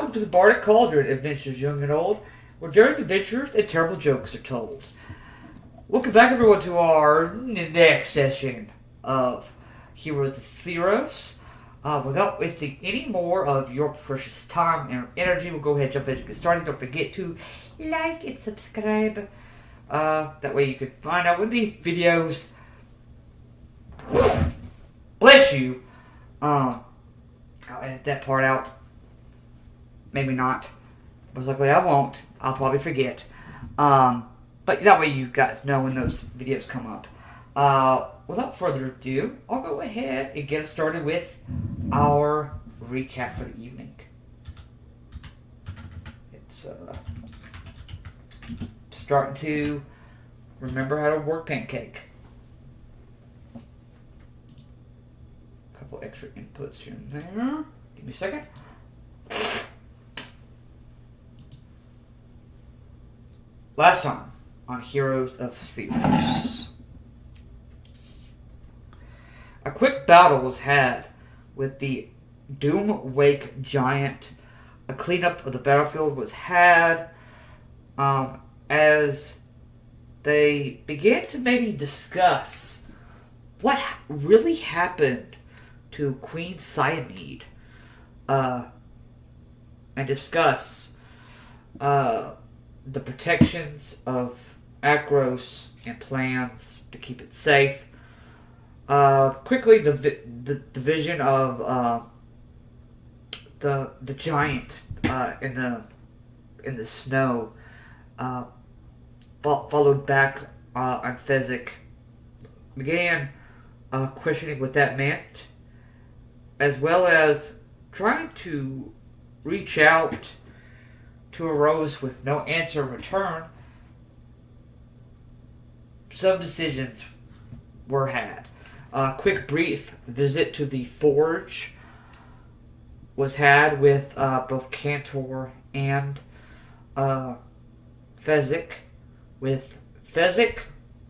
Welcome to the Bardic Cauldron, adventures young and old, where daring adventures and terrible jokes are told. Welcome back, everyone, to our next session of Heroes of Theros. Without wasting any more of your precious time and energy, we'll go ahead and jump in and get started. Don't forget to like and subscribe. That way you can find out when these videos... Bless you! I'll edit that part out. Maybe not. Most likely I won't. I'll probably forget. But that way you guys know when those videos come up. Without further ado, I'll go ahead and get us started with our recap for the evening. It's starting to remember how to work Pancake. A couple extra inputs here and there. Give me a second. Last time on Heroes of Theros. A quick battle was had with the Doomwake Giant. A cleanup of the battlefield was had as they began to maybe discuss what really happened to Queen Siamede and discuss the protections of Athreos and plans to keep it safe. Quickly, the vision of the giant in the snow followed back on Fezzik began questioning what that meant, as well as trying to reach out to a rose with no answer in return. Some decisions were had. A quick brief visit to the forge was had with both Cantor and Fezzik, with Fezzik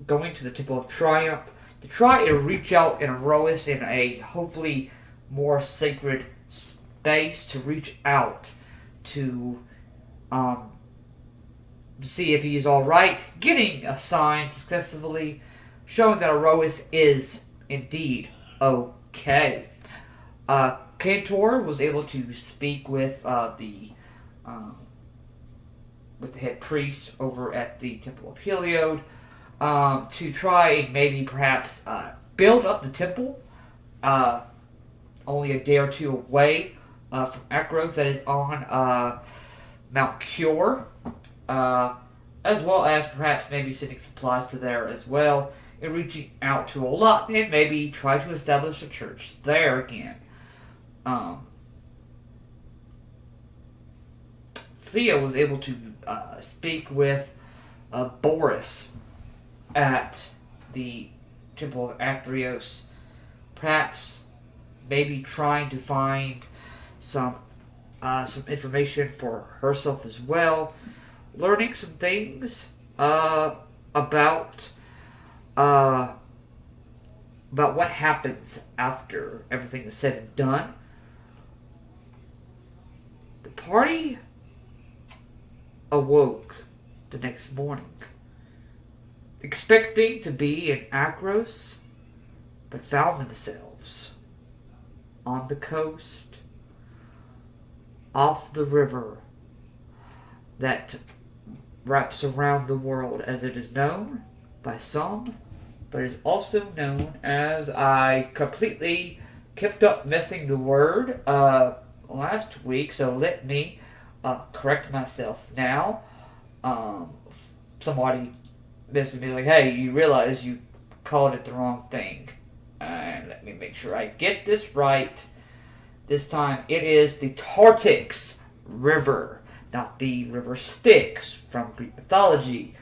going to the Temple of Triumph to try and reach out and Aroas in a hopefully more sacred space to reach out to see if he's alright, getting a sign successfully showing that Aroas is indeed okay. Cantor was able to speak with the head priest over at the Temple of Heliod to try and maybe perhaps build up the temple only a day or two away from Athreos, that is on Mount Cure, as well as perhaps maybe sending supplies to there as well, and reaching out to a lot and maybe try to establish a church there again. Thea was able to speak with Boris at the Temple of Athreos, perhaps maybe trying to find some information for herself as well, learning some things about what happens after everything is said and done. The party awoke the next morning, expecting to be in Athreos, but found themselves on the coast, off the river that wraps around the world, as it is known by some, but is also known as, I completely kept up messing the word last week, so let me correct myself now. Somebody messaged me like, hey, you realize you called it the wrong thing. And let me make sure I get this right. This time it is the Tartix River, not the River Styx from Greek mythology.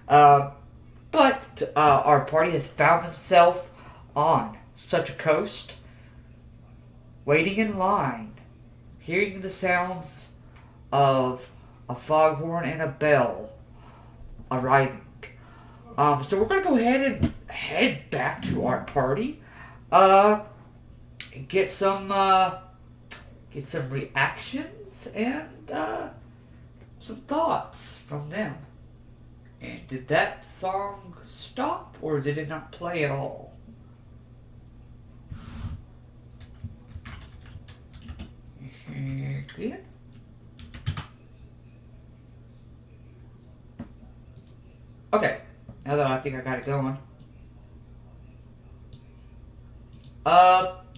But our party has found themselves on such a coast, waiting in line, hearing the sounds of a foghorn and a bell arriving. So we're going to go ahead and head back to our party, get some reactions questions and some thoughts from them. And did that song stop, or did it not play at all? Good. Okay, now that I think I got it going.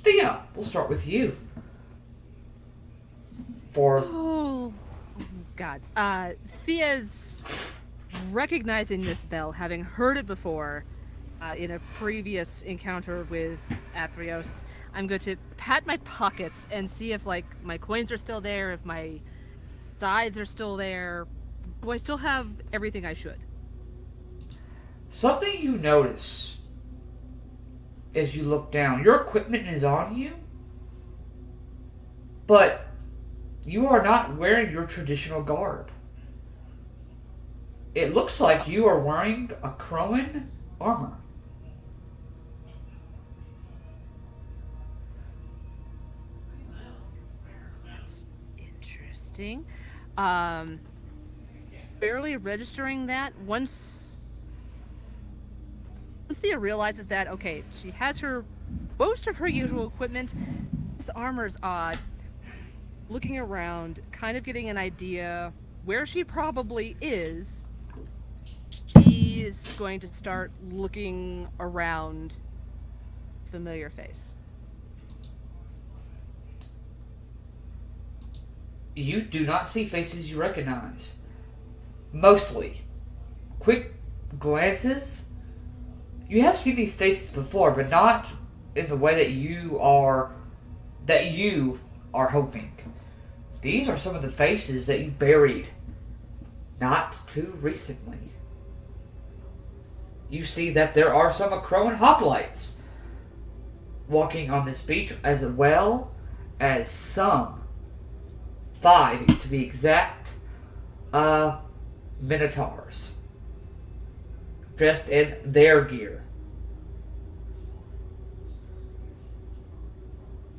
Thea, we'll start with you. Oh, gods. Thea's recognizing this bell, having heard it before in a previous encounter with Athreos. I'm going to pat my pockets and see if, like, my coins are still there, if my sides are still there. Do I still have everything I should? Something you notice as you look down, your equipment is on you, but you are not wearing your traditional garb. It looks like you are wearing a Crowan armor. That's interesting. Barely registering that once Thea realizes that, okay, she has her most of her usual equipment. This armor's odd. Looking around, kind of getting an idea where she probably is, she's going to start looking around familiar face. You do not see faces you recognize. Mostly. Quick glances. You have seen these faces before, but not in the way that you are hoping. These are some of the faces that you buried not too recently. You see that there are some Crowan hoplites walking on this beach, as well as some, 5 to be exact, Minotaurs dressed in their gear.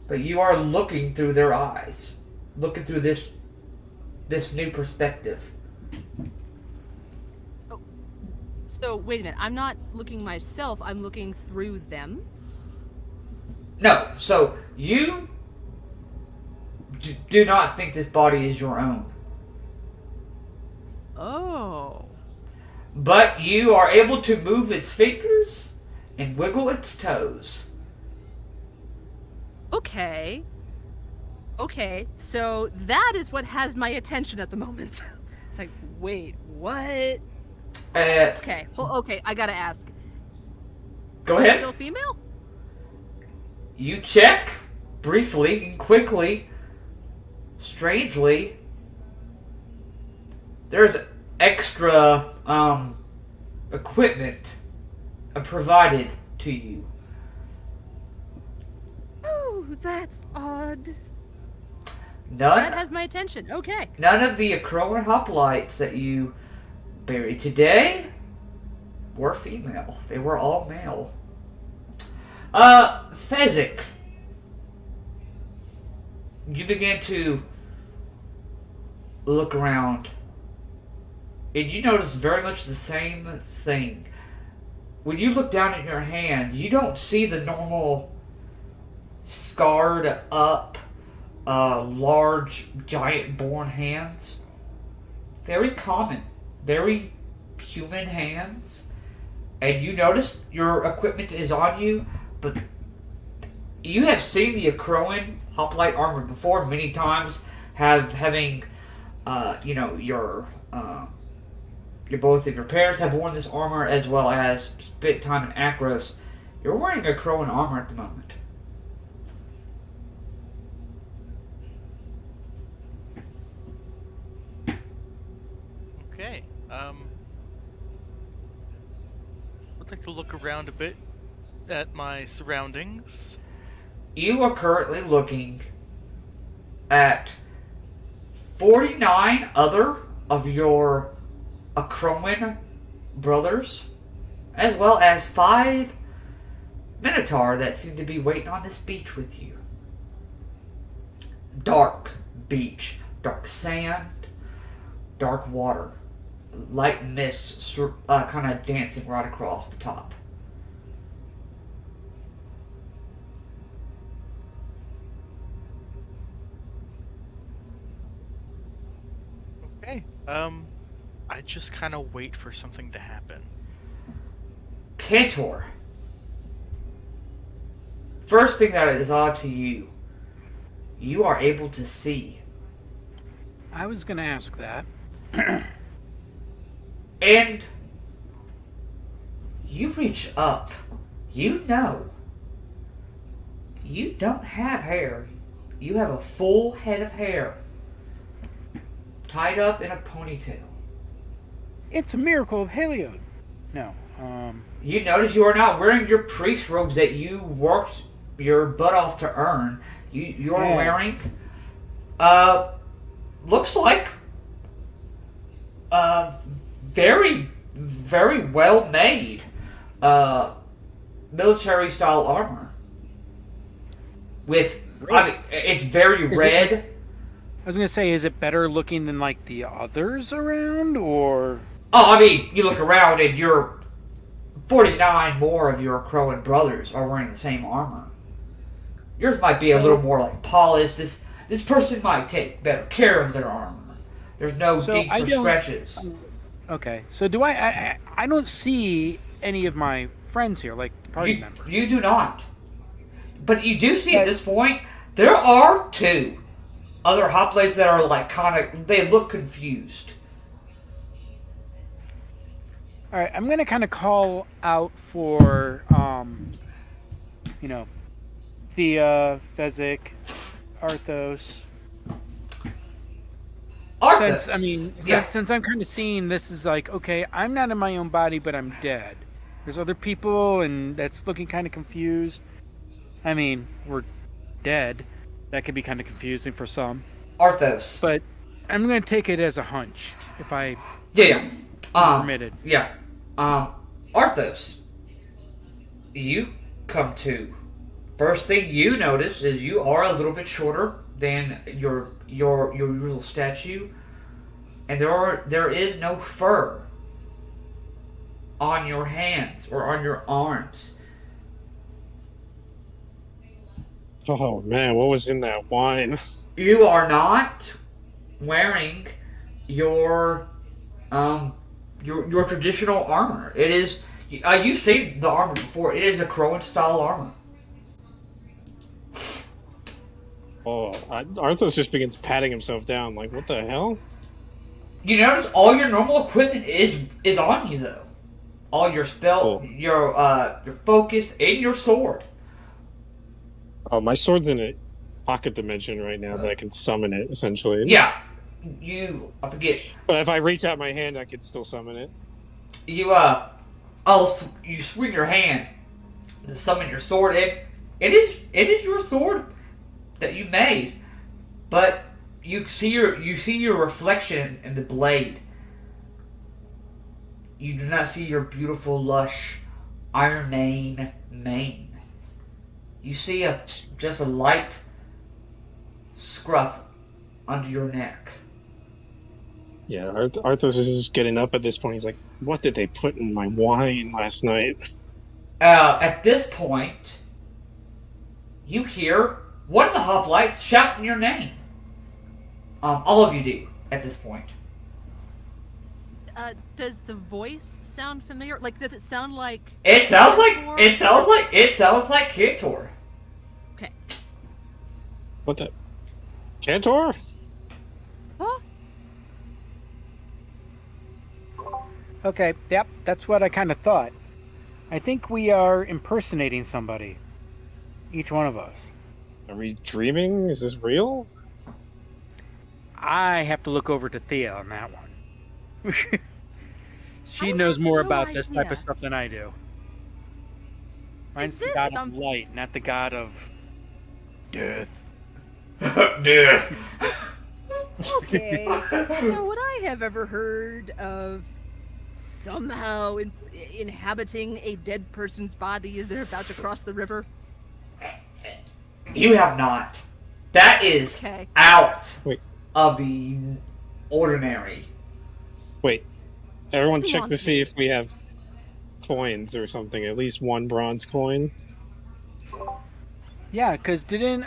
But you are looking through their eyes, looking through this new perspective. Oh, so wait a minute. I'm not looking myself. I'm looking through them. No, so you do not think this body is your own. Oh. But you are able to move its fingers and wiggle its toes. Okay. Okay, so that is what has my attention at the moment. It's like, wait, what? Okay, okay, I gotta ask. Go ahead. Still female? You check briefly and quickly. Strangely, there's extra equipment provided to you. Oh, that's odd. That has my attention. Okay. None of the Crowan hoplites that you buried today were female. They were all male. Fezzik, you began to look around, and you notice very much the same thing. When you look down at your hand, you don't see the normal scarred up, large, giant-born hands. Very common, very human hands. And you notice your equipment is on you, but you have seen the Crowan hoplite armor before many times, having your both of your parents have worn this armor, as well as spent time in Athreos. You're wearing a Crowan armor at the moment. Okay. I'd like to look around a bit at my surroundings. You are currently looking at 49 other of your Crowan brothers, as well as 5 Minotaur that seem to be waiting on this beach with you. Dark beach, dark sand, dark water, light mist kind of dancing right across the top. Okay. I just kind of wait for something to happen. Cantor. First thing that is odd to you, you are able to see. I was going to ask that. And you reach up. You know. You don't have hair. You have a full head of hair. Tied up in a ponytail. It's a miracle of Heliod. No, You notice you are not wearing your priest robes that you worked your butt off to earn. You are wearing looks like very, very well made military style armor. With I mean it's very red. I was going to say, is it better looking than, like, the others around, or... Oh, I mean, you look around and you're 49 more of your Crowan brothers are wearing the same armor. Yours might be a little more like polished. This person might take better care of their armor. There's no dinks or scratches. Okay, so do I don't see any of my friends here, like party members. You do not. But you do see at this point, there are two other hoplites that are like they look confused. All right, I'm gonna kind of call out for, Thea, Fezzik, Arthos. Arthos. Since I'm kind of seeing this is like, okay, I'm not in my own body, but I'm dead. There's other people, and that's looking kind of confused. I mean, we're dead. That could be kind of confusing for some. Arthos. But I'm gonna take it as a hunch, if I permitted. Yeah. Arthos, you come to. First thing you notice is you are a little bit shorter than your usual statue, and there is no fur on your hands or on your arms. Oh man, what was in that wine? You are not wearing your traditional armor. It is you've seen the armor before. It is a Crowan style armor. Oh, Arthos just begins patting himself down. Like, what the hell? You notice all your normal equipment is on you though. All your spell, your focus, and your sword. Oh, my sword's in a pocket dimension right now, but I can summon it essentially. Yeah, I forget. But if I reach out my hand, I can still summon it. You you swing your hand to summon your sword. It is your sword that you made, but you see your reflection in the blade. You do not see your beautiful, lush Iron mane. You see just a light scruff under your neck. Yeah, Arthos is just getting up at this point. He's like, what did they put in my wine last night? At this point, you hear one of the hoplites shouting your name. All of you do at this point. Does the voice sound familiar? Like, does it sound like? It sounds like Cantor. Okay. What the? Cantor? Huh? Okay, yep, that's what I kind of thought. I think we are impersonating somebody. Each one of us. Are we dreaming? Is this real? I have to look over to Thea on that one. She knows have more no about this type idea. of stuff than I do. Mine's Is the this god some- of light, not the god of death. Death. Okay. So would I have ever heard of somehow inhabiting a dead person's body as they're about to cross the river? You have not. That is Okay. out. Wait, of the ordinary. Wait, everyone check belongs to to see me. if we have coins or something. At least one bronze coin. Yeah, because Thea,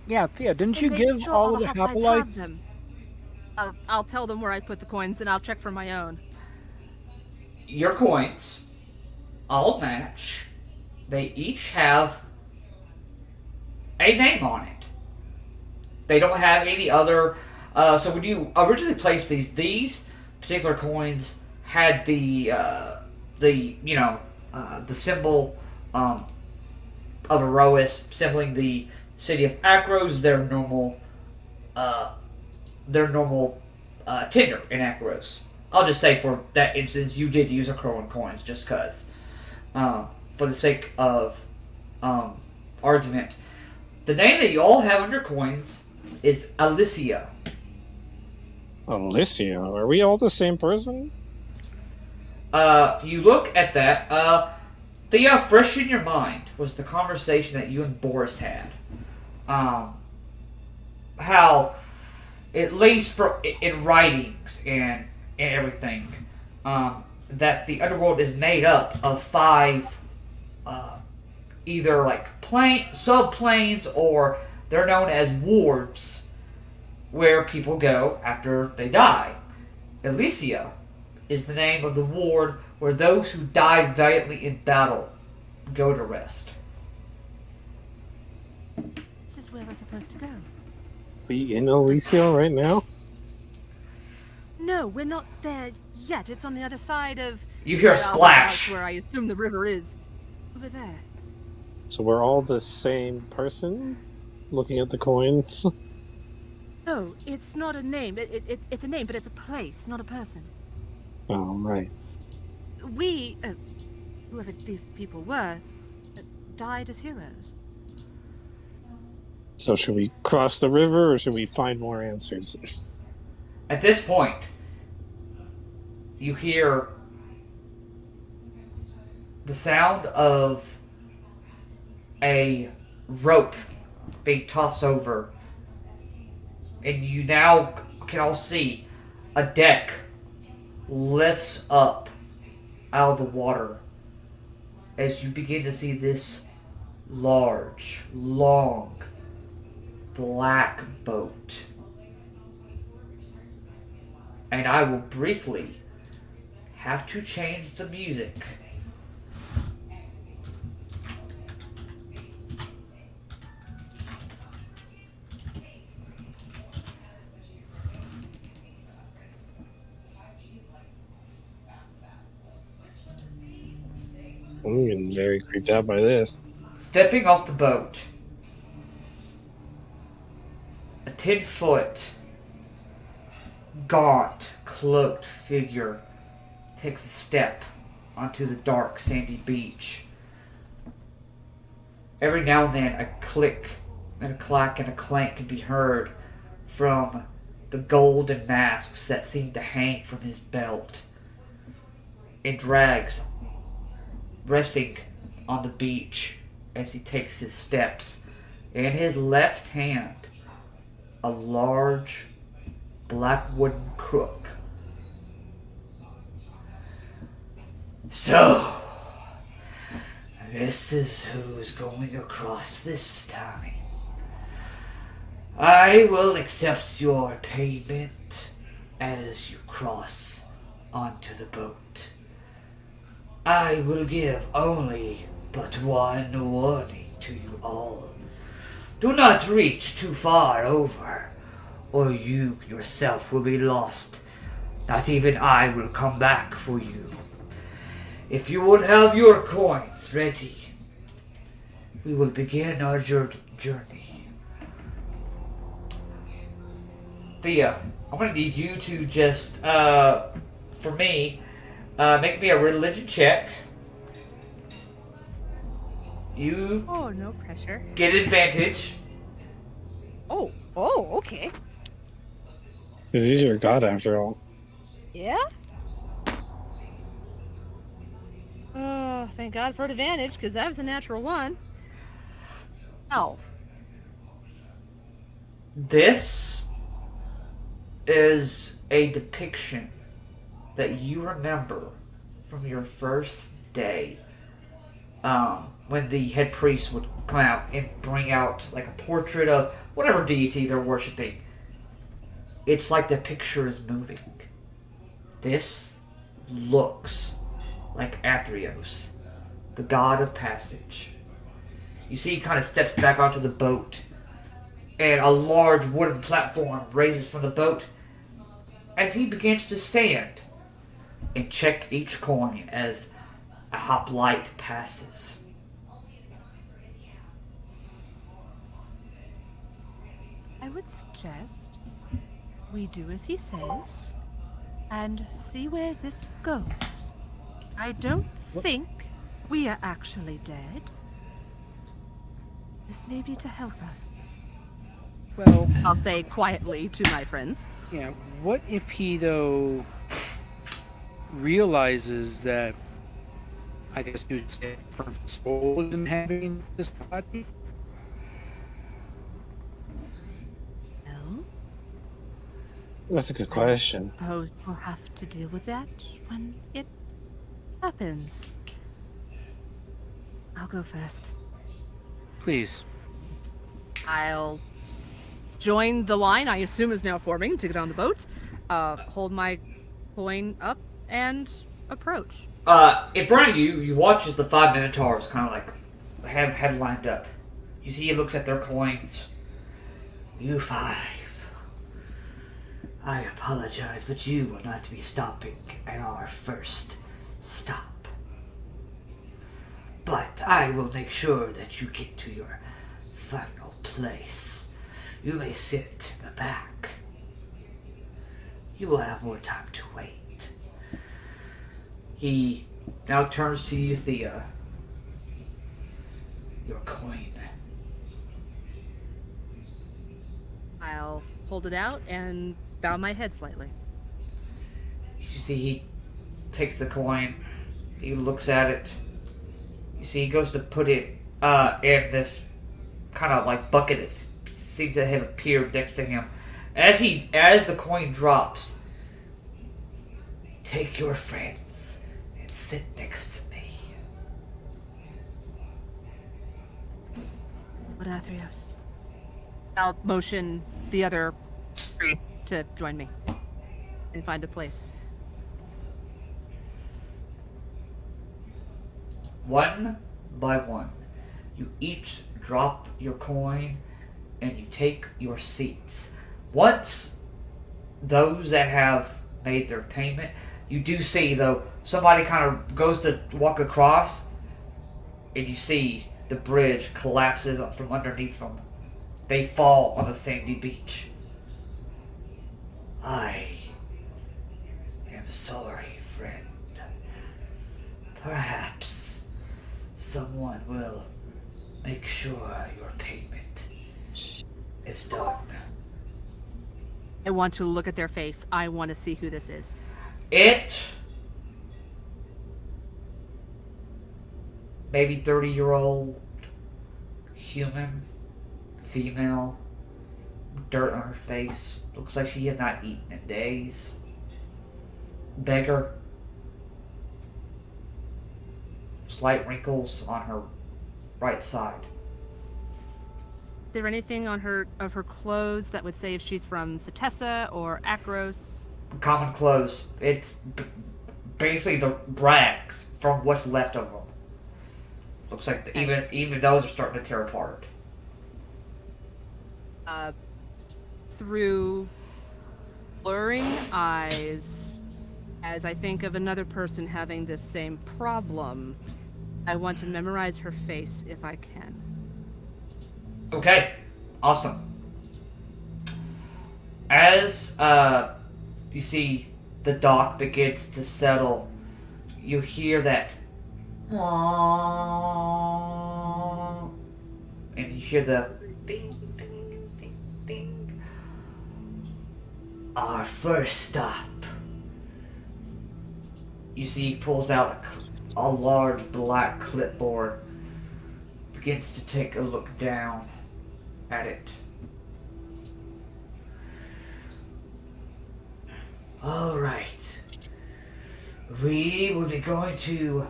didn't you Make give sure all of the the hoplites hoplites? have them. I'll tell them where I put the coins, then I'll check for my own. Your coins all match. They each have a name on it. They don't have any other. So when you originally placed these particular coins had the symbol of Athreos, symboling the city of Athreos. Their normal tender in Athreos. I'll just say for that instance, you did use a Crowan coins just cause, for the sake of argument. The name that you all have on your coins is Alicia. Alicia, are we all the same person? You look at that. Thea, fresh in your mind was the conversation that you and Boris had. How, at least in writings and everything, that the Underworld is made up of 5, either like subplanes, or they're known as wards, where people go after they die. Alicia is the name of the ward where those who die valiantly in battle go to rest. This is where we're supposed to go. We in Alicia right now? No, we're not there yet. It's on the other side of... You hear a splash. Where I assume the river is. Over there. So we're all the same person? Looking at the coins? No, it's not a name. It's a name, but it's a place, not a person. Oh, right. We, whoever these people were, died as heroes. So should we cross the river or should we find more answers? At this point, you hear the sound of a rope being tossed over, and you now can all see a deck lifts up out of the water as you begin to see this large, long, black boat. And I will briefly have to change the music. I'm getting very creeped out by this. Stepping off the boat, a 10-foot, gaunt, cloaked figure takes a step onto the dark, sandy beach. Every now and then, a click and a clack and a clank can be heard from the golden masks that seem to hang from his belt, and drags resting on the beach as he takes his steps. In his left hand, a large black wooden crook. So, this is who's going across this time. I will accept your payment as you cross onto the boat. I will give only but one warning to you all. Do not reach too far over, or you yourself will be lost. Not even I will come back for you. If you would have your coins ready, we will begin our journey. Thea, I'm going to need you to just, for me, make me a religion check. You Oh, no pressure. get advantage. Oh, okay. Because he's your god after all. Yeah? Oh, thank God for advantage, because that was a natural one. Oh. This is a depiction that you remember from your first day. When the head priest would come out and bring out like a portrait of whatever deity they're worshiping. It's like the picture is moving. This looks like Athreos, the god of passage. You see he kind of steps back onto the boat, and a large wooden platform raises from the boat as he begins to stand and check each coin as a hoplite passes. I would suggest we do as he says and see where this goes. I don't think we are actually dead. This may be to help us. Well, I'll say quietly to my friends. yeah. What if he though realizes that, I guess you'd say, from soul is inhabiting this body? Well, That's a good question. I suppose we'll have to deal with that when it happens. I'll go first. Please. I'll join the line I assume is now forming to get on the boat, hold my coin up, and approach. In front of you, you watch as the 5 Minotaurs kind of like have head lined up. You see he looks at their coins. You 5. I apologize, but you will not be stopping at our first stop. But I will make sure that you get to your final place. You may sit in the back. You will have more time to wait. He now turns to you, Thea. Your coin. I'll hold it out and bow my head slightly. You see he takes the coin. He looks at it. You see he goes to put it in this kind of like bucket that seems to have appeared next to him. As the coin drops, take your friends and sit next to me. What Athreos? I'll motion the other three to join me and find a place. One by one, you each drop your coin and you take your seats. Once those that have made their payment, you do see though somebody kind of goes to walk across and you see the bridge collapses up from underneath them. They fall on the sandy beach. I am sorry, friend. Perhaps someone will make sure your payment is done. I want to look at their face. I want to see who this is. It maybe 30-year-old human, female, dirt on her face. Looks like she has not eaten in days. Beggar. Slight wrinkles on her right side. Is there anything on her clothes that would say if she's from Citessa or Athreos? Common clothes. It's basically the rags from what's left of them. Looks like even those are starting to tear apart. Through blurring eyes, as I think of another person having this same problem, I want to memorize her face if I can. Okay, awesome. As you see the dock begins to settle, you hear that, and you hear the ding, ding, ding, ding. Our first stop. You see he pulls out a large black clipboard, begins to take a look down at it. Alright. We will be going to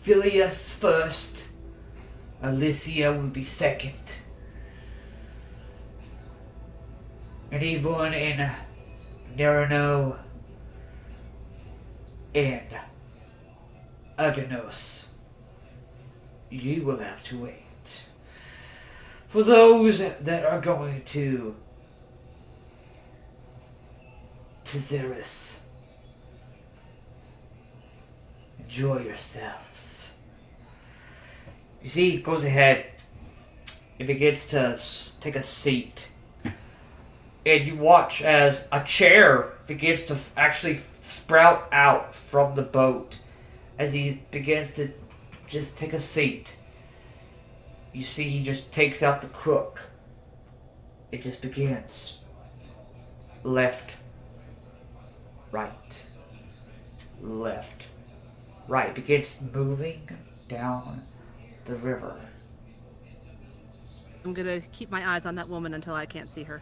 Phileas first. Alicia will be second. Anyone in Nerino and Aganos, you will have to wait. For those that are going to Theros, enjoy yourselves. You see, he goes ahead and begins to take a seat. And you watch as a chair begins to actually sprout out from the boat as he begins to just take a seat. You see he just takes out the crook. It just begins. Left, right, left, right. Begins moving down the river. I'm gonna keep my eyes on that woman until I can't see her.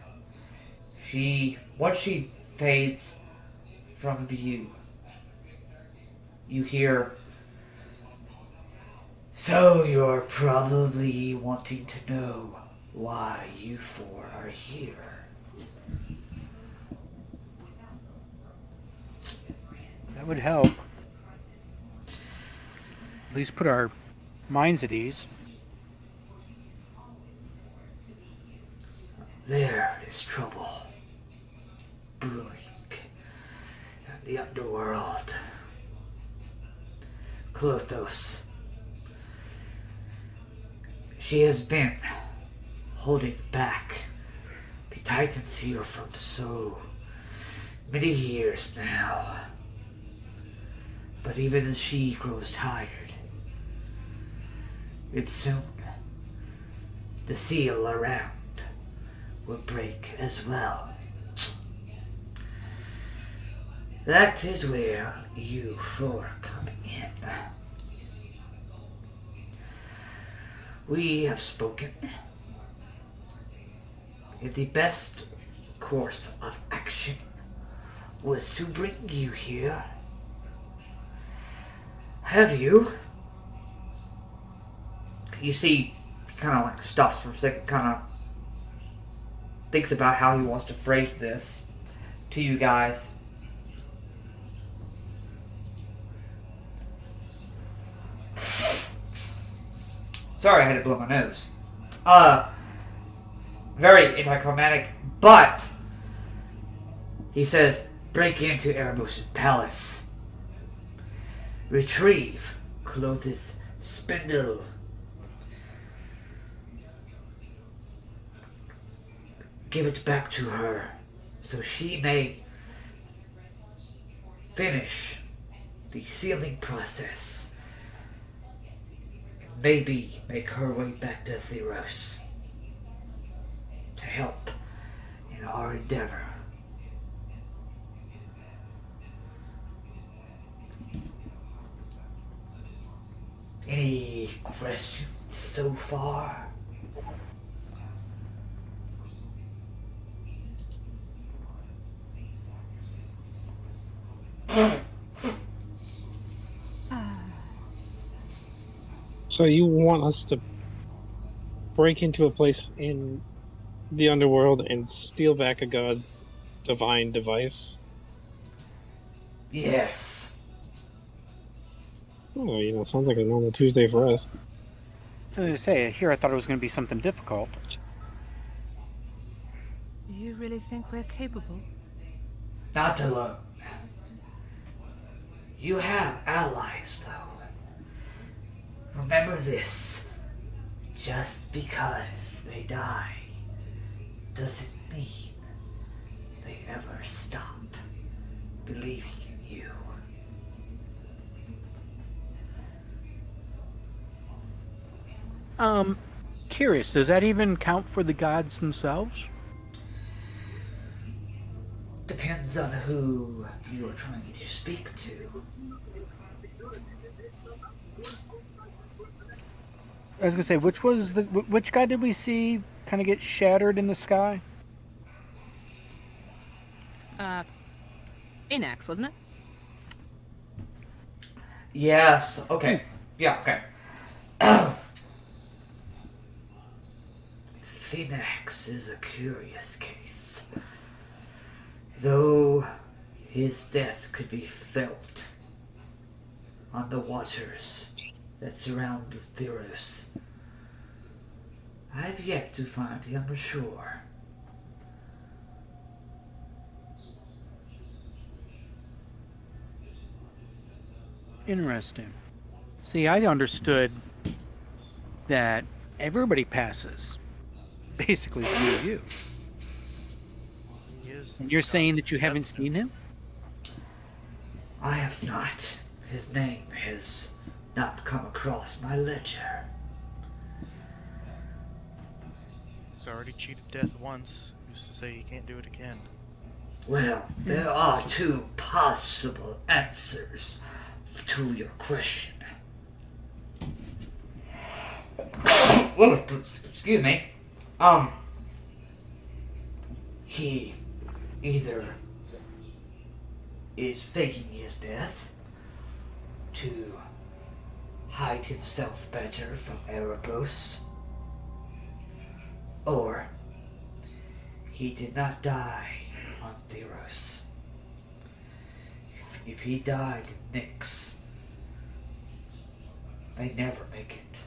Once she fades from view, you hear, "So you're probably wanting to know why you four are here." That would help. At least put our minds at ease. There is trouble brewing in the Underworld. Clothos. She has been holding back the Titans here from so many years now. But even as she grows tired, and soon the seal around will break as well. That is where you four come in. We have spoken, and the best course of action was to bring you here. Have you? You see, he kind of like stops for a second, kind of thinks about how he wants to phrase this to you guys. Sorry, I had to blow my nose. Very anticlimactic, but he says, break into Erebos' palace. Retrieve Clothis' spindle. Give it back to her so she may finish the sealing process. And maybe make her way back to Theros to help in our endeavor. Any questions so far? So you want us to break into a place in the Underworld and steal back a god's divine device? Yes. Oh, sounds like a normal Tuesday for us. I was going to say, here I thought it was going to be something difficult. Do you really think we're capable? Not alone. You have allies, though. Remember this. Just because they die doesn't mean they ever stop believing in you. Curious, does that even count for the gods themselves? Depends on who you are trying to speak to. I was gonna say, which god did we see kind of get shattered in the sky? Anax, wasn't it? Yes. Okay. Yeah. Okay. Phoenix is a curious case. Though his death could be felt on the waters that surround Theros, I've yet to find him ashore. Interesting. See, I understood that everybody passes, basically through you. He is And you're saying that you Captain. haven't seen him? I have not. His name has not come across my ledger. He's already cheated death once. Who's to say he can't do it again? Well, there are two possible answers to your question. Well, excuse me. He either is faking his death to hide himself better from Erebos, or he did not die on Theros. If he died in Nyx, they never make it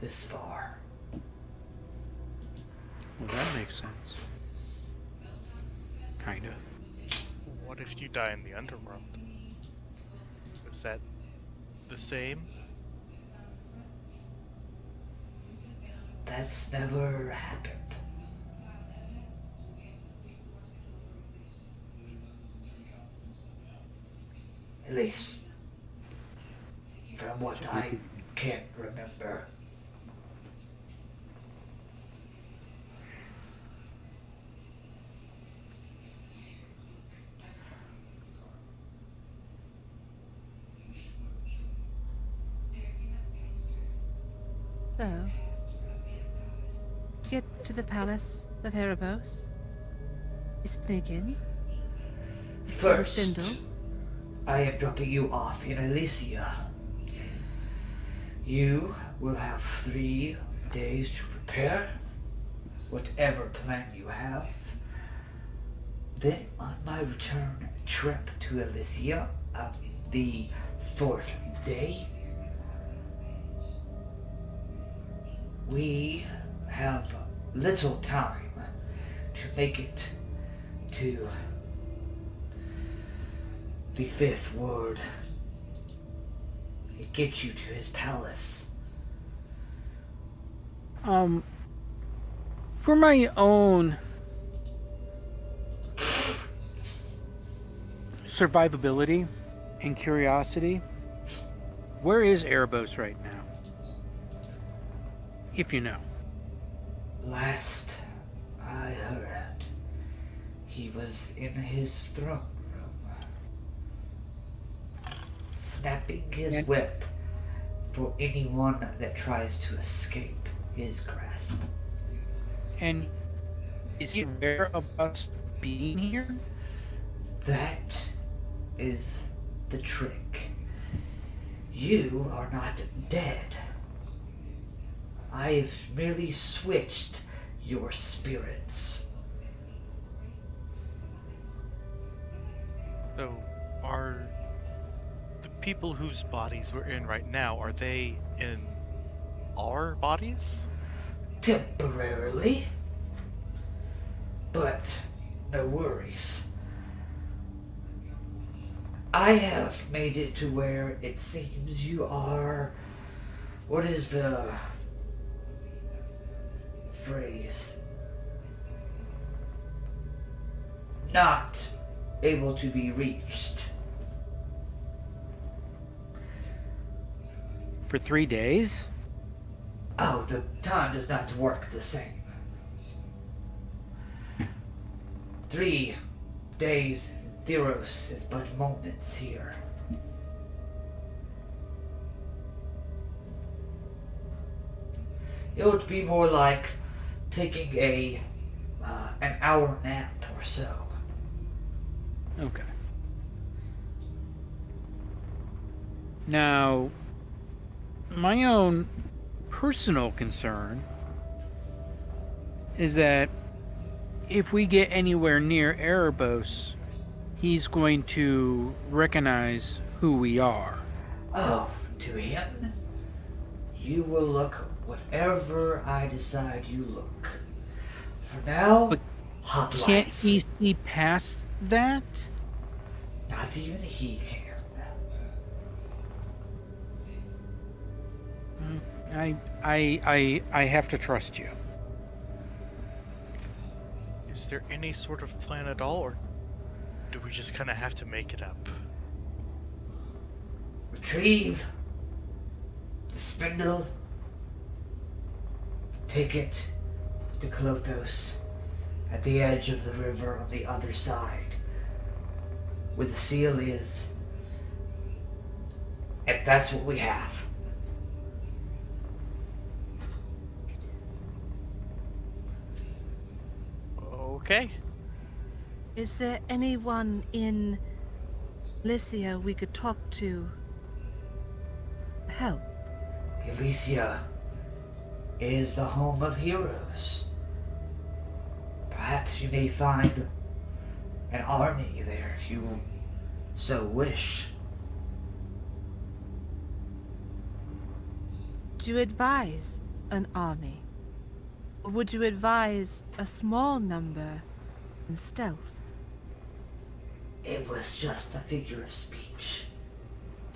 this far. Well, that makes sense. Kinda. What if you die in the Underworld? Is that the same? That's never happened. At least, from what I can't remember. So, get to the palace of Erebos. You sneak in. You steal the First, spindle. I am dropping you off in Elysia. You will have 3 days to prepare whatever plan you have. Then, on my return trip to Elysia, on the 4th day, we have little time to make it to the 5th ward. It gets you to his palace. For my own survivability and curiosity, where is Erebos right now? If you know. Last I heard, he was in his throne room, snapping his whip for anyone that tries to escape his grasp. And is he aware of us being here? That is the trick. You are not dead. I have merely switched your spirits. So, are the people whose bodies we're in right now, are they in our bodies? Temporarily. But no worries. I have made it to where it seems you are... What is the phrase? Not able to be reached. For 3 days? Oh, the time does not work the same. 3 days, Theros is but moments here. It would be more like taking an hour nap or so. Okay. Now, my own personal concern is that if we get anywhere near Erebos, he's going to recognize who we are. Oh, to him, you will look whatever I decide you look. For now, But hoplites. Can't he see past that? Not even he can. I have to trust you. Is there any sort of plan at all, or do we just kind of have to make it up? Retrieve the spindle. Take it to Klothos at the edge of the river on the other side, where the seal is. And that's what we have. Okay. Is there anyone in Lycia we could talk to? Help. Elysia is the home of heroes. Perhaps you may find an army there if you so wish. Do you advise an army? Or would you advise a small number in stealth? It was just a figure of speech.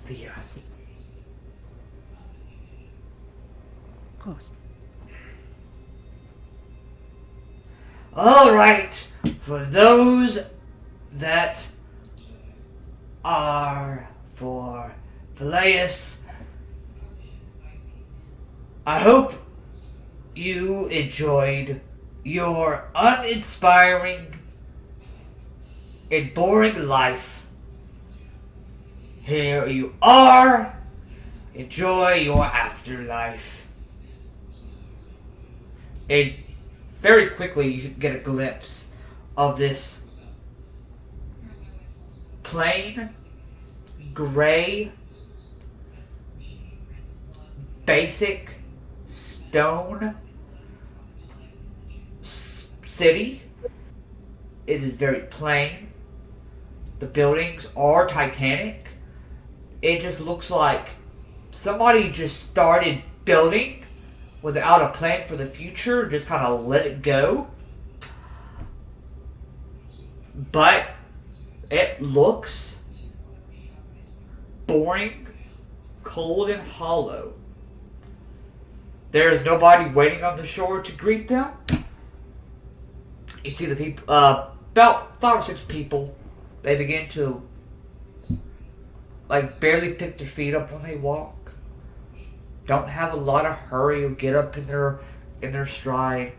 Thea. See. Of course. All right, for those that are for Phileas, I hope you enjoyed your uninspiring and boring life. Here you are. Enjoy your afterlife. And very quickly you get a glimpse of this plain, gray, basic stone city. It is very plain. The buildings are titanic. It just looks like somebody just started building without a plan for the future, just kind of let it go. But it looks boring, cold, and hollow. There's nobody waiting on the shore to greet them. You see the people, about 5 or 6 people. They begin to, barely pick their feet up when they walk. Don't have a lot of hurry or get up in their stride.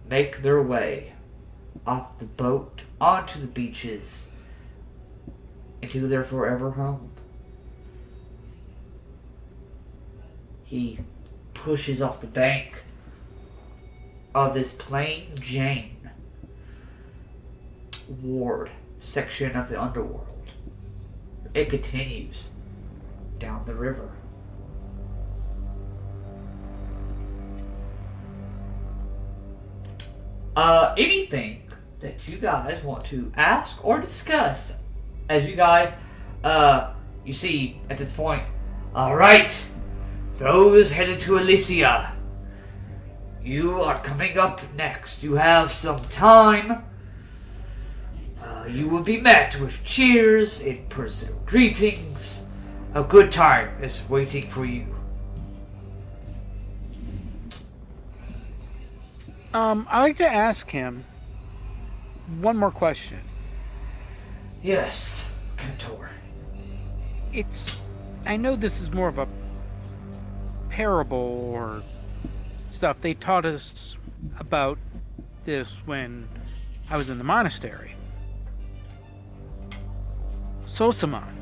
Make their way off the boat onto the beaches into their forever home. He pushes off the bank of this plain Jane ward section of the Underworld. It continues down the river. Anything that you guys want to ask or discuss as you guys, you see at this point, alright, those headed to Elysia, you are coming up next. You have some time. You will be met with cheers and personal greetings. A good time is waiting for you. I'd like to ask him one more question. Yes, Cantor. I know this is more of a parable or stuff. They taught us about this when I was in the monastery. Sosaman.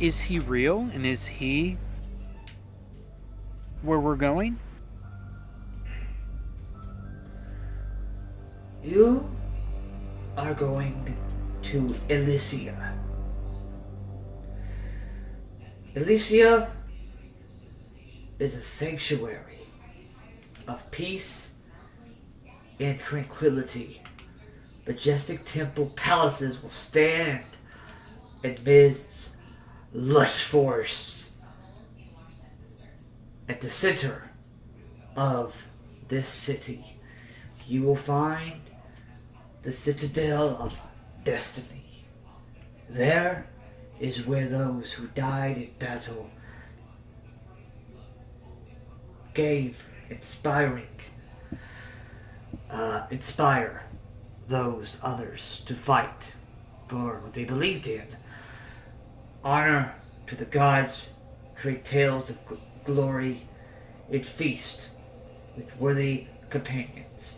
Is he real, and is he where we're going? You are going to Elysia. Elysia is a sanctuary of peace and tranquility. Majestic temple palaces will stand amidst lush forests. At the center of this city, you will find the Citadel of Destiny. There is where those who died in battle inspire those others to fight for what they believed in. Honor to the gods, trade tales of glory, and feast with worthy companions.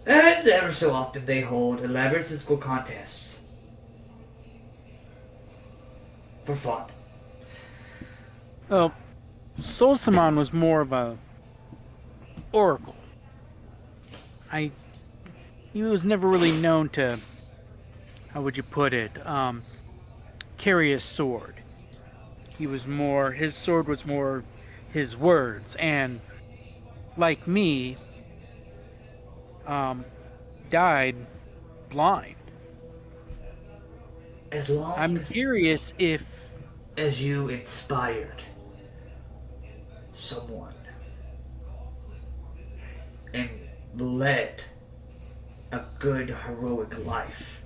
And ever so often they hold elaborate physical contests for fun. Well, Solsamon was more of a oracle. He was never really known to, how would you put it, carry a sword. His sword was more his words, and like me, died blind. As long I'm curious if as you inspired someone and led a good, heroic life,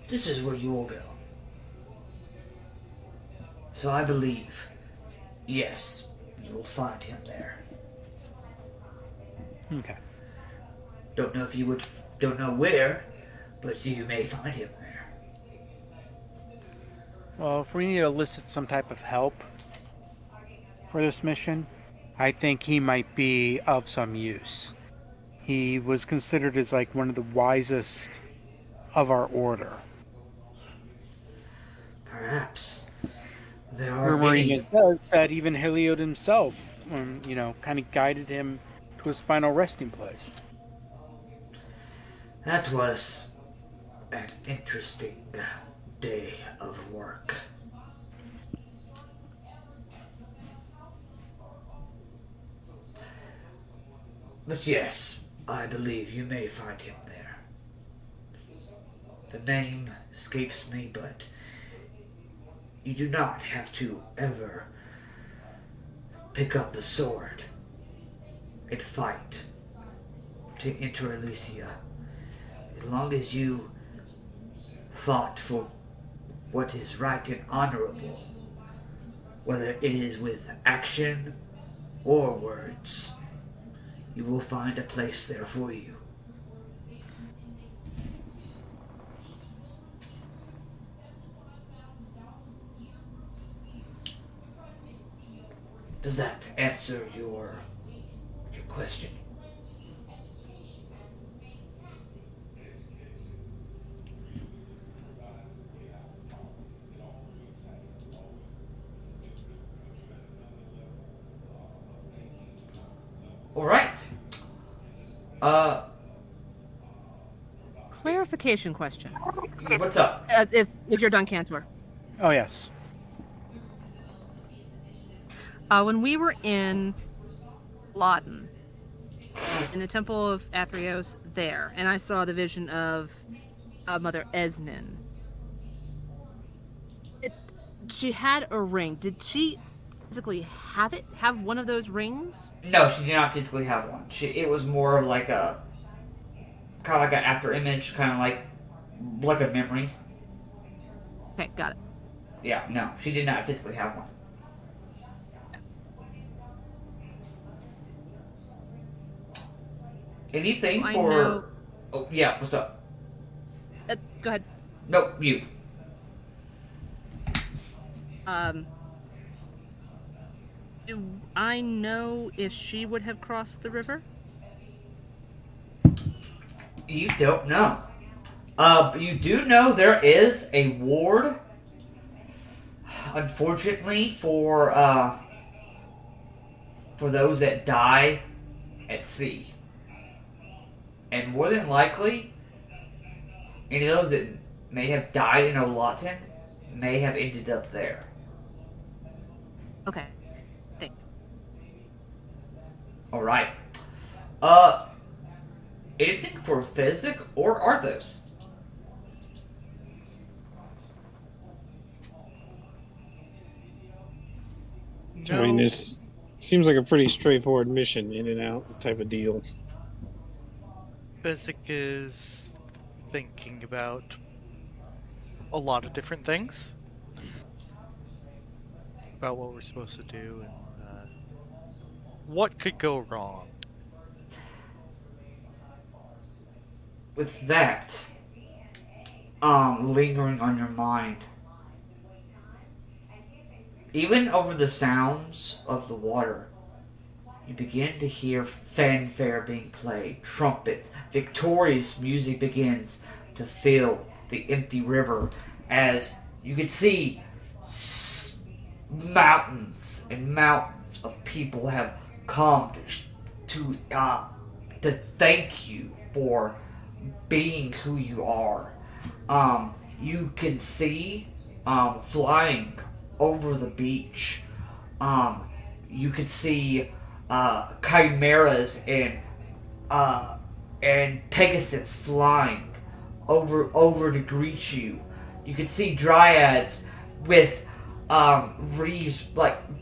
this is where you will go. So I believe, yes, you will find him there. okay. Don't know where, but you may find him there. Well, if we need to elicit some type of help for this mission, I think he might be of some use. He was considered as like one of the wisest of our order. Perhaps. There are Rumoring many. it says that even Heliod himself, kind of guided him to his final resting place. That was an interesting day of work. But yes, I believe you may find him there. The name escapes me, but you do not have to ever pick up a sword and fight to enter Elysia. As long as you fought for what is right and honorable, whether it is with action or words, you will find a place there for you. Does that answer your question? All right. Clarification question. What's up? If you're done, Cantor. Oh, yes. When we were in Lawton, in the Temple of Athreos there, and I saw the vision of Mother Esnin. She had a ring. Did she physically have one of those rings? No, she did not physically have one. It was more of like a kind of like an after image, kind of like a memory. Okay, got it. Yeah, no, she did not physically have one. Anything I for? know- Oh yeah, what's up? Go ahead. Nope, you. Do I know if she would have crossed the river? You don't know. But you do know there is a ward. Unfortunately, for those that die at sea, and And more than likely, any of those that may have died in Olaten may have ended up there. Okay. Thanks. Alright. Anything for Physic or Arthos? I mean, this seems like a pretty straightforward mission, in and out type of deal. Physic is thinking about a lot of different things. About what we're supposed to do and what could go wrong. With that, lingering on your mind, even over the sounds of the water, you begin to hear fanfare being played, trumpets, victorious music begins to fill the empty river as you can see mountains and mountains of people have come to thank you for being who you are. You can see flying over the beach. You can see chimeras and Pegasus flying over to greet you. You can see dryads with wreaths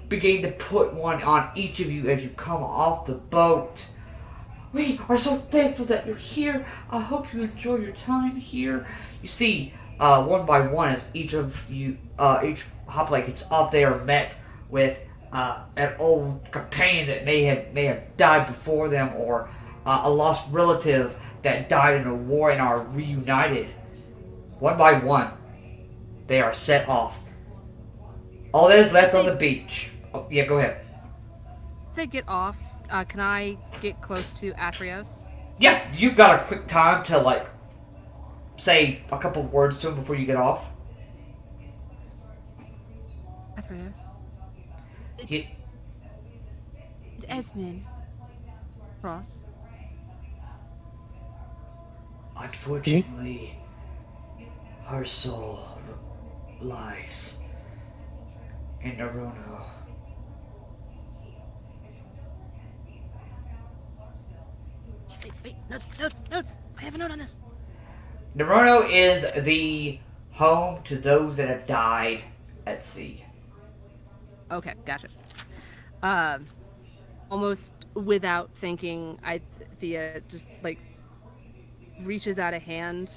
beginning to put one on each of you as you come off the boat. We are so thankful that you're here. I hope you enjoy your time here. You see, one by one, as each of you, each hoplite gets off, they are met with an old companion that may have died before them, or a lost relative that died in a war and are reunited. One by one, they are set off. All that is left on the beach. Oh, yeah, go ahead. If they get off, can I get close to Athreos? Yeah, you've got a quick time to, say a couple words to him before you get off. Athreos? He, Esnin. Cross. Unfortunately, her soul lies in Naruno. Wait, notes! I have a note on this. Naruno is the home to those that have died at sea. Okay, gotcha. Almost without thinking, Thea just, reaches out a hand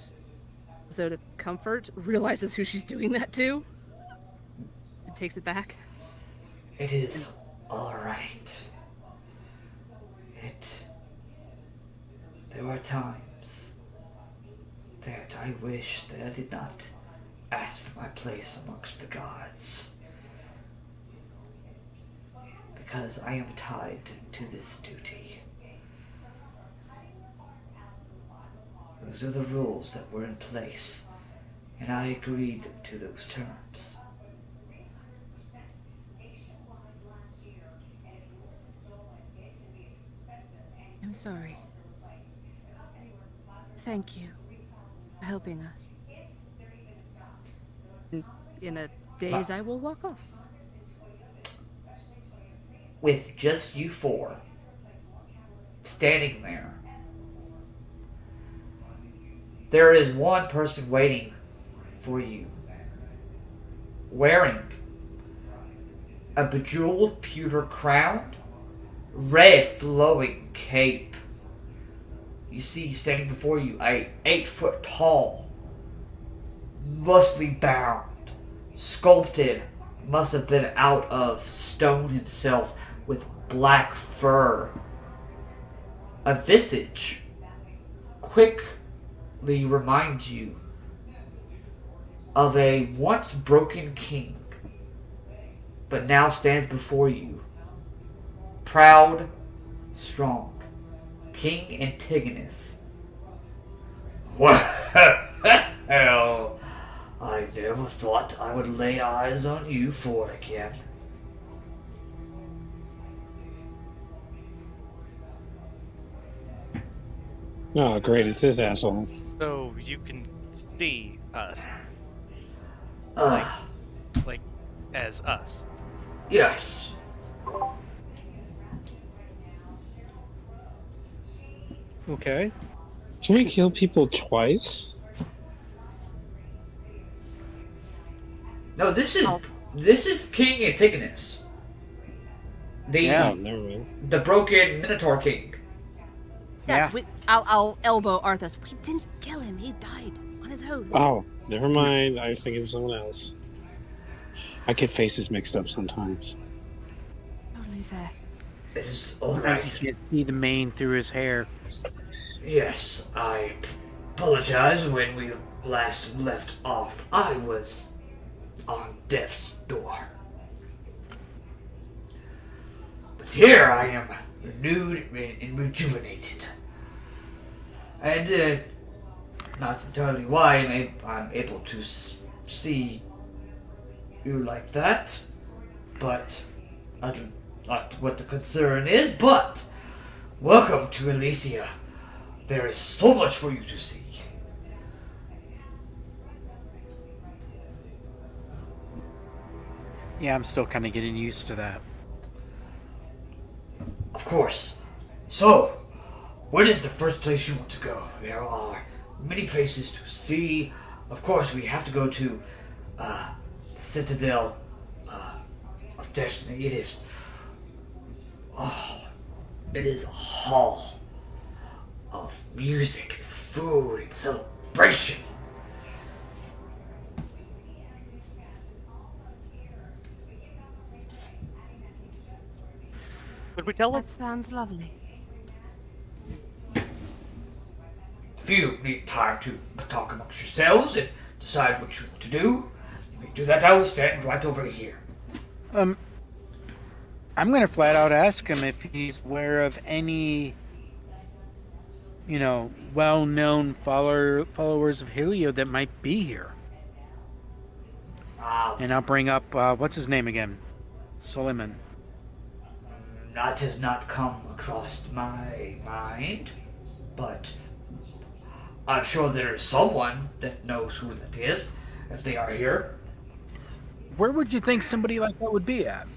as though to comfort, realizes who she's doing that to, and takes it back. It is alright. There are times that I wish that I did not ask for my place amongst the gods. Because I am tied to this duty. Those are the rules that were in place, and I agreed to those terms. I'm sorry. Thank you for helping us. In a daze, I will walk off. With just you four standing there is one person waiting for you, wearing a bejeweled pewter crown, red flowing cape. You see standing before you a 8-foot tall, muscly bound, sculpted, must have been out of stone himself, with black fur. A visage quickly reminds you of a once broken king, but now stands before you, proud, strong, King Antigonus. Well, I never thought I would lay eyes on you for again. Oh, great! It's this asshole. So you can see us, Ah, like as us. yes. Okay. Can we kill people twice? No, this Oh. is King Antigonus. Yeah. Oh, never mind. The broken Minotaur King. Yeah. I'll elbow Arthas. We didn't kill him. He died on his own. Oh, never mind. I was thinking of someone else. I get faces mixed up sometimes. Totally fair. It is Sometimes alright. you can't see the mane through his hair. Yes, I apologize. When we last left off, I was on death's door. But here I am, renewed and rejuvenated. And not entirely why I'm able to see you like that, but I don't not what the concern is. But welcome to Elysia. There is so much for you to see. Yeah, I'm still kind of getting used to that. Of course. So, what is the first place you want to go? There are many places to see. Of course, we have to go to the Citadel of Destiny. It is a hall of music and food and celebration. Could we tell That them? sounds lovely. If you need time to talk amongst yourselves and decide what you want to do, you may do that. I will stand right over here. I'm gonna flat out ask him if he's aware of any, well-known followers of Helio that might be here. And I'll bring up what's his name again, Suleiman. That has not come across my mind, but I'm sure there is someone that knows who that is, if they are here. Where would you think somebody like that would be at?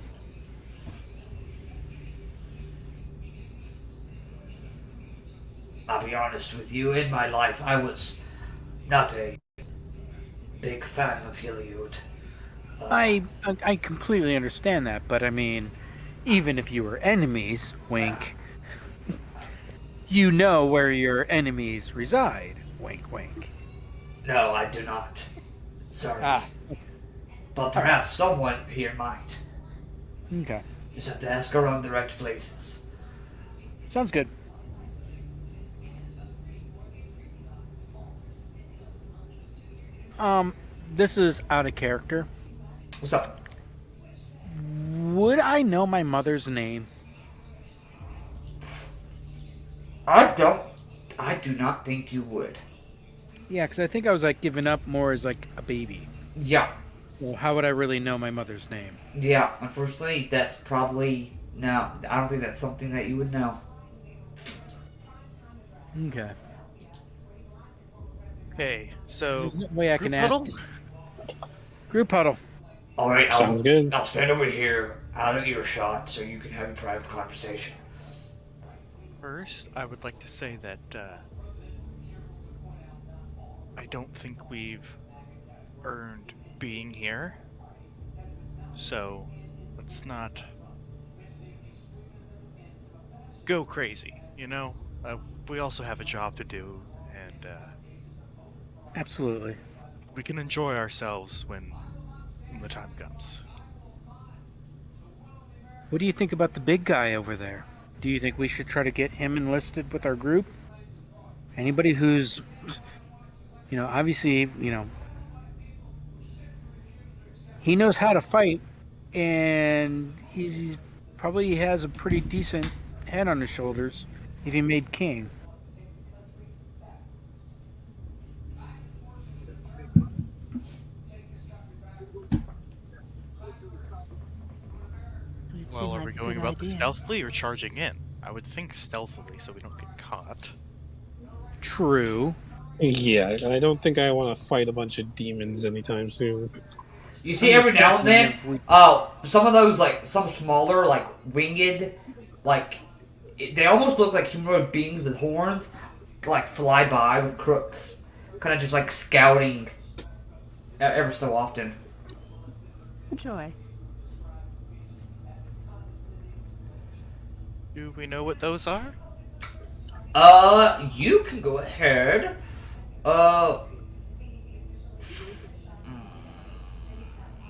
I'll be honest with you, in my life I was not a big fan of Heliod. I completely understand that, but I mean, even if you were enemies, wink, you know where your enemies reside, wink, wink. No, I do not. Sorry. Ah, But perhaps someone here might. okay. Just have to ask around the right places. Sounds good. This is out of character. What's up? Would I know my mother's name? I do not think you would. Yeah, because I think I was like giving up more as like a baby. Yeah. Well, how would I really know my mother's name? Yeah, unfortunately, that's probably... No, I don't think that's something that you would know. Okay. Okay, so There's no way I can group ask. huddle? Group huddle. Alright, Sounds good. I'll stand over here, out of earshot, so you can have a private conversation. First, I would like to say that I don't think we've earned being here. So let's not go crazy, you know? We also have a job to do, and Absolutely. we can enjoy ourselves when the time comes. What do you think about the big guy over there? Do you think we should try to get him enlisted with our group? Anybody who's, obviously, he knows how to fight, and he's probably has a pretty decent head on his shoulders if he made king. It would seem Well, are like we a going good about this idea. stealthily or charging in? I would think stealthily so we don't get caught. True. Yeah, I don't think I want to fight a bunch of demons anytime soon. You see I'm every just now and then, thinking if some of those, like, some smaller, like, winged, like, they almost look like humanoid beings with horns, like, fly by with crooks. Kind of just, like, scouting ever so often. Joy. Do we know what those are? You can go ahead.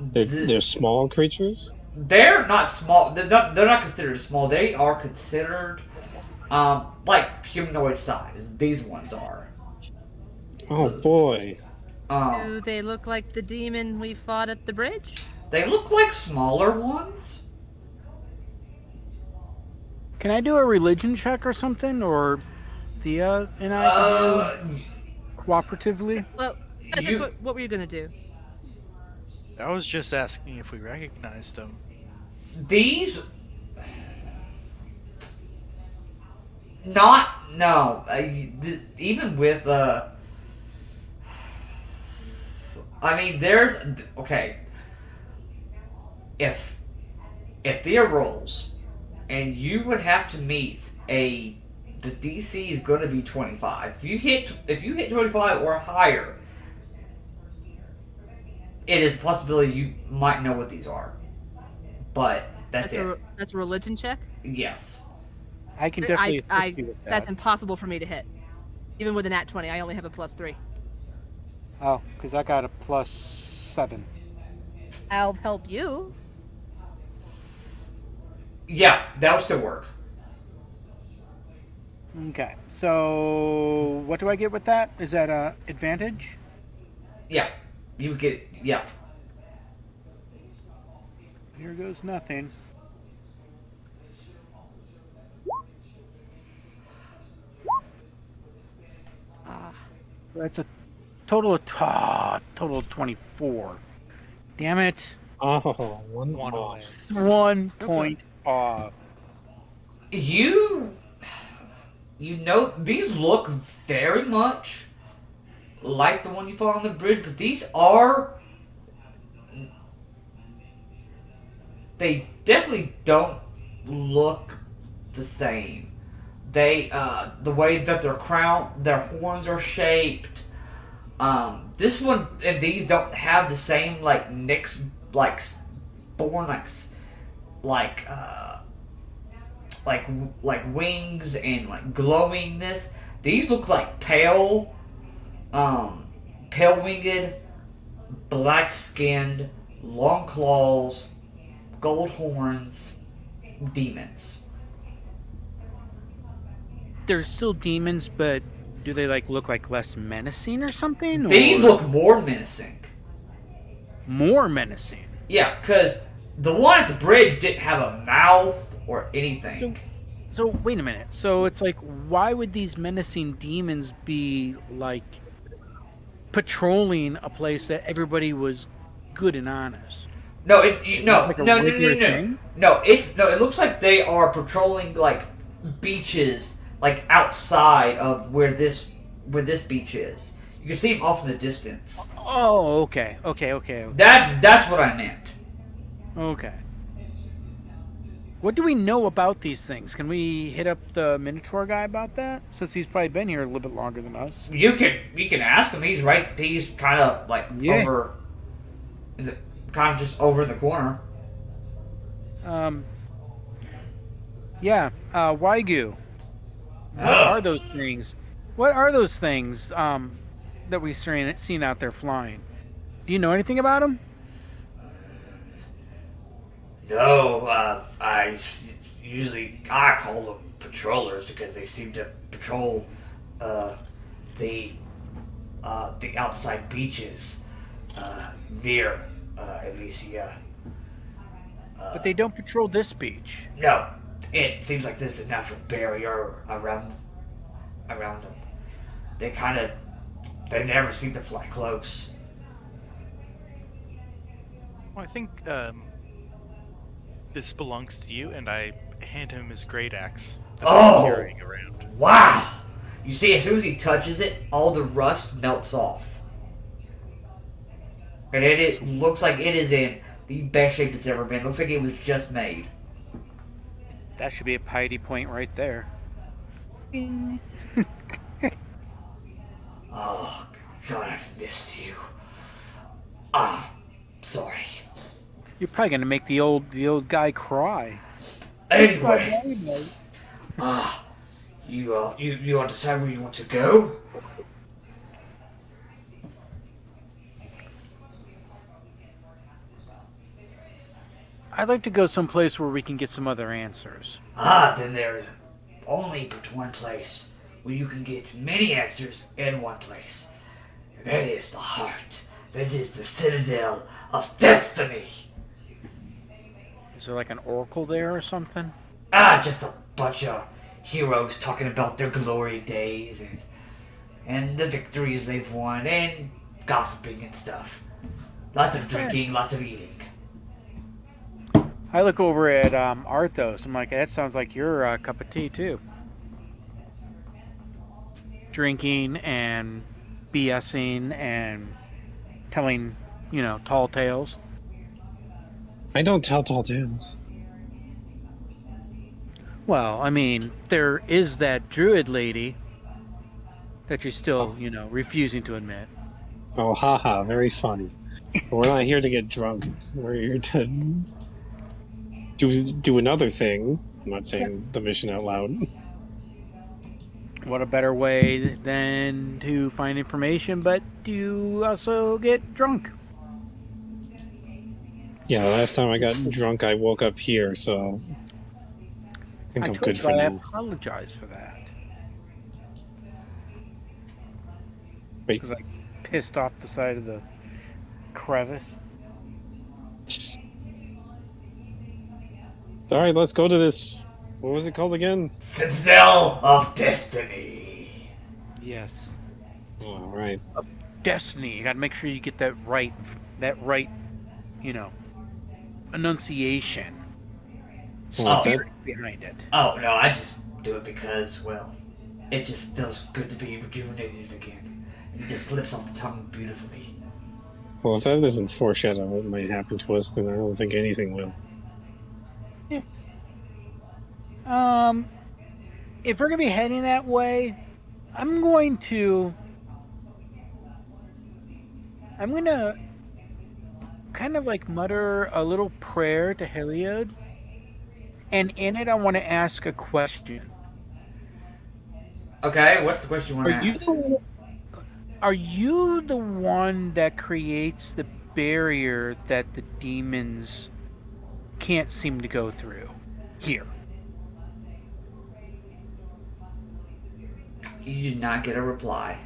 They're small creatures? They're not small. They're not considered small. They are considered, like humanoid size. These ones are. Oh boy. Do they look like the demon we fought at the bridge? They look like smaller ones. Can I do a religion check or something? Or Thea and I can do cooperatively? Well, Isaac, what were you gonna do? I was just asking if we recognized them. These. Not no. Even with I mean, there's okay. If Thea rolls, and you would have to meet the DC is going to be 25. If you hit 25 or higher, it is a possibility you might know what these are. But that's it. That's a religion check. Yes. I can definitely assist you with that. That's impossible for me to hit. Even with a nat 20, I only have a +3. Oh, because I got a +7. I'll help you. Yeah, that would still work. Okay, so what do I get with that? Is that a advantage? Yeah, you get yeah. Here goes nothing. That's a total of 24. Damn it! Oh, one One loss. 1 point off. You know these look very much like the one you fought on the bridge, but they definitely don't look the same. They the way that their horns are shaped. This one and these don't have the same like necks, like born like wings and like glowingness. These look like pale winged, black skinned, long claws, gold horns, demons. They're still demons, but do they like look like less menacing or something? These or look more menacing. more menacing. Yeah, because the one at the bridge didn't have a mouth or anything. So wait a minute. So it's like, why would these menacing demons be like patrolling a place that everybody was good and honest? No, No. It looks like they are patrolling like beaches, like outside of where this beach is. You can see them off in the distance. Oh, okay. That's what I meant. Okay. What do we know about these things? Can we hit up the Minotaur guy about that? Since he's probably been here a little bit longer than us. You can ask him. He's kind of like over, kind of just over in the corner. Waigu. What are those things? What are those things that we've seen out there flying? Do you know anything about them? No, I call them patrollers because they seem to patrol the outside beaches near Elysia. But they don't patrol this beach. No, it seems like there's a natural barrier around them. They never seem to fly close. Well, I think this belongs to you, and I hand him his great axe that I'm carrying around. Wow! You see, as soon as he touches it, all the rust melts off. And it looks like it is in the best shape it's ever been. It looks like it was just made. That should be a piety point right there. Oh, God, I've missed you. Sorry. You're probably gonna make the old guy cry. Anyway, you want to decide where you want to go? I'd like to go someplace where we can get some other answers. Then there is only but one place where you can get many answers in one place. And that is the heart. That is the Citadel of Destiny. Is there like an oracle there or something? Just a bunch of heroes talking about their glory days and the victories they've won and gossiping and stuff. Lots of drinking, lots of eating. I look over at Arthos. I'm like, that sounds like your cup of tea too. Drinking and BSing and telling, tall tales. I don't tell tall tales. Well, I mean, there is that druid lady that you're still, refusing to admit. Oh, haha, very funny. But we're not here to get drunk. We're here to do another thing. I'm not saying the mission out loud. What a better way than to find information, but to also get drunk. Yeah, the last time I got drunk, I woke up here, so I think I'm good for I now. apologize for that. Wait. Because I pissed off the side of the crevice. All right, let's go to this. What was it called again? Citadel of Destiny. Yes. Oh, all right. Destiny. You gotta make sure you get that right, enunciation. Well, is that- Spirit behind it. Oh, no, I just do it because, well, it just feels good to be rejuvenated again. It just slips off the tongue beautifully. well, if that doesn't foreshadow what might happen to us, then I don't think anything will. If we're gonna be heading that way, I'm gonna kind of like mutter a little prayer to Heliod, and in it I want to ask a question. Okay, what's the question you want to ask? Are you the one that creates the barrier that the demons can't seem to go through here? You did not get a reply.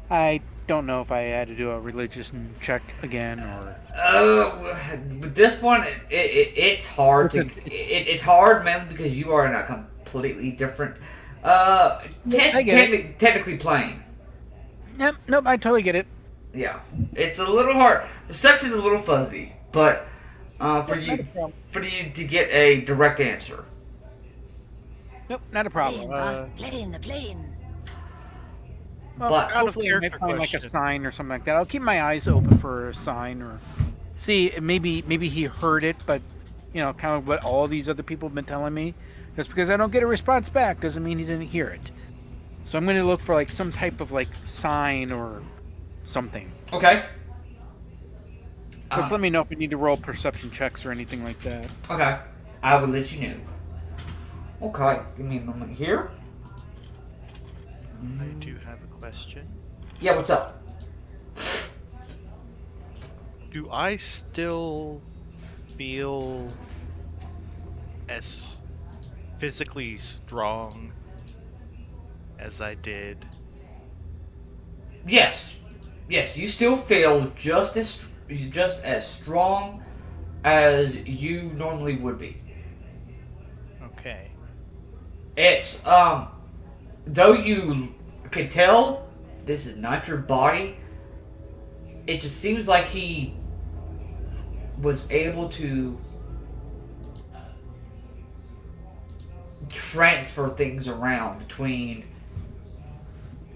I don't know if I had to do a religious check again or. With this one, it's hard to. It's hard mainly because you are in a completely different. Technically plane. Nope, I totally get it. Yeah, it's a little hard. Reception's a little fuzzy, but for you to get a direct answer. Nope, not a problem. Plane, the plane. Well, But- hopefully I might find like a sign or something like that. I'll keep my eyes open for a sign or see. Maybe he heard it, but kind of what all these other people have been telling me. Just because I don't get a response back doesn't mean he didn't hear it. So I'm going to look for like some type of like sign or something. Okay. Just let me know if we need to roll perception checks or anything like that. Okay. I will let you know. Okay, give me a moment here. I do have a question. Yeah, what's up? Do I still feel as physically strong as I did? Yes. Yes, you still feel just as strong as you normally would be. Okay. It's though you can tell this is not your body, it just seems like he was able to transfer things around between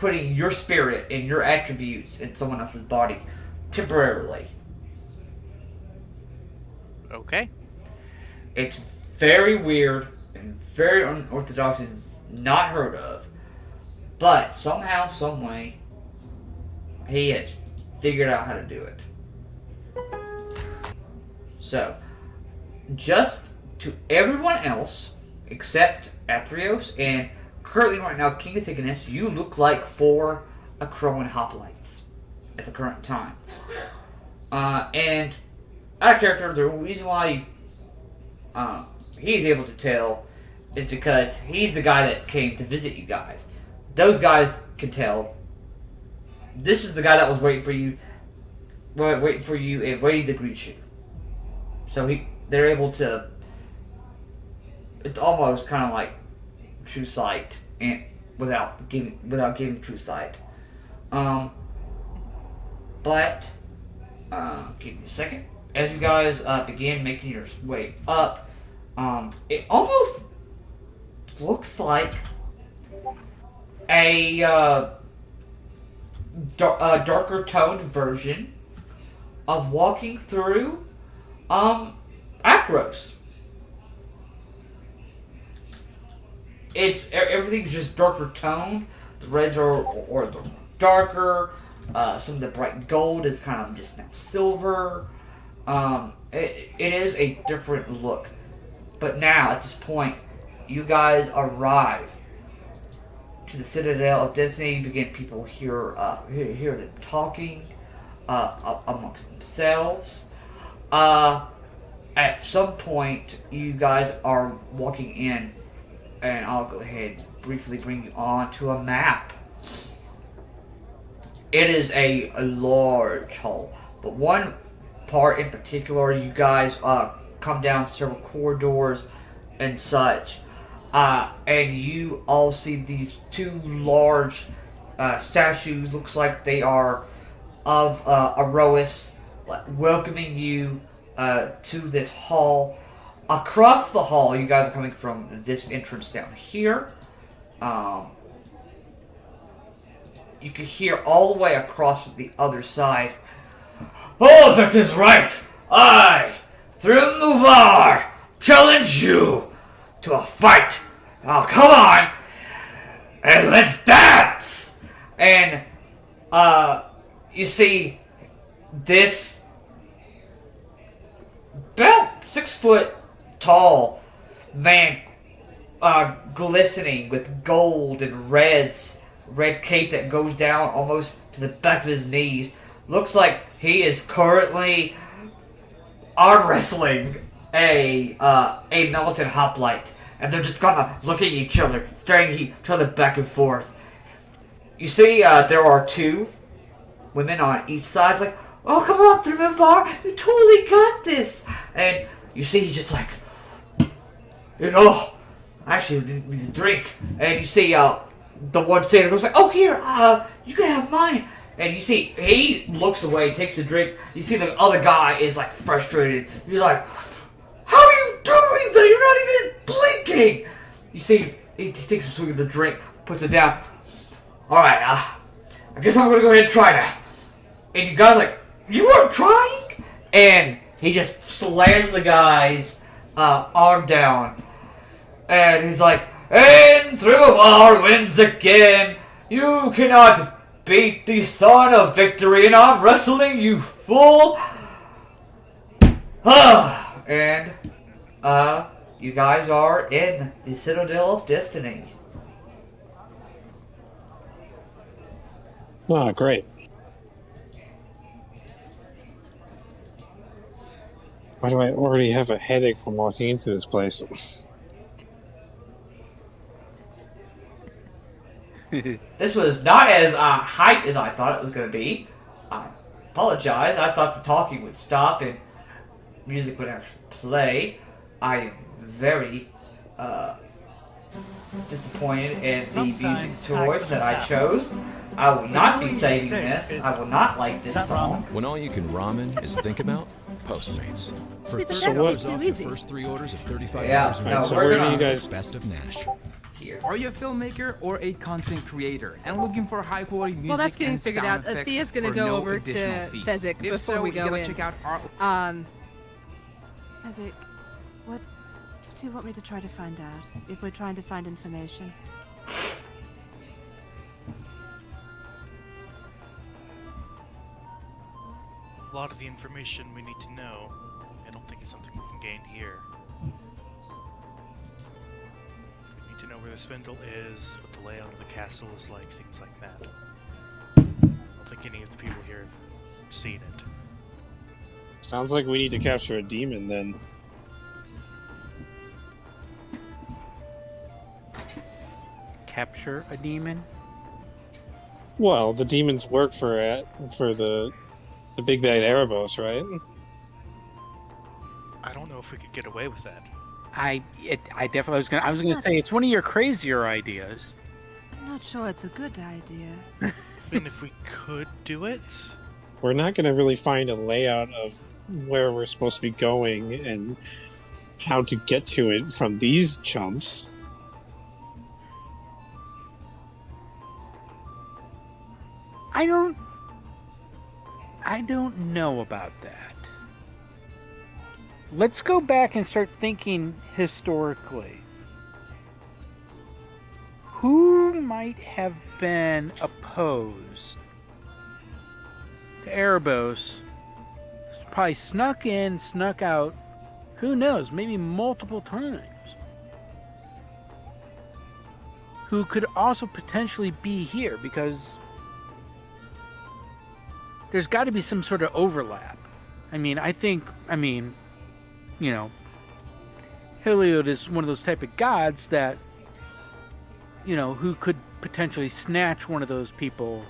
putting your spirit and your attributes in someone else's body temporarily. Okay. It's very weird and very unorthodox and not heard of. But somehow, some way, he has figured out how to do it. So, just to everyone else, except Athreos, and currently right now, King of Antigonus, you look like 4 Acroan hoplites at the current time. And our character, the reason why he's able to tell is because he's the guy that came to visit you guys. Those guys can tell. This is the guy that was waiting for you and waiting to greet you. So they're able to. It's almost kind of like true sight, and without giving true sight. But give me a second. As you guys begin making your way up, it almost looks like a darker toned version of walking through Athreos. Everything's just darker toned. The reds are darker. Some of the bright gold is kind of just now silver. It is a different look. But now, at this point, you guys arrive to the Citadel of Destiny. People hear them talking amongst themselves. At some point, you guys are walking in, and I'll go ahead and briefly bring you on to a map. It is a large hall, but one part in particular, you guys come down several corridors and such, and you all see these 2 large statues. Looks like they are of Athreos, welcoming you to this hall. Across the hall, you guys are coming from this entrance down here. You can hear all the way across the other side. Oh, that is right! I, Thrimmuvar, challenge you to a fight! Now come on! And let's dance! And, you see this about 6 foot tall man, glistening with gold and red cape that goes down almost to the back of his knees. Looks like he is currently arm wrestling a militant hoplite, and they're just kind of looking at each other, staring at each other back and forth. You see, there are 2 women on each side. It's like, oh, come on, Thrimmuvar, you totally got this. And you see, he's just like, I actually didn't need a drink. And you see, the one sailor goes like, oh, here, you can have mine. And you see, he looks away, takes a drink. You see the other guy is like frustrated. He's like, how are you doing that? You're not even blinking. You see, he takes a swig of the drink, puts it down. Alright, I guess I'm gonna go ahead and try now. And you guys are like, you weren't trying? And he just slams the guy's arm down. And he's like, and Thrimmuvar wins again. You cannot beat the son of victory in arm wrestling, you fool. And, you guys are in the Citadel of Destiny. Oh, great. Why do I already have a headache from walking into this place? This was not as hyped as I thought it was going to be. I apologize. I thought the talking would stop and music would actually play. I am very disappointed in the music choice that I chose. I will not be saving this. I will not like this song. When all you can ramen is think about Postmates. For See, but So $30 what- off your first 3 orders of $35 Yeah, or no, more, so we're where gonna- do you guys... Best of Nash. here. Are you a filmmaker or a content creator and looking for high quality music Well, that's getting and figured sound out. effects Thea's gonna for go no over additional to fees? Fezzik If before so, we you go gotta in. check out our Fezzik, what do you want me to try to find out? If we're trying to find information? A lot of the information we need to know, I don't think it's something we can gain here. We need to know where the spindle is, what the layout of the castle is like, things like that. I don't think any of the people here have seen it. Sounds like we need to capture a demon then. Capture a demon? Well, the demons work for the big bad Erebos, right? I don't know if we could get away with that. I definitely I was gonna say it's one of your crazier ideas. I'm not sure it's a good idea. Even if we could do it, We're not going to really find a layout of where we're supposed to be going and how to get to it from these chumps. I don't know about that. Let's go back and start thinking historically. Who might have been opposed to Erebos? Probably snuck in, snuck out. Who knows? Maybe multiple times. Who could also potentially be here because there's got to be some sort of overlap. Heliod is one of those type of gods that, who could potentially snatch one of those people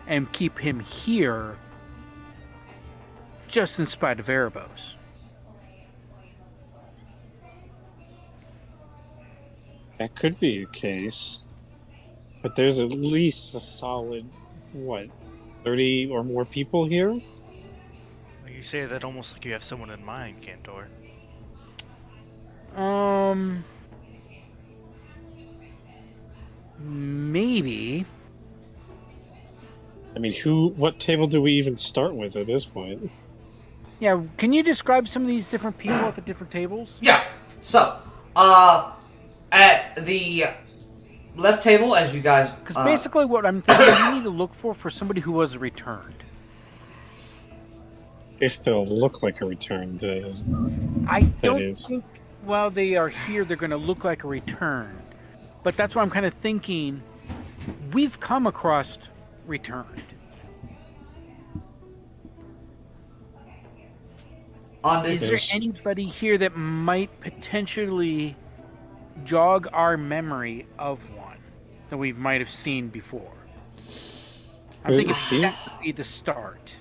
and keep him here just in spite of Erebos. That could be a case. But there's at least a solid, 30 or more people here? you say that almost like you have someone in mind, Cantor. Maybe. I mean, what table do we even start with at this point? Yeah, can you describe some of these different people at the different tables? Yeah. So, at the left table, as you guys, Because basically what I'm thinking we need to look for somebody who was returned. If they'll look like a return, I don't is. think while they are here, they're going to look like a return. But that's why I'm kind of thinking we've come across returned. on this, Is there anybody here that might potentially jog our memory of one that we might have seen before? I think that would be the start.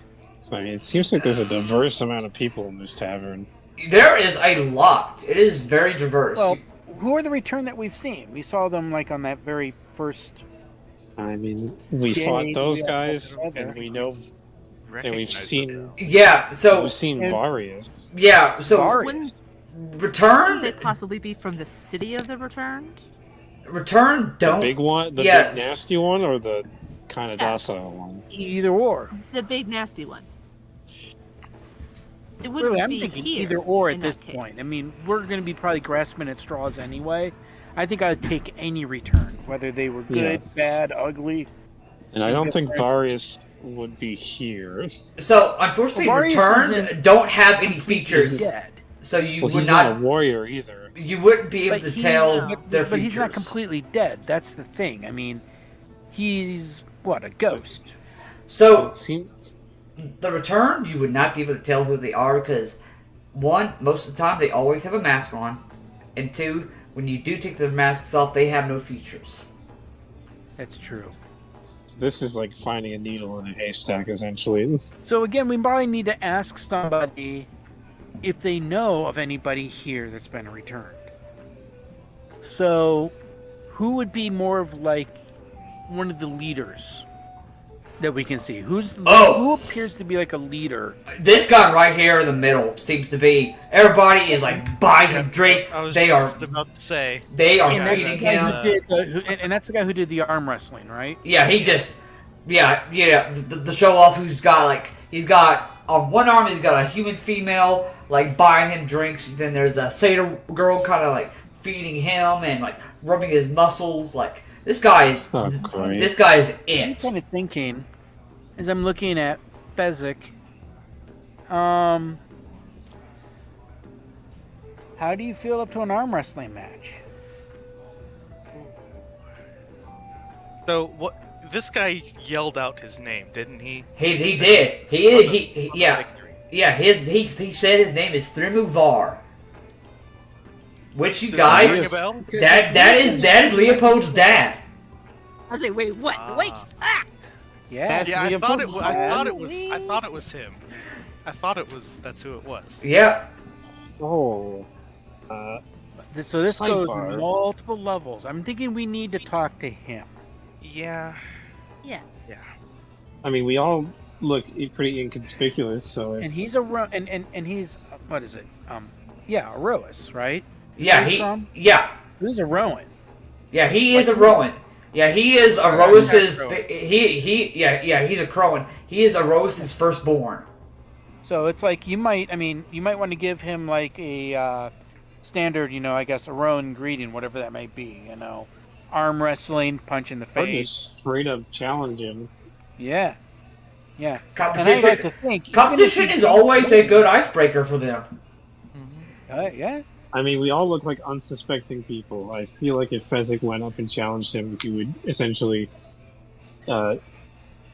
I mean, it seems like there's a diverse amount of people in this tavern. there is a lot. It is very diverse. Well, who are the return that we've seen? We saw them like on that very first. I mean, we Yeah, fought we those all guys, together. and we know, and we've Recognize seen, them. yeah. So we've seen and- Varius. yeah. So Varius. Wouldn't return, they possibly be from the city of the returned? return. The Don't big one, the yes. big nasty one, or the kind of Yeah. docile one? Either or. The big nasty one. It wouldn't Really, I'm be thinking here either or in at this that case. point. I mean, we're going to be probably grasping at straws anyway. I think I'd take any return, whether they were good, Yeah. bad, ugly. And I don't think Varius would be here. So unfortunately, Well, Varius returned isn't- don't have any He's features. dead. So you Well, would he's not a not. warrior either. You wouldn't be able But to he- tell but- their But features. he's not completely dead. That's the thing. I mean, he's, a ghost. So It seems. the returned, you would not be able to tell who they are because, one, most of the time they always have a mask on, and two, when you do take their masks off, they have no features. That's true. This is like finding a needle in a haystack, essentially. So again, we probably need to ask somebody if they know of anybody here that's been returned. So, who would be more of like one of the leaders? that we can see? Who appears to be like a leader? This guy right here in the middle seems to be. Everybody is like buying him drink. I was They just are. about to say. They are And that's feeding the guy him. who did and that's the guy who did the arm wrestling, right? Yeah, he just. Yeah. The show off who's got like he's got on one arm he's got a human female like buying him drinks. Then there's a satyr girl kind of like feeding him and like rubbing his muscles. Like this guy is. Oh, great. This guy is I'm it. kind of thinking, as I'm looking at Fezzik, how do you feel up to an arm wrestling match? So what? This guy yelled out his name, didn't he? He did. He yeah. Victory. Yeah, he said his name is Thrimuvar. Which you guys, Ring a bell? that is Leopold's dad. I was like, wait, what? Wait, ah! Yeah. That's Yeah, I thought it Leopold's was. dad? I thought it was him. I thought it was. That's who it was. Yeah, Oh. So this goes Sidebar. multiple levels. I'm thinking we need to talk to him. Yeah. Yes. I mean, we all look pretty inconspicuous, so if... And he's and he's what is it? Yeah, a Roas, right? yeah, Where's he from? Who's a Rowan? yeah, he is a Rowan. Yeah, he is a Rose's. He's a Crowan. He is a Rose's firstborn. So it's like you might want to give him like a standard, I guess a Rowan ingredient, whatever that might be, arm wrestling, punch in the Or face. just straight up challenge him. Yeah. And I Competition. like to think Competition is always a good icebreaker for them. yeah. I mean, we all look like unsuspecting people. I feel like if Fezzik went up and challenged him, he would essentially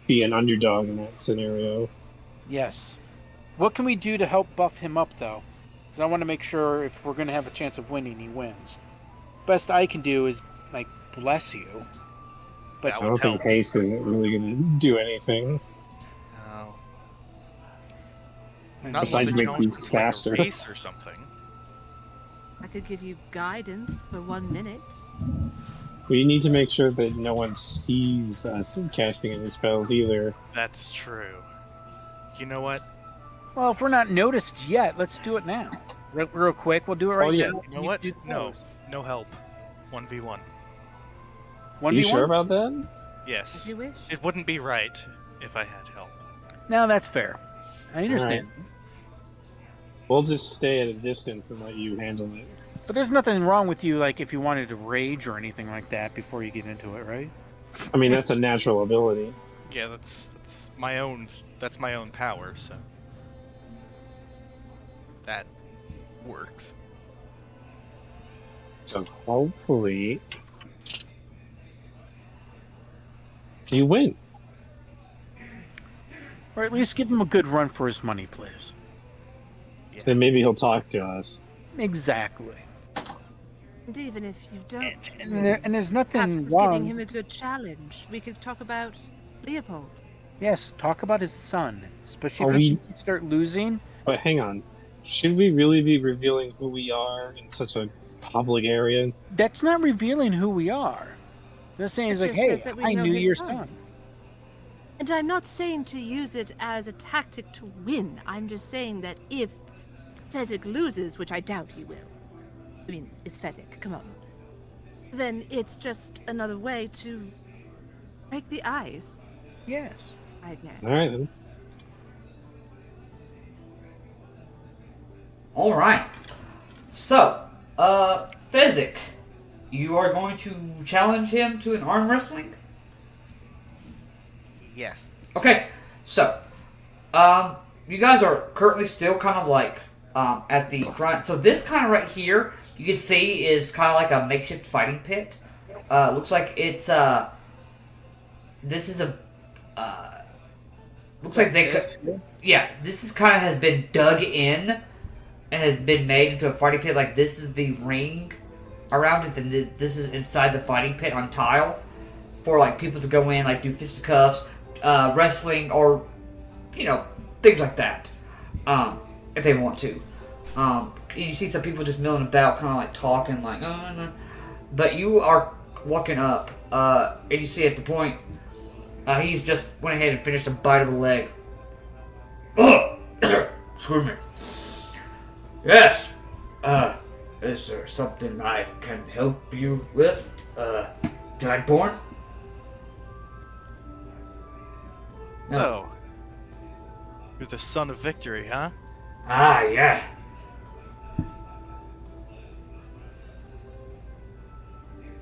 be an underdog in that scenario. Yes. What can we do to help buff him up, though? Because I want to make sure if we're going to have a chance of winning, he wins. Best I can do is, like, bless you. But That I don't would think help. haste isn't really going to do anything. No. Not Not Besides unless make you you challenge him to, like, a faster. race or something. I could give you guidance for 1 minute. We need to make sure that no one sees us casting any spells either. That's true. You know what? well, if we're not noticed yet, let's do it now. Real quick, we'll do it right Oh, yeah. now. You know what? No help. 1v1. 1v1? You sure about that? Yes. If you wish. It wouldn't be right if I had help. No, that's fair. I understand. Alright. We'll just stay at a distance and let you handle it. But there's nothing wrong with you, like, if you wanted to rage or anything like that before you get into it, right? I mean, that's a natural ability. Yeah, that's my own. That's my own power. So that works. So hopefully you win. Or at least give him a good run for his money, please. Then maybe he'll talk to us. Exactly. And even if you don't, And there's nothing perhaps wrong. giving him a good challenge. We could talk about Leopold. Yes, talk about his son, especially Are if we- you start losing. But hang on. Should we really be revealing who we are in such a public area? That's not revealing who we are. They're saying It is like, just hey, says that we I know knew his your son. son. And I'm not saying to use it as a tactic to win. I'm just saying that if Fezzik loses, which I doubt he will. I mean, it's Fezzik, come on. Then it's just another way to break the ice, Yes. I guess. Alright then. All right. So, Fezzik, you are going to challenge him to an arm wrestling? Yes. Okay. So, you guys are currently still kind of like at the front. So this kind of right here, you can see is kind of like a makeshift fighting pit. Looks like it's this is a looks like yeah, this is kind of has been dug in and has been made into a fighting pit. Like this is the ring around it, and this is inside the fighting pit on tile for like people to go in, like do fisticuffs, wrestling, or things like that, if they want to. You see some people just milling about, kind of like talking, like but you are walking up, and you see at the point He's just went ahead and finished a bite of the leg. Oh! Excuse me. Yes. Is there something I can help you with, Tideborn? No. You're the son of victory, huh? Ah, yeah.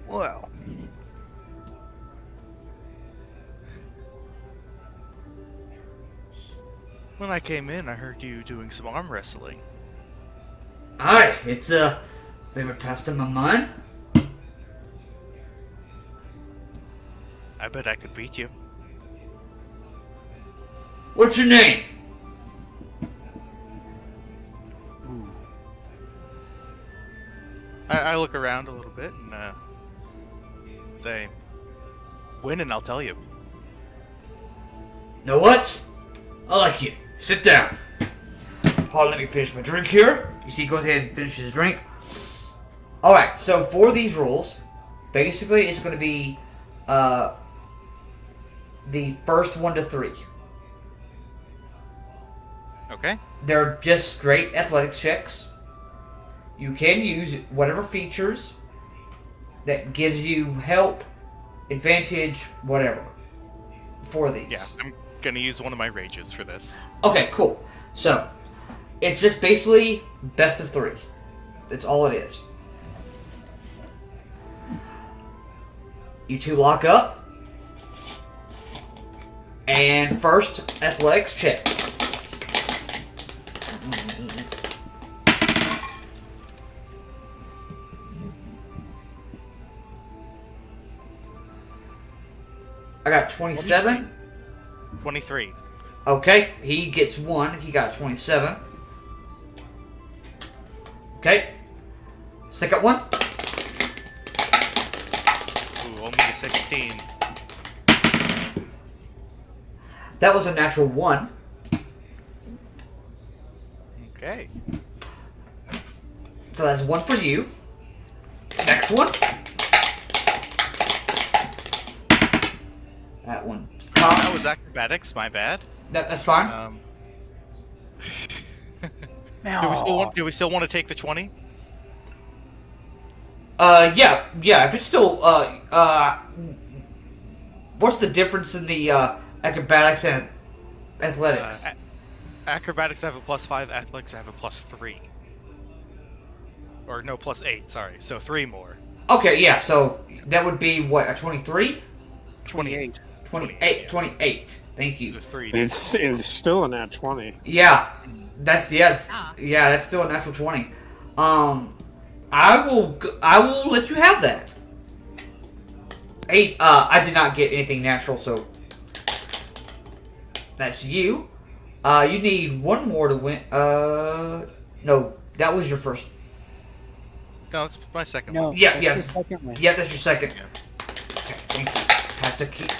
Well. When I came in, I heard you doing some arm wrestling. Aye, it's a favorite pastime of mine. I bet I could beat you. What's your name? I look around a little bit and say, win and I'll tell you. Know what? I like you. Sit down. Hold, let me finish my drink here. You see, he goes ahead and finishes his drink. Alright, so for these rules, basically it's going to be the first 1 to 3. Okay. They're just straight athletics checks. You can use whatever features that gives you help, advantage, whatever for these. Yeah, I'm gonna use one of my rages for this. Okay, cool. So, it's just basically best of 3. That's all it is. You two lock up. And first, athletics check. I got 27. 23. Okay, he gets 1. He got 27. Okay. Second one. Ooh, only a 16. That was a natural 1. Okay. So that's 1 for you. Next one. That one. That was acrobatics, my bad. That's fine. Do we still want to take the 20? Yeah. If it's still, what's the difference in the, acrobatics and athletics? Acrobatics I have a +5, athletics I have a +3. Or no, +8, sorry. So 3 more. Okay, yeah, so that would be, what, a 23? 28. 28. Thank you. The 3. It's still a nat 20. Yeah, that's still a natural 20. I will let you have that. 8. I did not get anything natural, so that's you. You need 1 more to win. No, that was your first. No, that's my second No, one. Yeah, that's the second one. Yeah, that's your second. Yeah. Okay, thank you. Have to keep.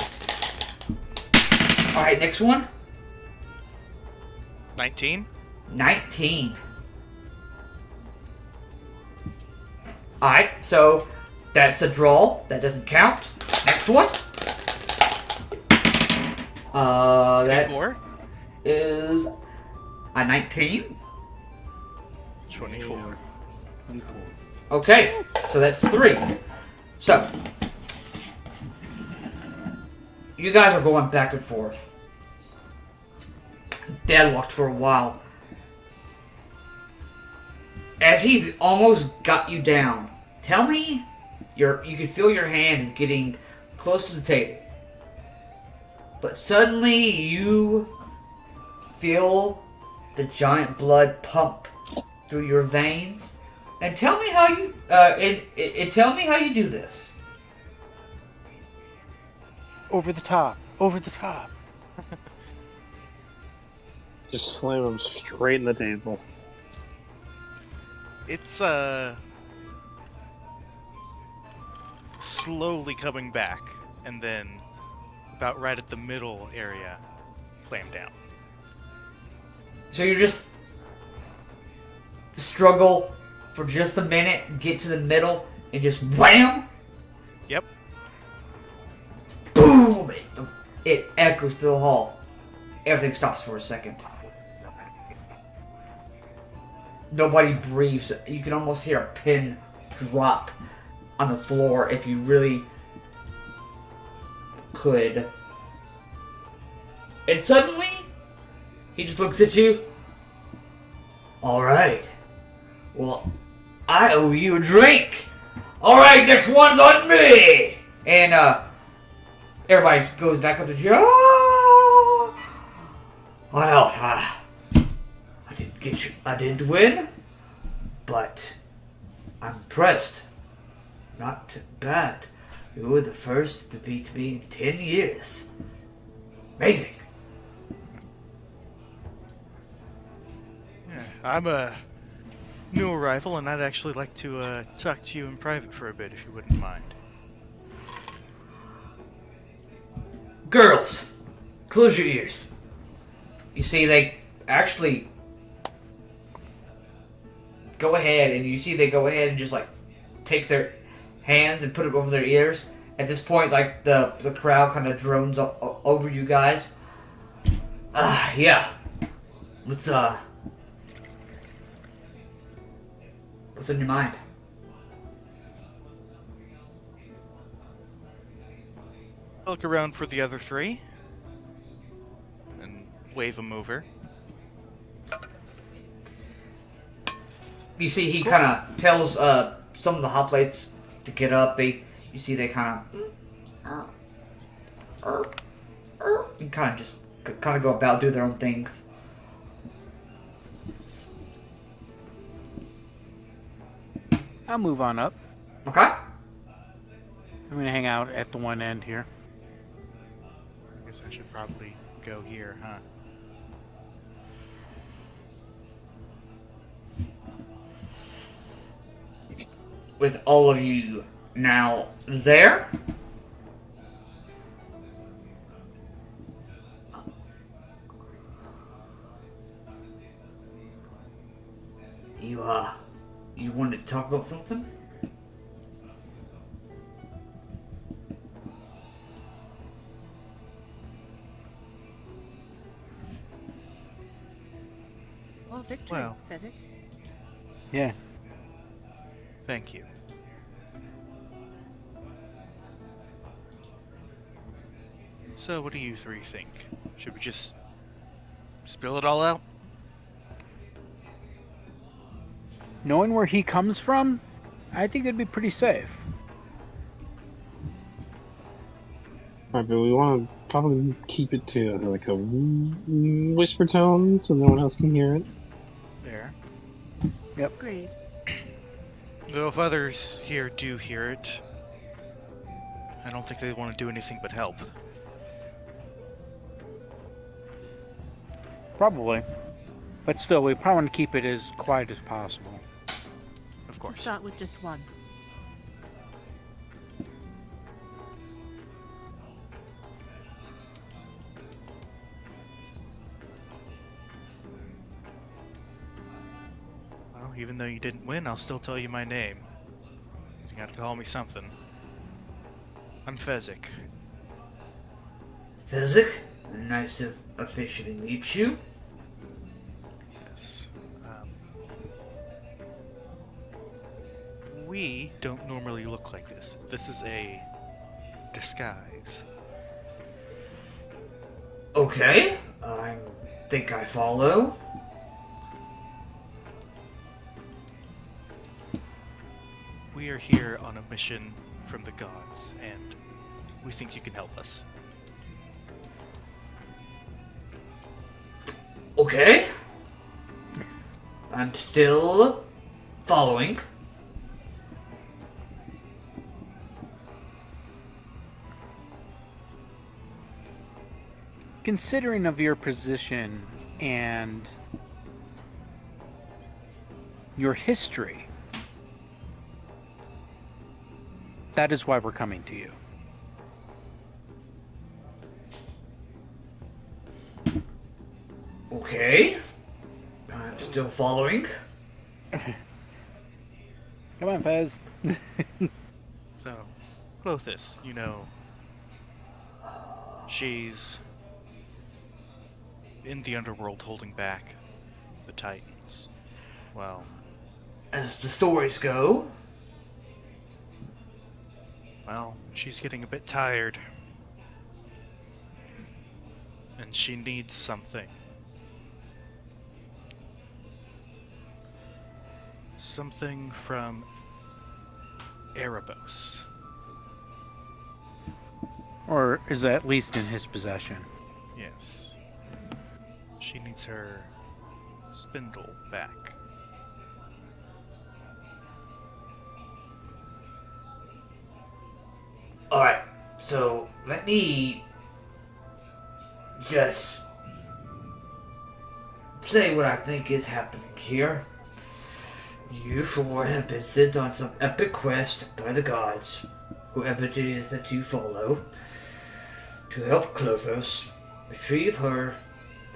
All right, next one. 19. 19. Alright, so that's a draw. That doesn't count. Next one. That 24. is a 19. 24. 24. Okay, so that's 3. So, you guys are going back and forth. Deadlocked for a while. As he's almost got you down, tell me, you can feel your hands getting close to the table. But suddenly you feel the giant blood pump through your veins. And tell me how you tell me how you do this. Over the top. Over the top. Just slam him straight in the table. It's slowly coming back, and then about right at the middle area, slam down. So you just struggle for just a minute, get to the middle, and just wham! Yep. Boom! It echoes through the hall. Everything stops for a second. Nobody breathes. You can almost hear a pin drop on the floor if you really could. And suddenly, he just looks at you. Alright. Well, I owe you a drink. Alright, next one's on me! And, everybody goes back up to you. Well, I didn't win, but I'm impressed. Not too bad. You were the first to beat me in 10 years. Amazing. Yeah, I'm a new arrival, and I'd actually like to talk to you in private for a bit, if you wouldn't mind. Girls, close your ears. You see, they actually go ahead, and you see they go ahead and just like take their hands and put it over their ears. At this point, like the crowd kind of drones over you guys. Yeah. What's in your mind? Look around for the other three, and wave them over. You see, he kind of tells some of the hoplites to get up. You see, they kind of go about, do their own things. I'll move on up. Okay. I'm gonna hang out at the one end here. I guess I should probably go here, huh? With all of you now there. You wanted to talk about something? Well, victory, Well. Fezzik. Yeah. Thank you. So, what do you three think? Should we just spill it all out? Knowing where he comes from, I think it'd be pretty safe. Alright, but we want to probably keep it to like a whisper tone so no one else can hear it. There. Agreed. Though if others here do hear it, I don't think they want to do anything but help. Probably. But still, we probably want to keep it as quiet as possible. Of To course. start with just one. Well, even though you didn't win, I'll still tell you my name. You gotta call me something. I'm Fezzik. Fezzik? Nice to officially meet you. Yes. We don't normally look like this. This is a disguise. Okay, I think I follow. We are here on a mission from the gods, and we think you can help us. Okay. I'm still following. Considering of your position and your history, that is why we're coming to you. Okay. I'm still following. Come on, Fez. So, Clothis, you know, She's in the Underworld holding back the Titans. Well, As the stories go, she's getting a bit tired. And she needs something. Something from Erebos. Or is that at least in his possession? Yes. She needs her spindle back. alright, so let me just say what I think is happening here. You four have been sent on some epic quest by the gods, whoever it is that you follow, to help Clothos retrieve her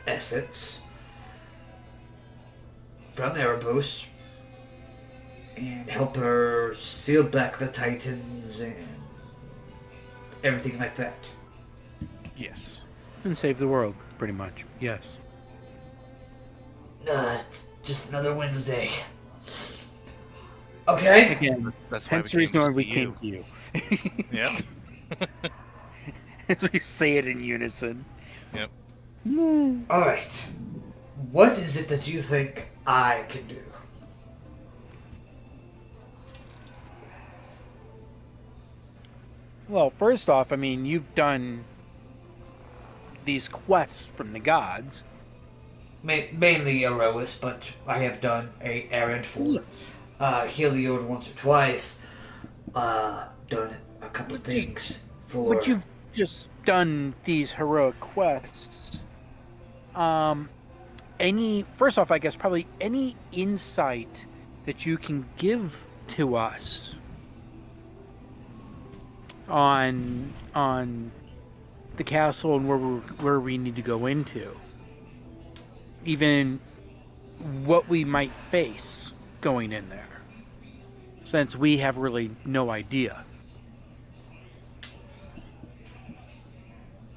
essence from Erebos and help her seal back the Titans and everything like that. Yes. And save the world, pretty much. Yes. Just another Wednesday. Okay? Again, That's why hence the reason why we came to you. Yep. As we say it in unison. Yep. Alright. What is it that you think I can do? Well, first off, I mean, you've done these quests from the gods. Mainly Erois, but I have done a errand for Heliod once or twice. Done a couple of things for... But you've just done these heroic quests. First off, I guess probably any insight that you can give to us on the castle and where we need to go into. Even what we might face going in there, since we have really no idea.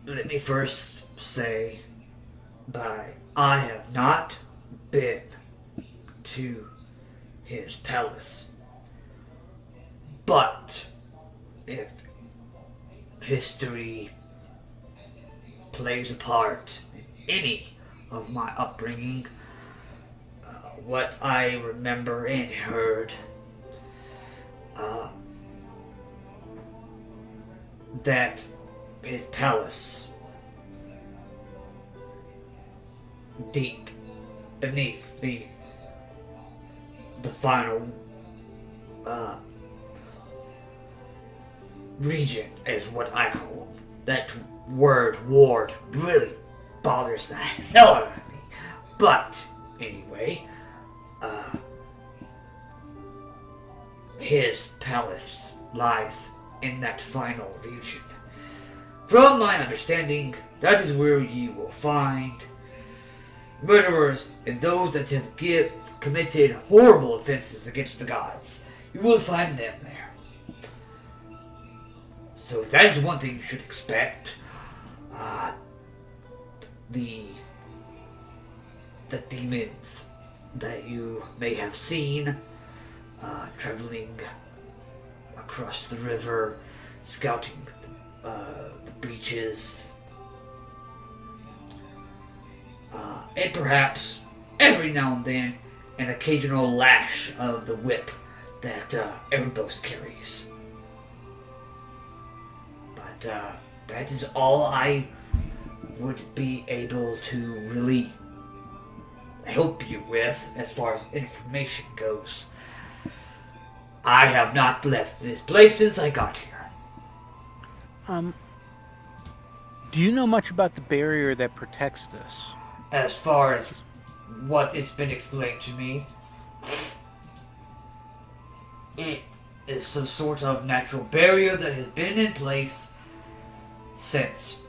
Let me first say, I have not been to his palace. But if history plays a part in any of my upbringing, what I remember and heard, that his palace, deep beneath the final region is what I call them. That word ward really bothers the hell out of me. But anyway, his palace lies in that final region. From my understanding, that is where you will find murderers and those that have committed horrible offenses against the gods. You will find them there. So that is one thing you should expect. The demons that you may have seen traveling across the river, scouting the beaches, and perhaps every now and then an occasional lash of the whip that Erebos carries. But that is all I would be able to really help you with as far as information goes. I have not left this place since I got here. Do you know much about the barrier that protects this? As far as what it's been explained to me, it is some sort of natural barrier that has been in place since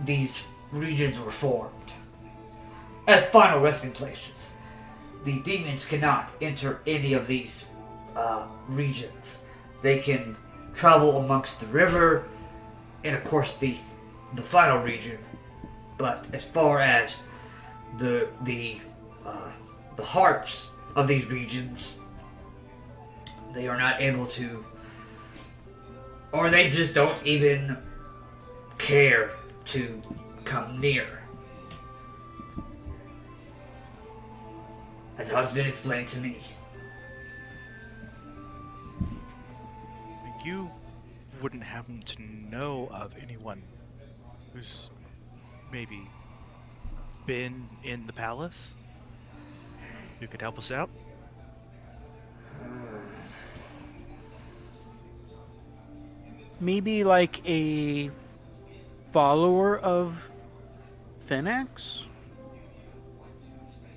these regions were formed. As final resting places, the demons cannot enter any of these regions. They can travel amongst the river and of course the final region. But as far as the hearts of these regions, they are not able to, or they just don't even care to come near. That's how it's been explained to me. You wouldn't happen to know of anyone who's maybe been in the palace who could help us out? Maybe like a follower of Phoenix?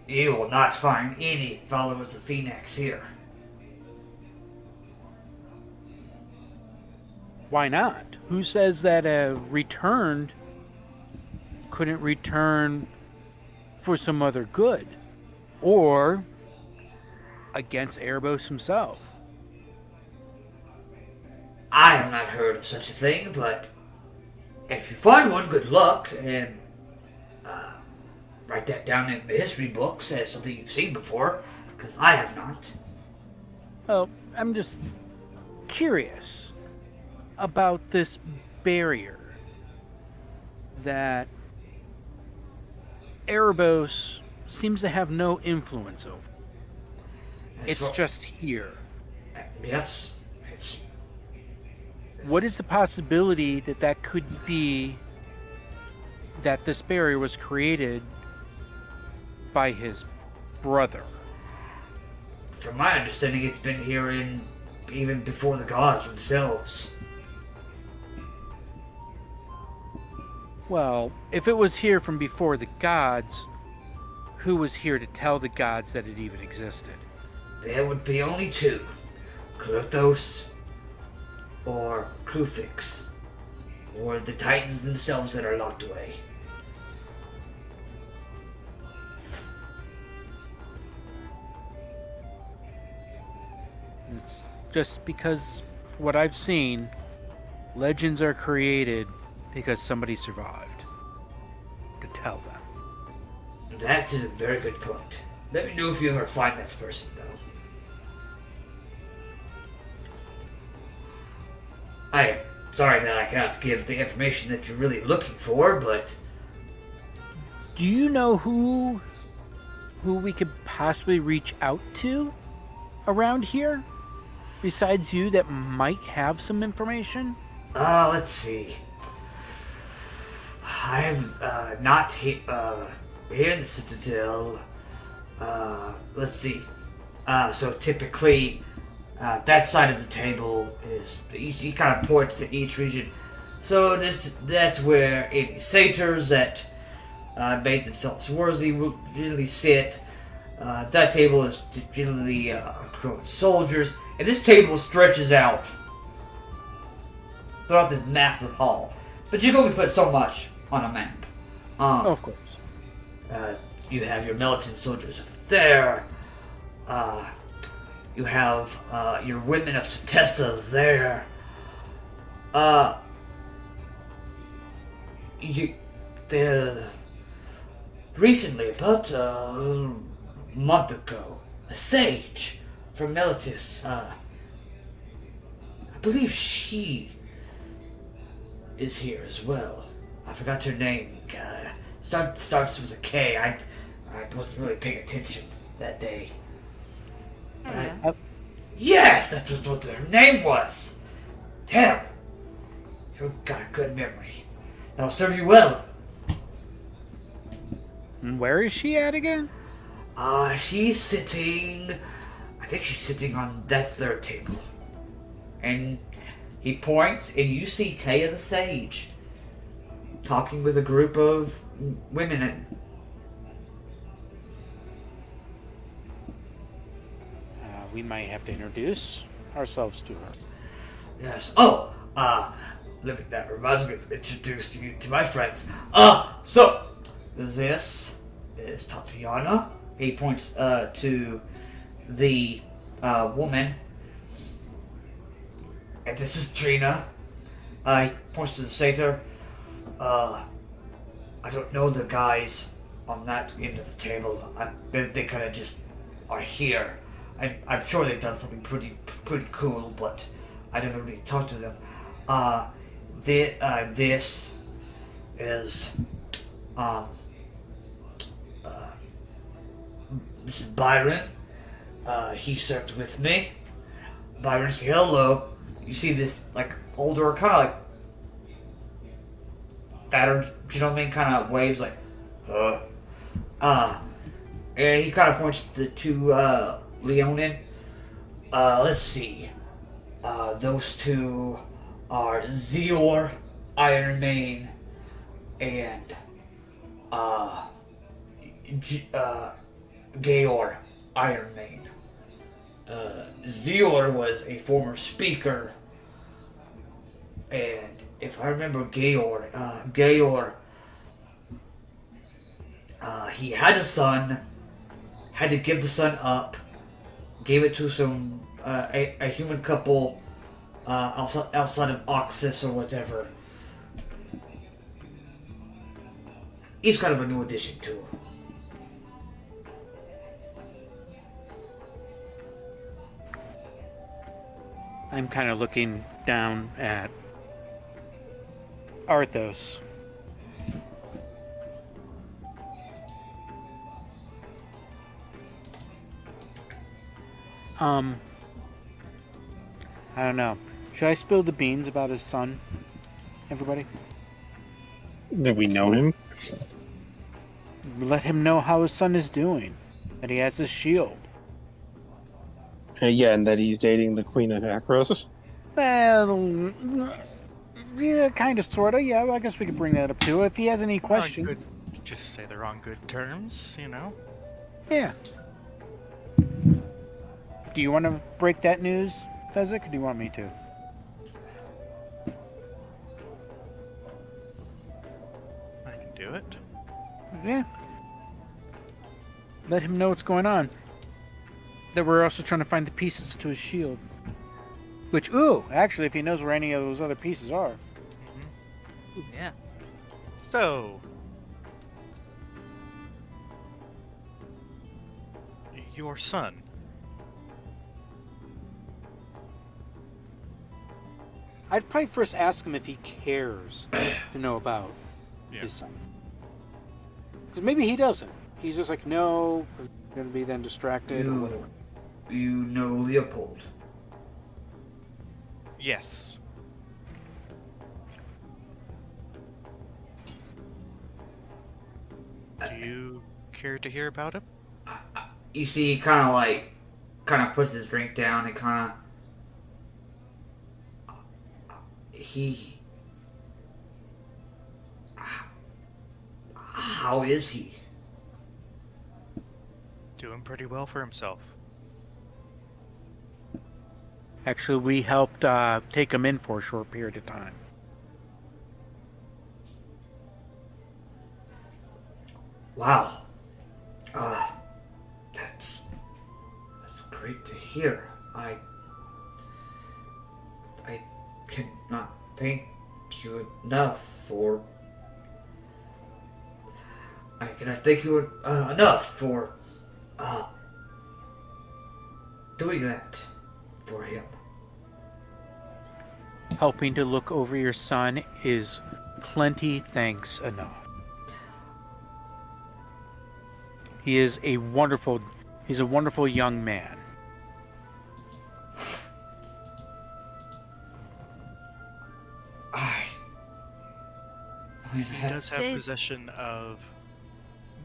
You will not find any followers of Phoenix here. Why not? Who says that a returned couldn't return for some other good? Or against Erebos himself? I have not heard of such a thing, but if you find one, good luck, and write that down in the history books as something you've seen before, because I have not. Well, I'm just curious about this barrier that Erebos seems to have no influence over. It's just here. Yes, it's What is the possibility that that could be that this barrier was created by his brother? From my understanding, it's been here even before the gods themselves. Well, if it was here from before the gods, who was here to tell the gods that it even existed? There would be only two. Klothos or Krufix. Or the Titans themselves that are locked away. It's just because, what I've seen, legends are created because somebody survived to tell them. That is a very good point. Let me know if you ever find that person, though. I am sorry that I cannot give the information that you're really looking for, but Do you know who we could possibly reach out to around here? Besides you, that might have some information? let's see. I'm not here in the Citadel. Let's see. So typically, that side of the table is he kind of points to each region. So that's where any satyrs that made themselves worthy will generally sit. That table is generally crowed soldiers, and this table stretches out throughout this massive hall. But you can only put so much on a map. Of course. You have your militant soldiers over there. You have your women of Satessa there. Recently, about a month ago, a sage from Melitus, I believe she is here as well. I forgot her name. Starts with a K. I wasn't really paying attention that day. Yes, that was what her name was. Damn. You've got a good memory. That'll serve you well. And where is she at again? She's sitting... I think she's sitting on that third table. And he points, and you see Taya the Sage talking with a group of women. We might have to introduce ourselves to her. Yes. Oh, that reminds me to introduce you to my friends. So, this is Tatiana. He points to the woman. And this is Trina. He points to the satyr. I don't know the guys on that end of the table. They kind of just are here. I'm sure they've done something pretty cool, but I never really talked to them. This is this is Byron. He served with me. Byron, say hello. You see this like older, kind of like fatter gentleman, kind of waves like, and he kind of points to Leonin. Let's see. Those two are Zeor, Iron Mane, and Geor, Iron Mane. Zeor was a former speaker, and if I remember Geor, he had a son, had to give the son up, gave it to some a human couple outside of Oxus or whatever. He's kind of a new addition too. I'm kind of looking down at Athreos. I don't know. Should I spill the beans about his son? Everybody? That we know him? Let him know how his son is doing. That he has his shield. Yeah, and that he's dating the Queen of Athreos. Well, yeah, kind of, sort of. Yeah, I guess we could bring that up too. If he has any questions. Just say they're on good terms, you know? Yeah. Do you want to break that news, Fezzik, or do you want me to? I can do it. Yeah. Let him know what's going on. That we're also trying to find the pieces to his shield. Which, actually, if he knows where any of those other pieces are. Mm-hmm. Yeah. So, your son. I'd probably first ask him if he cares to know about his son. Because maybe he doesn't. He's just like, no, I'm going to be then distracted or whatever. You know Leopold. Yes. Do you care to hear about him? You see, he kind of puts his drink down and kind of. How is he? Doing pretty well for himself. Actually, we helped take him in for a short period of time. Wow. That's great to hear. I cannot thank you enough for. I cannot thank you enough for doing that for him. Helping to look over your son is plenty thanks enough. He's a wonderful young man. He does have possession of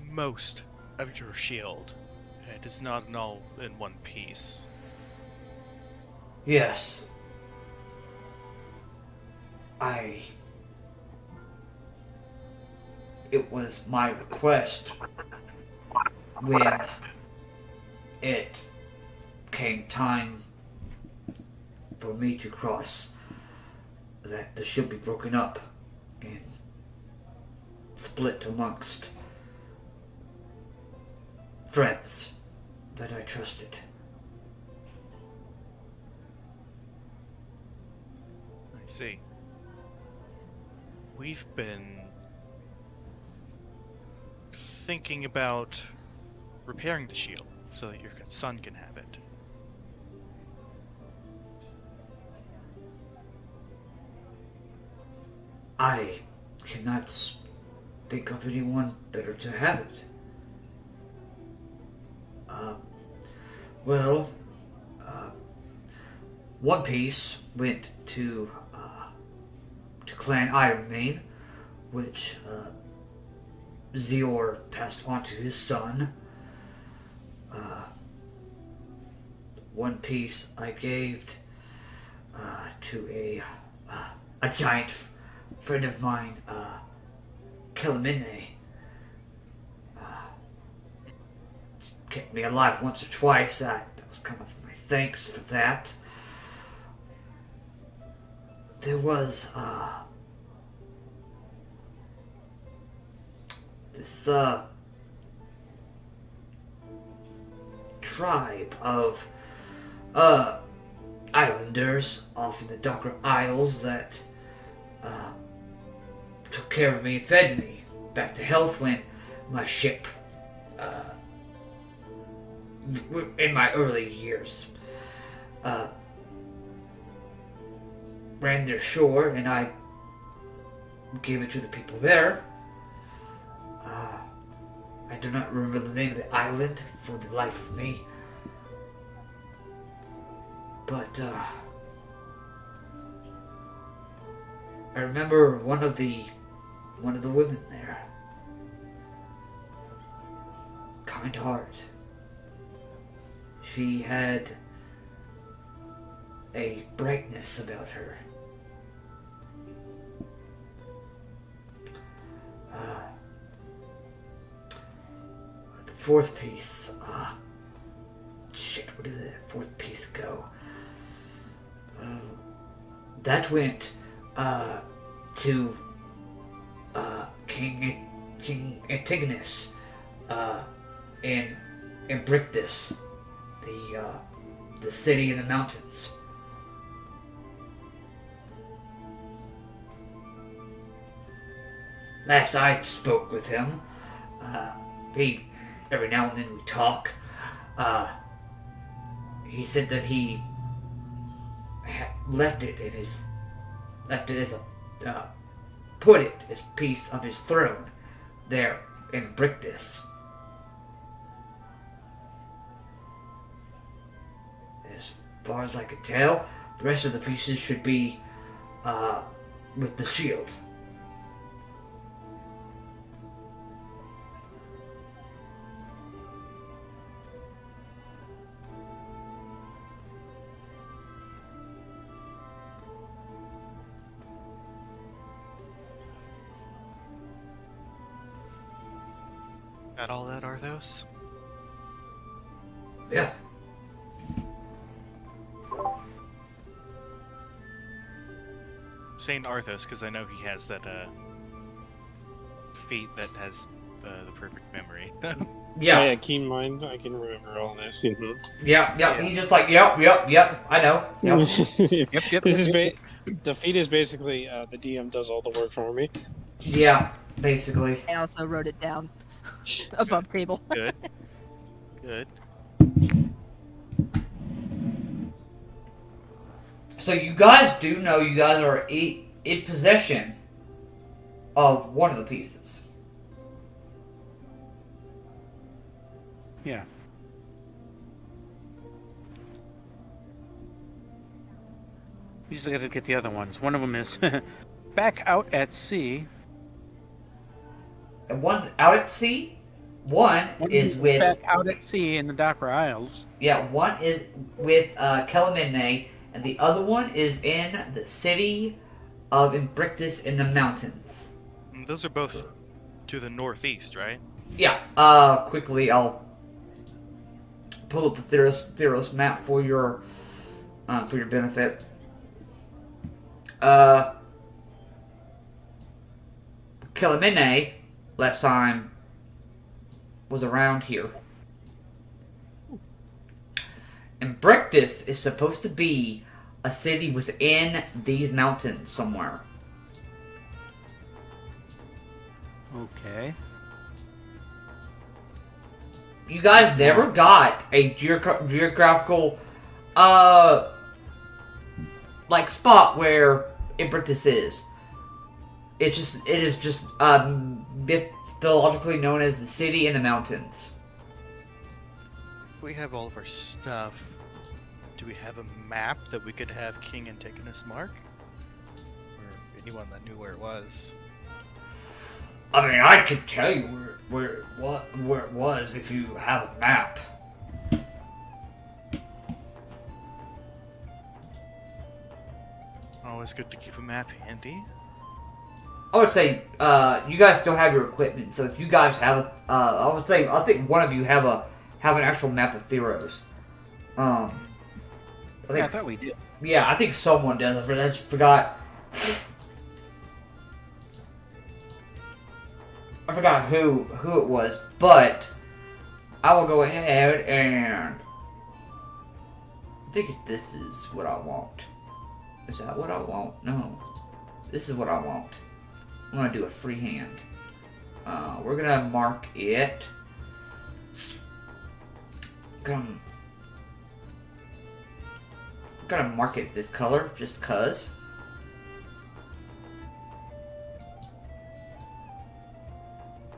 most of your shield. It is not all in one piece. Yes. It was my request when it came time for me to cross that the ship be broken up and split amongst friends that I trusted. I see. we've been thinking about repairing the shield so that your son can have it. I cannot think of anyone better to have it. Well, one piece went to Clan Ironmane, which Zior passed on to his son. One piece I gave to a giant friend of mine, Kelamine. Kept me alive once or twice. That was kind of my thanks for that. There was this tribe of islanders off in the Darker Isles that took care of me and fed me back to health when my ship, in my early years, ran their shore, and I gave it to the people there. I do not remember the name of the island for the life of me, but I remember one of the women there. Kind heart. She had a brightness about her. The fourth piece, shit, where did the fourth piece go? That went to King Antigonus in Brictus, the city in the mountains. Last I spoke with him, every now and then we talk. He said that he left it as put it as piece of his throne there in Brictus. As far as I can tell, the rest of the pieces should be with the shield. Got all that, Athreos? Yeah. Saying Athreos because I know he has that feat that has the perfect memory. Yeah. Keen mind. I can remember all this. Mhm. Yeah. He's just like, yep. I know. Yep. Yep. This is the feat is basically the DM does all the work for me. Yeah, basically. I also wrote it down above table. Good. So you guys do know you guys are in possession of one of the pieces. Yeah. We just got to get the other ones. One of them is back out at sea. And one's out at sea. One is with back out at sea in the Darker Isles. Yeah, one is with Kelamine, and the other one is in the city of Imbrictus in the mountains. And those are both to the northeast, right? Yeah. Quickly, I'll pull up the Theros map for your benefit. Kelamine last time was around here. And Brictus is supposed to be a city within these mountains somewhere. Okay. You guys never got a geographical, like spot where Ibritus is. It is just mythologically known as the city in the mountains. We have all of our stuff. Do we have a map that we could have King Antigonus mark? Or anyone that knew where it was? I mean, I could tell you where it was if you have a map. Always good to keep a map handy. I would say you guys still have your equipment, so if you guys have, I think one of you have an actual map of Theros. I thought we did. Yeah, I think someone does. I just forgot. I forgot who it was, but I will go ahead and I think this is what I want. Is that what I want? No. This is what I want. I'm gonna do a freehand. We're gonna mark it. Gonna mark it this color just cause.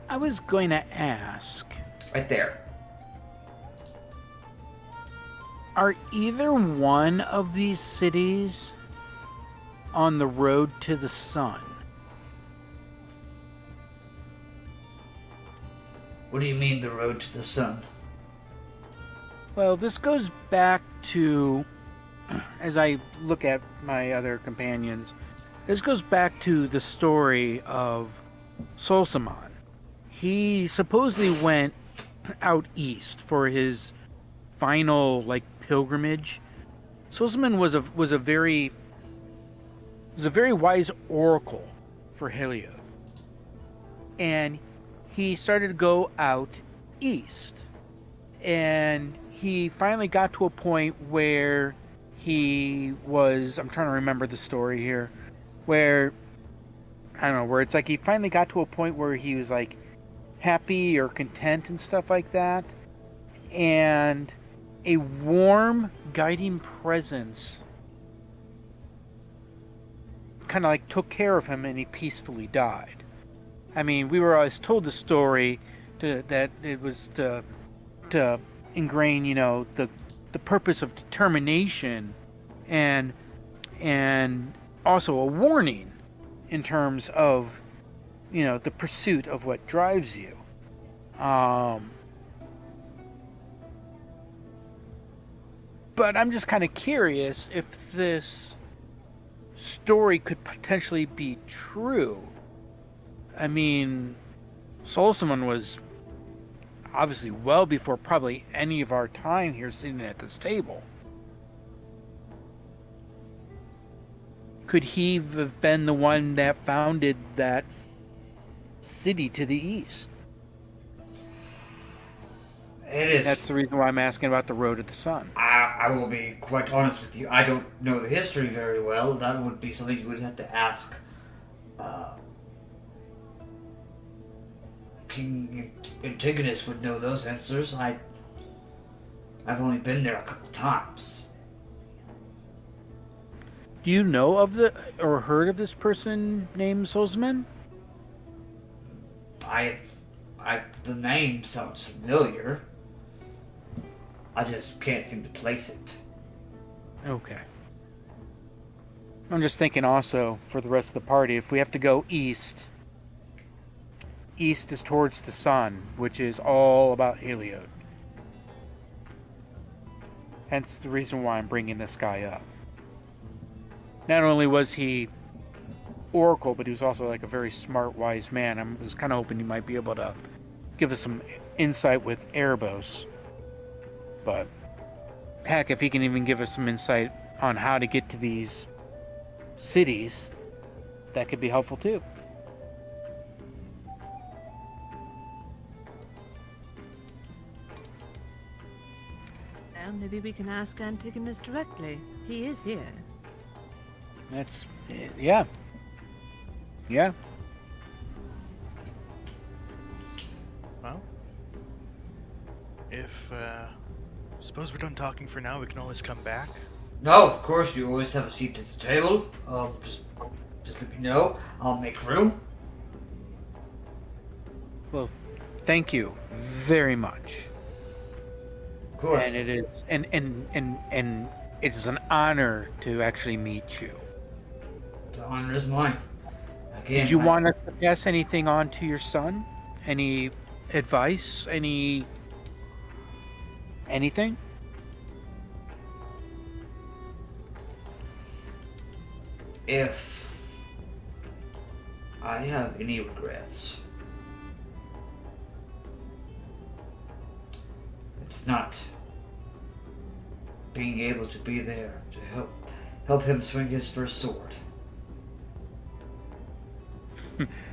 I was going to ask, Right there. are either one of these cities on the road to the sun? What do you mean the road to the sun? Well, this goes back to, as I look at my other companions, this goes back to the story of Solsamon. He supposedly went out east for his final, like, pilgrimage. Solsamon was a very wise oracle for Heliod. And he started to go out east. And he finally got to a point where he was, I'm trying to remember the story here, where, I don't know, where it's like he finally got to a point where he was like happy or content and stuff like that. And a warm, guiding presence kind of like took care of him and he peacefully died. I mean, we were always told the story that it was to ingrain, you know, the purpose of determination and also a warning in terms of, you know, the pursuit of what drives you. But I'm just kind of curious if this story could potentially be true. I mean, Solsamon was obviously well before probably any of our time here sitting at this table. Could he have been the one that founded that city to the east? It is. That's the reason why I'm asking about the Road to the Sun. I will be quite honest with you. I don't know the history very well. That would be something you would have to ask King Antigonus would know those answers. I've only been there a couple times. Do you know of or heard of this person named Solsamon? The name sounds familiar. I just can't seem to place it. Okay. I'm just thinking also for the rest of the party, if we have to go east is towards the sun, which is all about Heliod. Hence the reason why I'm bringing this guy up. Not only was he oracle, but he was also like a very smart, wise man. I was kind of hoping he might be able to give us some insight with Erebos. But heck, if he can even give us some insight on how to get to these cities, that could be helpful too. Well, maybe we can ask Antigonus directly. He is here. That's, yeah. Yeah. if suppose we're done talking for now, we can always come back. No, of course, you always have a seat at the table. Just let me know. I'll make room. Well, thank you very much. Of course. And it is and it is an honor to actually meet you. The honor is mine. Again, Did you want us to pass anything on to your son? Any advice? Anything? If I have any regrets, it's not being able to be there to help him swing his first sword.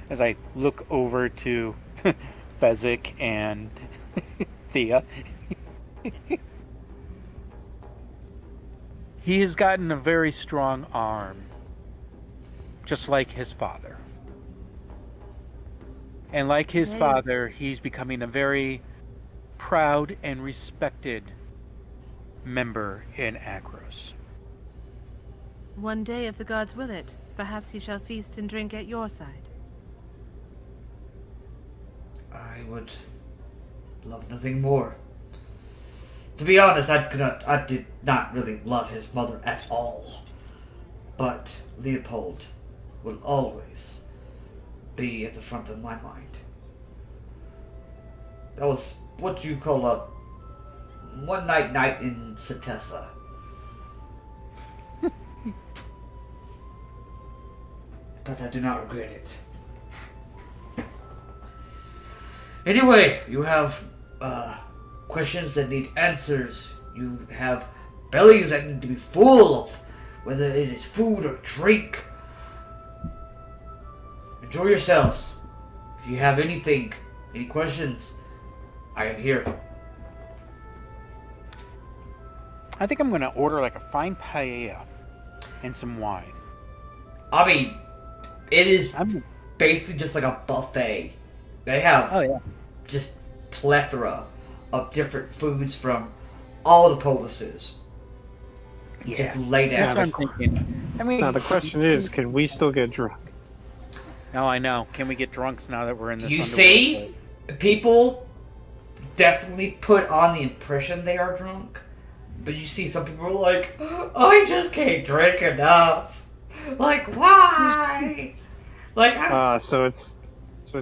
As I look over to Fezzik and Thea. He has gotten a very strong arm, just like his father. And like his father, he's becoming a very proud and respected member in Athreos. One day, if the gods will it, perhaps he shall feast and drink at your side. I would love nothing more. To be honest, I did not really love his mother at all. But Leopold will always be at the front of my mind. That was what you call a one-night night in Citessa. But I do not regret it. Anyway, you have questions that need answers. You have bellies that need to be full of, whether it is food or drink. Enjoy yourselves. If you have anything, any questions, I am here. I think I'm going to order like a fine paella and some wine. I mean, it is basically just like a buffet. They have just plethora of different foods from all the polises. Yeah. Just laid out. That's what I'm thinking. I mean, Now the question is, can we still get drunk? No, I know. Can we get drunks now that we're in this? You Underworld see, place? people definitely put on the impression they are drunk, but you see some people are like, I just can't drink enough. Like, why? Like, So it's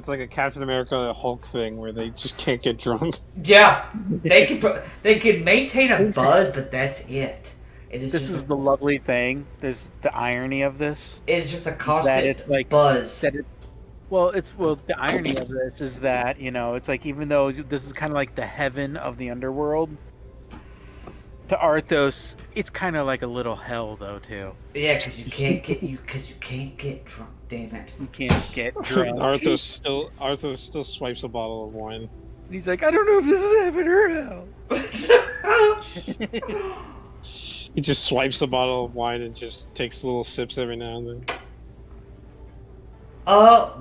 like a Captain America and a Hulk thing where they just can't get drunk. yeah, they can maintain a buzz, but that's it. This is the lovely thing. There's the irony of this. It's just a constant That it's like buzz. That it's, the irony of this is that it's like even though this is kind of like the heaven of the underworld, to Athreos, it's kind of like a little hell though too. Yeah, because you can't get drunk. Damn it! You can't get drunk. Athreos still swipes a bottle of wine. He's like, I don't know if this is heaven or hell. He just swipes a bottle of wine and just takes little sips every now and then.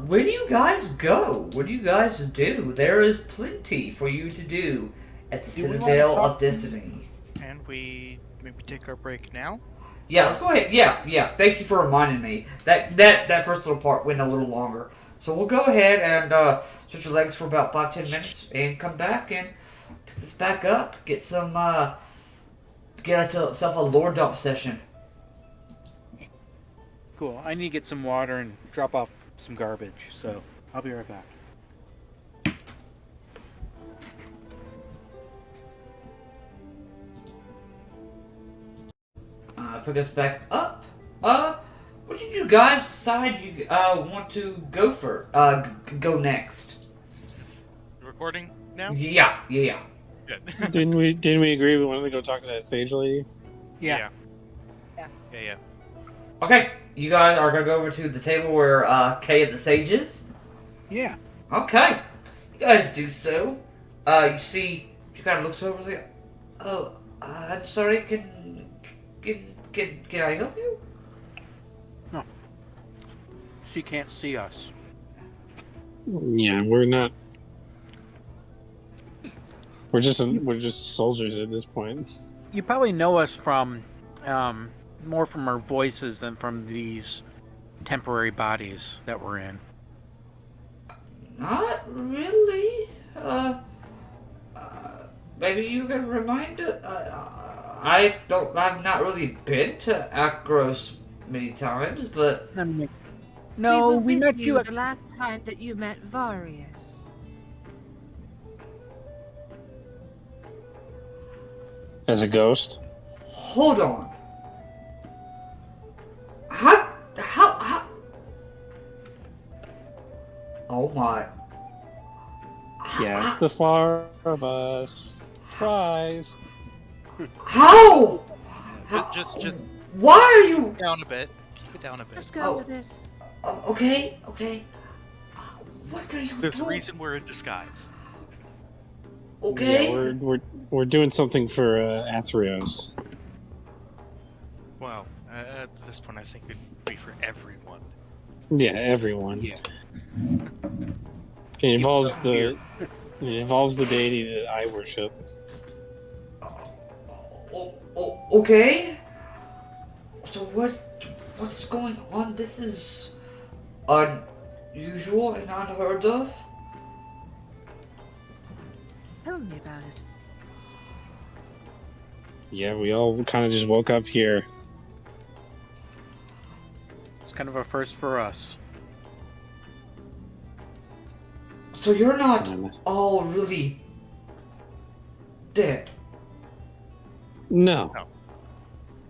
Where do you guys go? What do you guys do? There is plenty for you to do at the Citadel of Destiny. And we maybe take our break now? Yeah, let's go ahead. Yeah. Thank you for reminding me. That first little part went a little longer. So we'll go ahead and stretch your legs for about 5-10 minutes and come back and pick this back up. Get some, get ourselves a lore dump session. Cool. I need to get some water and drop off some garbage, so I'll be right back. Pick us back up. What did you guys decide you want to go for? Go next. Recording now? Yeah. Good. Didn't we agree we wanted to go talk to that sage lady? Yeah. Okay, you guys are gonna go over to the table where Kay and the Sage is. Yeah. Okay, you guys do so. You see, she kind of looks over and says, "Oh, I'm sorry. Can I help you?" No. She can't see us. Yeah, we're not We're just soldiers at this point. You probably know us from more from our voices than from these temporary bodies that we're in. Not really. Maybe you can remind I've not really been to Athreos many times, but No, we were met with you at the last time that you met Varius. As a ghost? hold on. How? Oh my. Yeah, it's the four of us. Surprise. How? Just Why are you? down a bit. Keep it down a bit. Just go Oh. with it. Okay. What are you There's a doing? reason we're in disguise. Okay. Yeah, we're doing something for Athreos. Well, at this point, I think it'd be for everyone. Yeah, everyone. Yeah. It involves the deity that I worship. Okay. So what's going on? This is unusual and unheard of. Tell me about it. Yeah, we all kind of just woke up here. It's kind of a first for us. So you're not all really dead. No.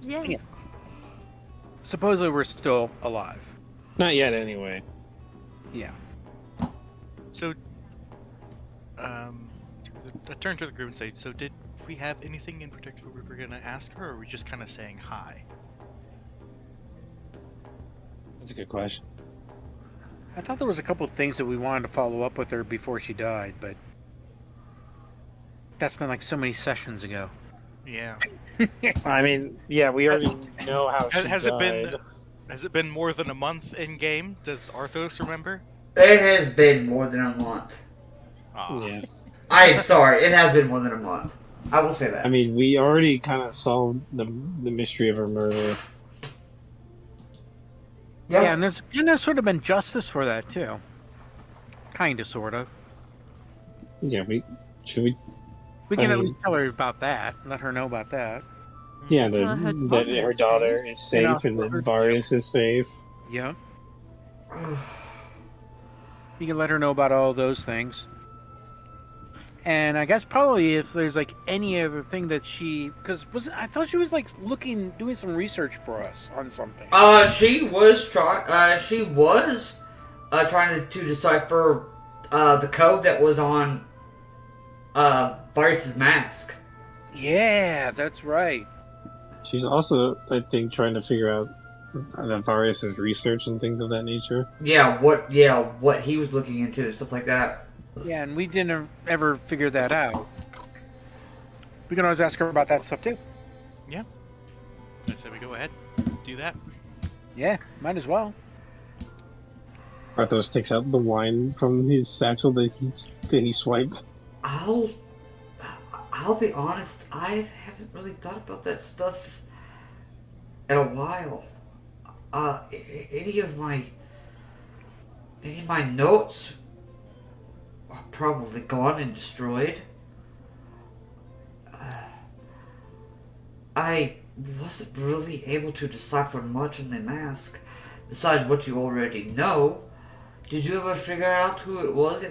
Yes. Yeah. Supposedly we're still alive. Not yet, anyway. Yeah. So, I turn to the group and say, so did we have anything in particular we were going to ask her, or are we just kind of saying hi? That's a good question. I thought there was a couple of things that we wanted to follow up with her before she died, but that's been like so many sessions ago. Yeah. I mean, yeah, we already know how she Has died. Has it been more than a month in game? Does Athreos remember? It has been more than a month. Aw. Yeah. I'm sorry, it has been more than a month. I will say that. I mean, we already kind of solved the mystery of her murder. Yeah, and there's sort of been justice for that too. Kinda, sort of. Yeah, We can I at mean- least tell her about that. Let her know about that. Yeah, Tell her that her daughter is safe and that Varius is safe. Yeah. You can let her know about all those things. And I guess probably if there's like any other thing that I thought she was like doing some research for us on something. She was trying to decipher the code that was on Varius' mask. Yeah, that's right. She's also, I think, trying to figure out Varius' research and things of that nature. What he was looking into, stuff like that. Yeah, and we didn't ever figure that out. We can always ask her about that stuff too. I say we go ahead, do that. Yeah, might as well. Arthos takes out the wine from his satchel that he swiped. I'll be honest, I haven't really thought about that stuff in a while. Any of my notes are probably gone and destroyed. I wasn't really able to decipher much on the mask, besides what you already know. Did you ever figure out who it was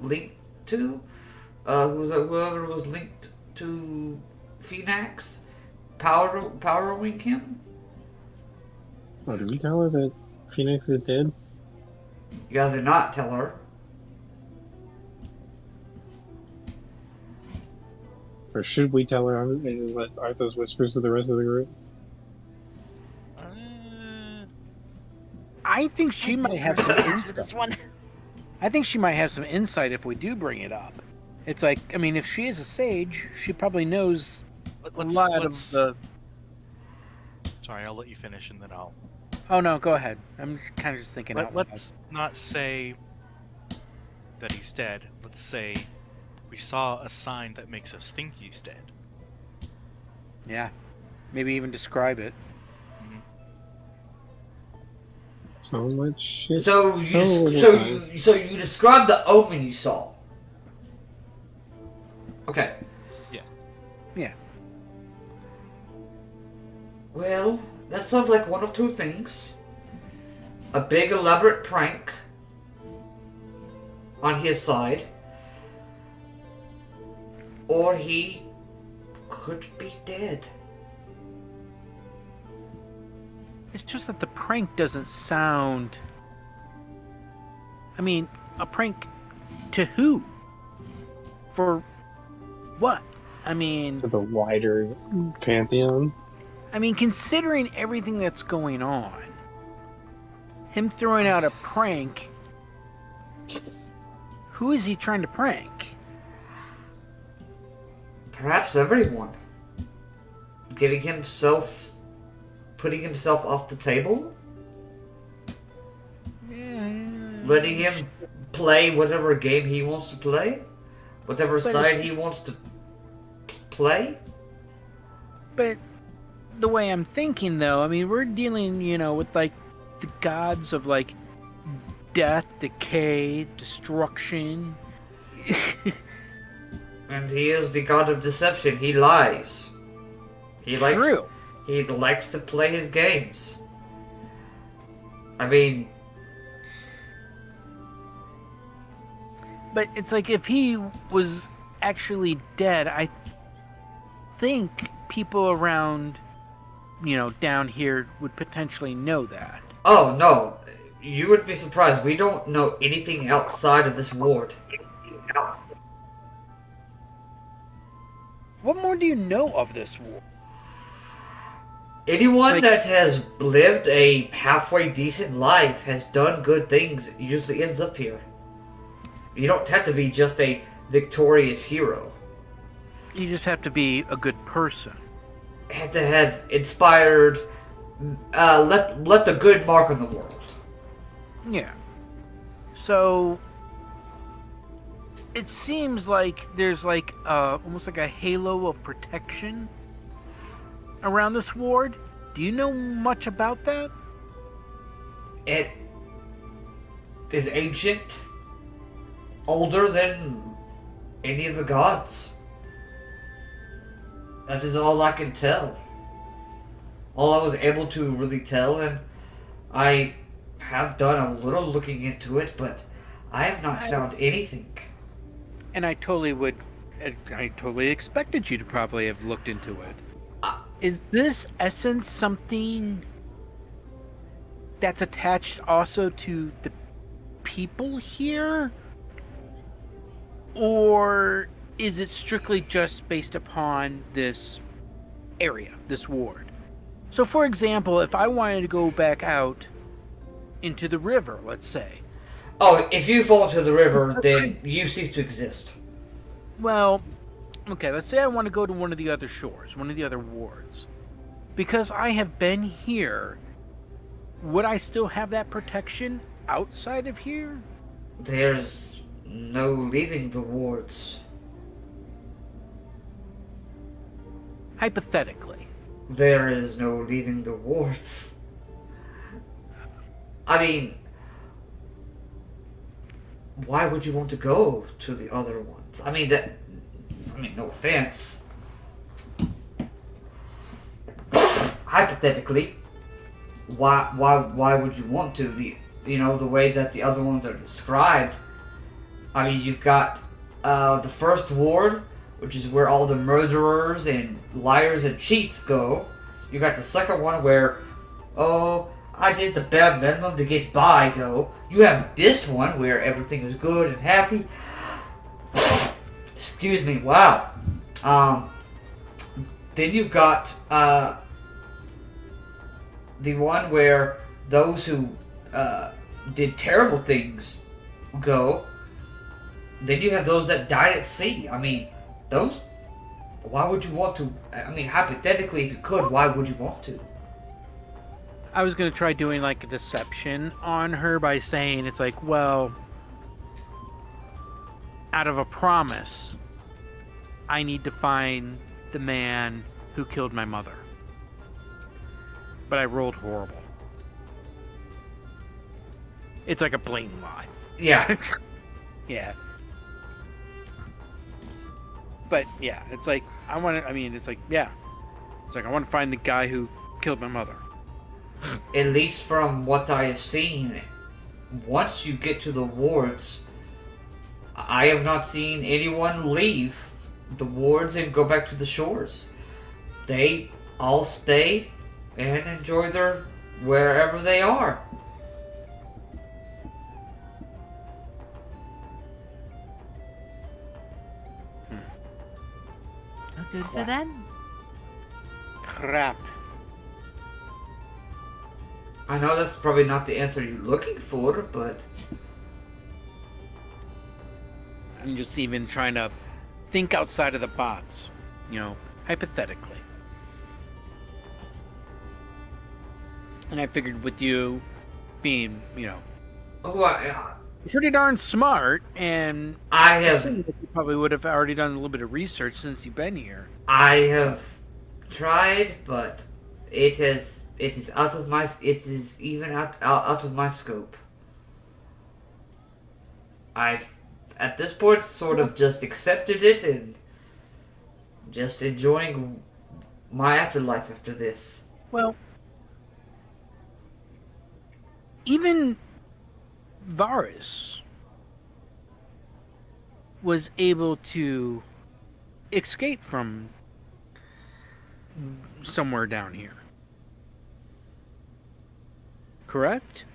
linked to? Whoever was linked to Phoenix, powering him? Oh, did we tell her that Phoenix is dead? You guys did not tell her. Or should we tell her? Is it what Arthos whispers to the rest of the group? I think she might have some Answer this insight. one. I think she might have some insight if we do bring it up. It's like, I mean, if she is a sage, she probably knows a lot of the... Sorry, I'll let you finish and then I'll... Oh no, go ahead. I'm kind of just thinking out loud. Let's not say that he's dead. Let's say We saw a sign that makes us think he's dead. Yeah. Maybe even describe it. So much shit. So time. you described the omen you saw. Okay. Yeah. Well, that sounds like one of two things. A big elaborate prank on his side. Or he could be dead. It's just that the prank doesn't sound... I mean, a prank to who? For what? I mean... To the wider pantheon. I mean, considering everything that's going on, him throwing out a prank, who is he trying to prank? Perhaps everyone. Putting himself off the table? Letting him play whatever game he wants to play? Whatever side he wants to play? But the way I'm thinking, though, I mean, we're dealing, with, like, the gods of, like, death, decay, destruction. And he is the god of deception. He lies. True. He likes to play his games. I mean... But it's like, if he was actually dead, I think people around, down here would potentially know that. Oh, no. You would be surprised. We don't know anything outside of this ward. What more do you know of this war? Anyone that has lived a halfway decent life, has done good things, usually ends up here. You don't have to be just a victorious hero. You just have to be a good person. You have to have inspired, left a good mark on the world. Yeah. So it seems like there's like almost like a halo of protection around this ward. Do you know much about that? It is ancient, older than any of the gods. That is all I can tell. All I was able to really tell, and I have done a little looking into it, but I have not found anything. And I totally expected you to probably have looked into it. Is this essence something that's attached also to the people here? Or is it strictly just based upon this area, this ward? So, for example, if I wanted to go back out into the river, let's say. Oh, if you fall to the river, then you cease to exist. Well, okay, let's say I want to go to one of the other shores, one of the other wards. Because I have been here, would I still have that protection outside of here? There's no leaving the wards. Hypothetically. There is no leaving the wards. I mean, why would you want to go to the other ones? I mean, no offense. Hypothetically, why would you want to? The way that the other ones are described. I mean, you've got the first ward, which is where all the murderers and liars and cheats go. You got the second one where, I did the bare minimum to get by go. You have this one where everything is good and happy. Excuse me, wow. Then you've got the one where those who did terrible things go. Then you have those that died at sea. I mean, those... Why would you want to... I mean, hypothetically, if you could, why would you want to? I was going to try doing like a deception on her by saying it's like, well, out of a promise, I need to find the man who killed my mother. But I rolled horrible. It's like a blatant lie. Yeah. Yeah. But yeah, it's like I want to. I mean, it's like yeah, it's like I want to find the guy who killed my mother. At least from what I have seen, once you get to the wards, I have not seen anyone leave the wards and go back to the shores. They all stay and enjoy their wherever they are. Good for them. Crap. I know that's probably not the answer you're looking for, but I'm just even trying to think outside of the box, you know, hypothetically. And I figured with you being, you know, pretty darn smart, and I I think have that you probably would have already done a little bit of research since you've been here. I have tried, but it is out of my out of my scope. I've at this point sort of just accepted it and just enjoying my afterlife after this. Well, even Varus was able to escape from somewhere down here. Correct?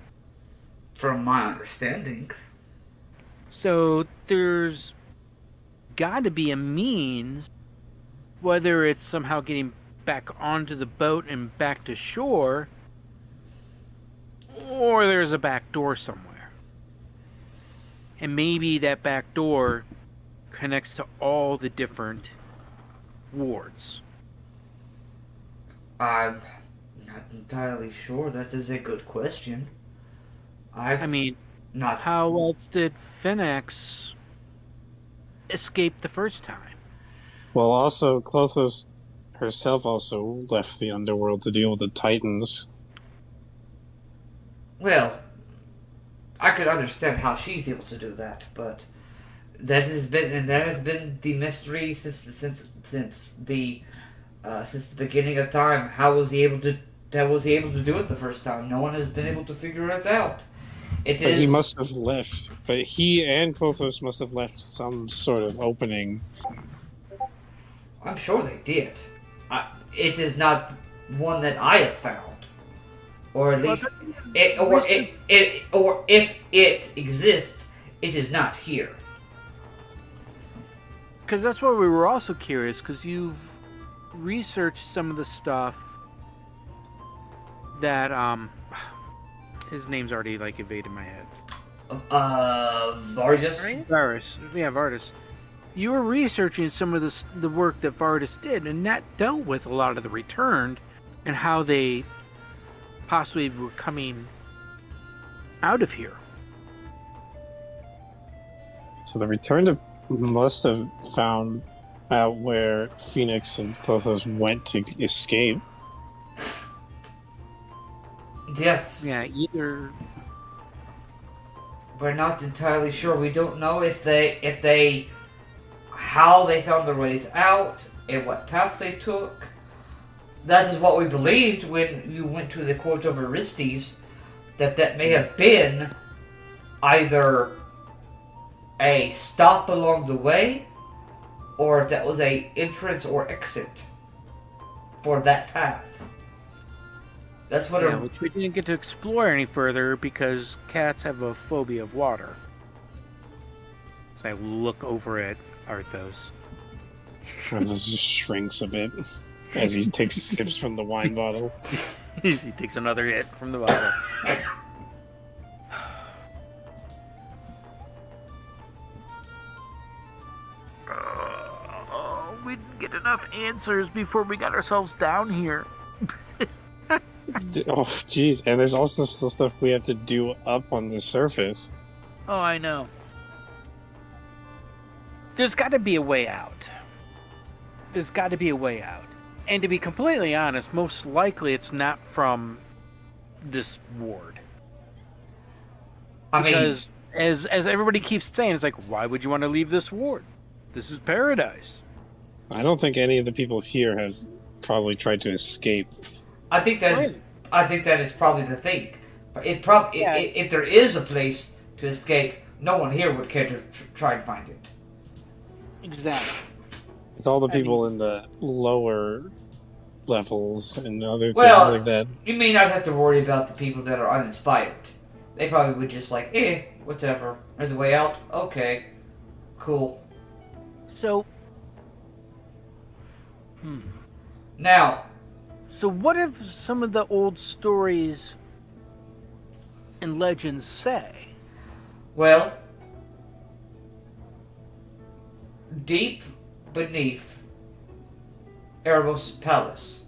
From my understanding. So there's got to be a means, whether it's somehow getting back onto the boat and back to shore, or there's a back door somewhere. And maybe that back door connects to all the different wards. I'm not entirely sure. That is a good question. I mean, not how else did Phoenix escape the first time? Well, also, Clothos herself also left the Underworld to deal with the Titans. Well, I could understand how she's able to do that, but that has been the mystery since the beginning of time. How was he able to do it the first time? No one has been able to figure it out. He must have left, but he and Clothos must have left some sort of opening. I'm sure they did. It is not one that I have found, or at least, or if it exists, it is not here. Because that's why we were also curious, because you've researched some of the stuff that, his name's already, like, evaded my head. Vargas? Varus. Yeah, Varus. You were researching some of the work that Varus did, and that dealt with a lot of the returned and how they possibly were coming out of here. So the returned must have found out where Phoenix and Clothos went to escape. Yes. Yeah, either. We're not entirely sure. We don't know how they found their ways out and what path they took. That is what we believed when you went to the court of Orestes, that may have been either a stop along the way, or if that was a entrance or exit for that path. That's what. Yeah, which we didn't get to explore any further because cats have a phobia of water. So I look over at Athreos. Arthos just shrinks a bit as he takes sips from the wine bottle. He takes another hit from the bottle. We didn't get enough answers before we got ourselves down here. Oh, jeez. And there's also still stuff we have to do up on the surface. Oh, I know. there's got to be a way out. There's got to be a way out. And to be completely honest, most likely it's not from this ward. Because as everybody keeps saying, it's like, why would you want to leave this ward? This is paradise. I don't think any of the people here have probably tried to escape. I think that is probably the thing. If there is a place to escape, no one here would care to try to find it. Exactly. It's all the people in the lower levels and other things like that. You may not have to worry about the people that are uninspired. They probably would just like, whatever. There's a way out? Okay. Cool. So... Now... So what if some of the old stories and legends say? Well... Deep beneath Erebos' palace,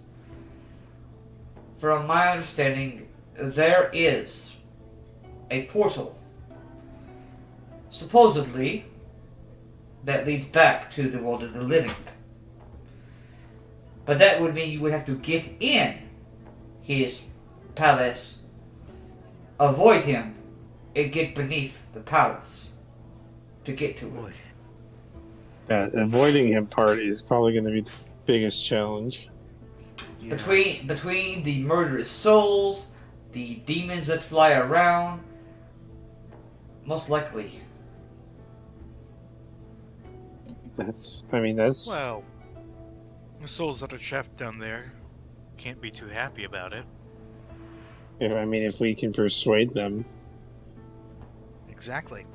from my understanding, there is a portal, supposedly, that leads back to the world of the living. But that would mean you would have to get in his palace, avoid him, and get beneath the palace to get to it. That avoiding him part is probably going to be the biggest challenge. Yeah. Between the murderous souls, the demons that fly around, most likely. That's... Well, the souls that are trapped down there can't be too happy about it. If we can persuade them. Exactly.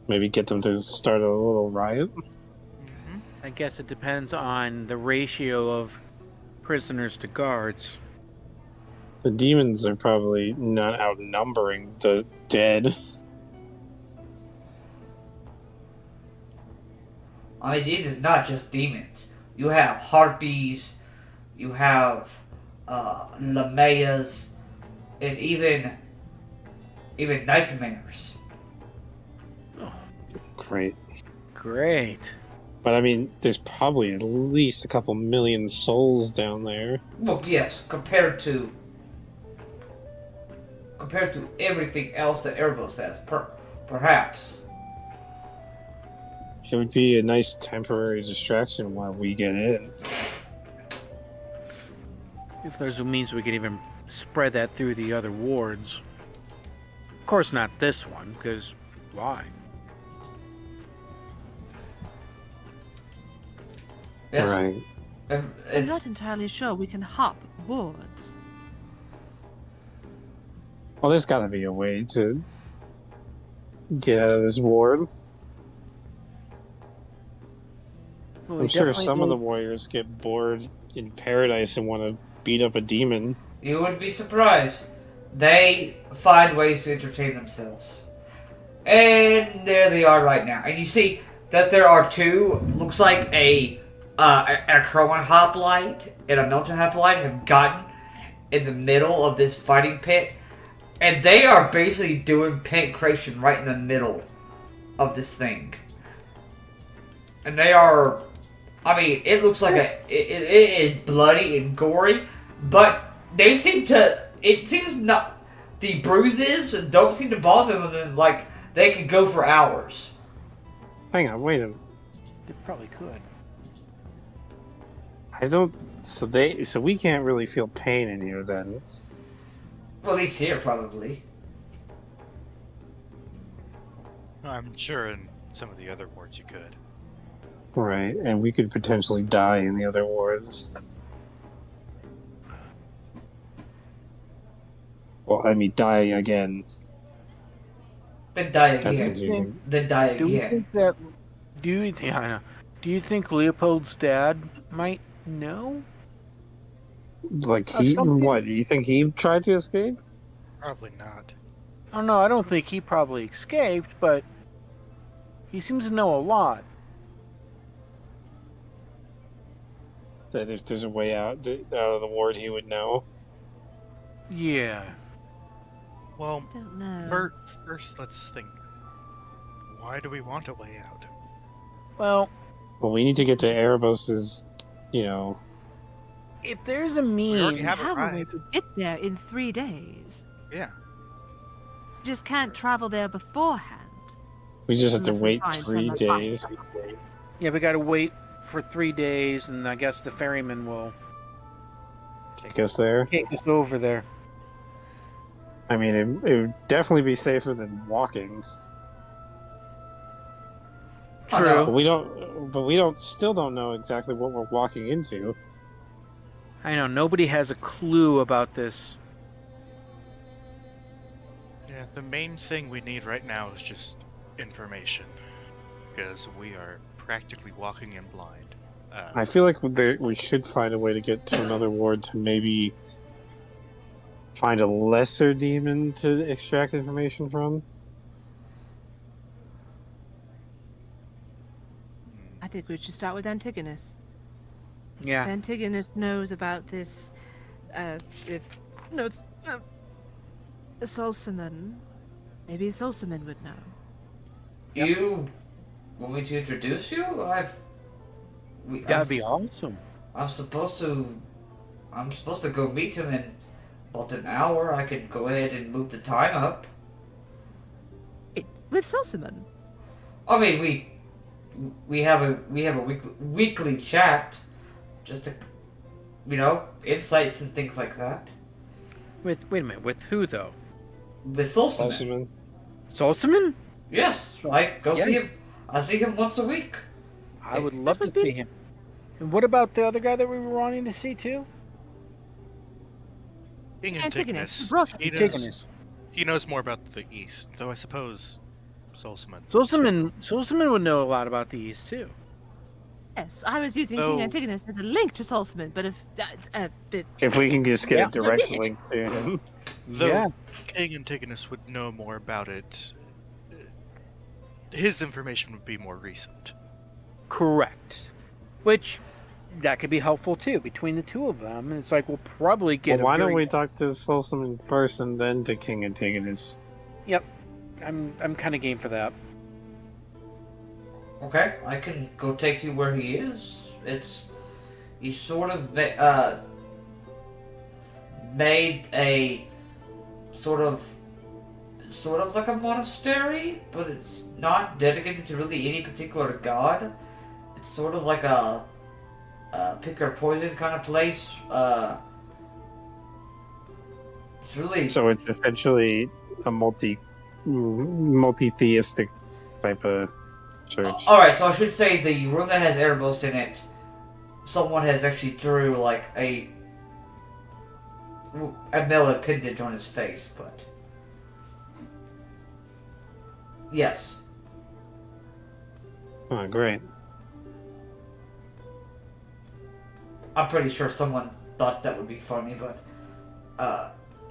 Maybe get them to start a little riot? I guess it depends on the ratio of prisoners to guards. The demons are probably not outnumbering the dead. It is not just demons. You have harpies, you have lamayas, and even nightmares. Great. But there's probably at least a couple million souls down there. Well, yes, compared to everything else that Erebos has, perhaps. It would be a nice temporary distraction while we get in. If there's a means we could even spread that through the other wards. Of course not this one, because why? Yes. Right. I'm not entirely sure we can hop wards. Well, there's got to be a way to get out of this ward. Well, I'm sure some of the warriors get bored in paradise and want to beat up a demon. You would be surprised. They find ways to entertain themselves. And there they are right now. And you see that there are two, looks like a Crowan hoplite and a Milton hoplite have gotten in the middle of this fighting pit. And they are basically doing pancreation right in the middle of this thing. And they are... it looks like it is bloody and gory, but they seem to... It seems not... The bruises don't seem to bother them, and like, they could go for hours. Hang on, wait a minute. They probably could. So we can't really feel pain in here then. Well, at least here, probably. I'm sure in some of the other wards you could. Right, and we could potentially die in the other wards. Well, die again. Then die again. That's confusing. Then die again. Do you think that? I know. Do you think Leopold's dad might know? Like what? Do you think he tried to escape? Probably not. Oh no, I don't think he probably escaped, but he seems to know a lot. That if there's a way out of the ward, he would know. Yeah. Well, Don't know. first let's think. Why do we want a way out? Well, Well, we need to get to Erebos's, you know. if there's a We already means, have a Have a way ride. to get there in 3 days. Yeah. You just can't travel there beforehand. We just have to Unless we wait find 3 some days. yeah, we gotta wait for 3 days, and I guess the ferryman will Take us there. take us over there. I mean, it would definitely be safer than walking. Oh, True. no. But we don't. Still don't know exactly what we're walking into. I know, nobody has a clue about this. Yeah, the main thing we need right now is just information. Because we are practically walking in blind. I feel like we should find a way to get to another ward to maybe find a lesser demon to extract information from. I think we should start with Antigonus. Yeah. If Antigonus knows about this, knows Solomon, maybe Solomon would know. You want me to introduce you? That'd be awesome. I'm supposed to go meet him in about an hour. I can go ahead and move the time up. With Solomon? I mean, we have a weekly chat, just to, insights and things like that. Wait a minute, with who though? With Solstice. Solomon. Solomon? Yes, I go Yeah. see him. I see him once a week. I would love to would be- see him. And what about the other guy that we were wanting to see too? King Antigonus, Antigonus, brought us Antigonus. he knows more about the East, though I suppose Solomon. Solomon would know a lot about the East too. Yes, I was using Oh. King Antigonus as a link to Solomon, but If we can just get Yeah. a direct link to him. Though Yeah. King Antigonus would know more about it, his information would be more recent. Correct. Which that could be helpful too. Between the two of them, it's like we'll probably get. Well, why a don't very- we talk to Solomon first and then to King Antigonus? Yep. I'm kind of game for that. Okay, I can go take you where he is. He's sort of made a sort of like a monastery, but it's not dedicated to really any particular god. It's sort of like a pick or poison kind of place. It's really So it's essentially a multi-theistic type of church. Alright, so I should say the room that has Erebos in it, someone has actually drew like a male appendage on his face, but yes. Oh, great. I'm pretty sure someone thought that would be funny, but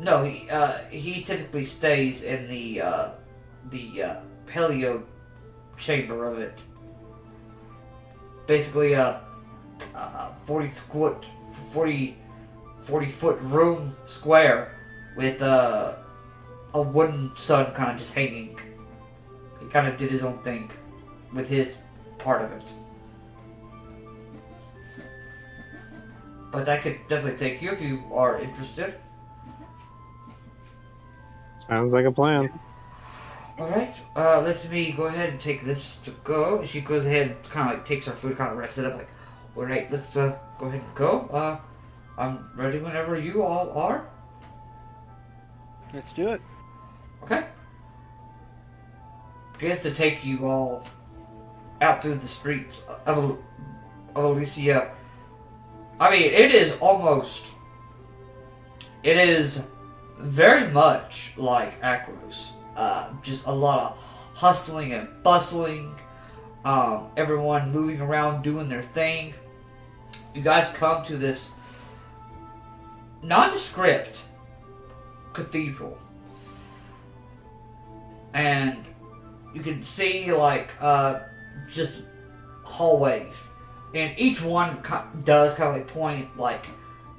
no, he typically stays in the paleo chamber of it. Basically, 40 foot room square with a wooden sun kind of just hanging. He kind of did his own thing with his part of it. But I could definitely take you if you are interested. Sounds like a plan. Alright, let me go ahead and take this to go. She goes ahead and kind of like takes her food, kind of wraps it up like, alright, let's go ahead and go. I'm ready whenever you all are. Let's do it. Okay. Gets to take you all out through the streets of Elysia. I mean, it is very much like Athreos. Just a lot of hustling and bustling. Everyone moving around doing their thing. You guys come to this nondescript cathedral. And you can see like just hallways. And each one does kind of like point like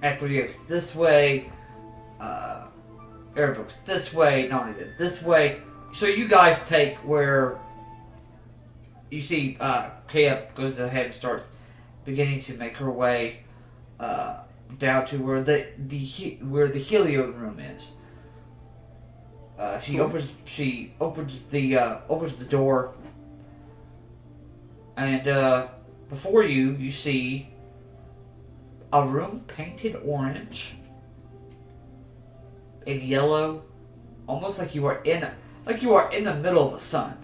Athreos this way, Erebos this way, not only this way. So you guys take where you see Kaya goes ahead and starts beginning to make her way down to where the Heliod room is. She opens the door, and before you see a room painted orange and yellow, almost like you are in the middle of the sun.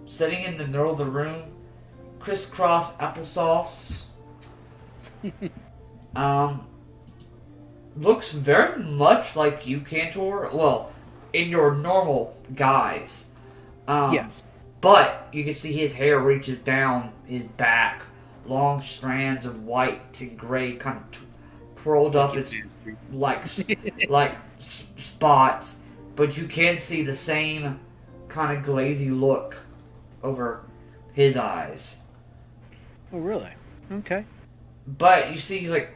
Sitting in the middle of the room, crisscross applesauce. Looks very much like you, Cantor. Well, in your normal guise. Yes. But you can see his hair reaches down his back. Long strands of white and gray kind of twirled up. It's like spots. But you can see the same kind of glazy look over his eyes. Oh, really? Okay. But you see, he's like,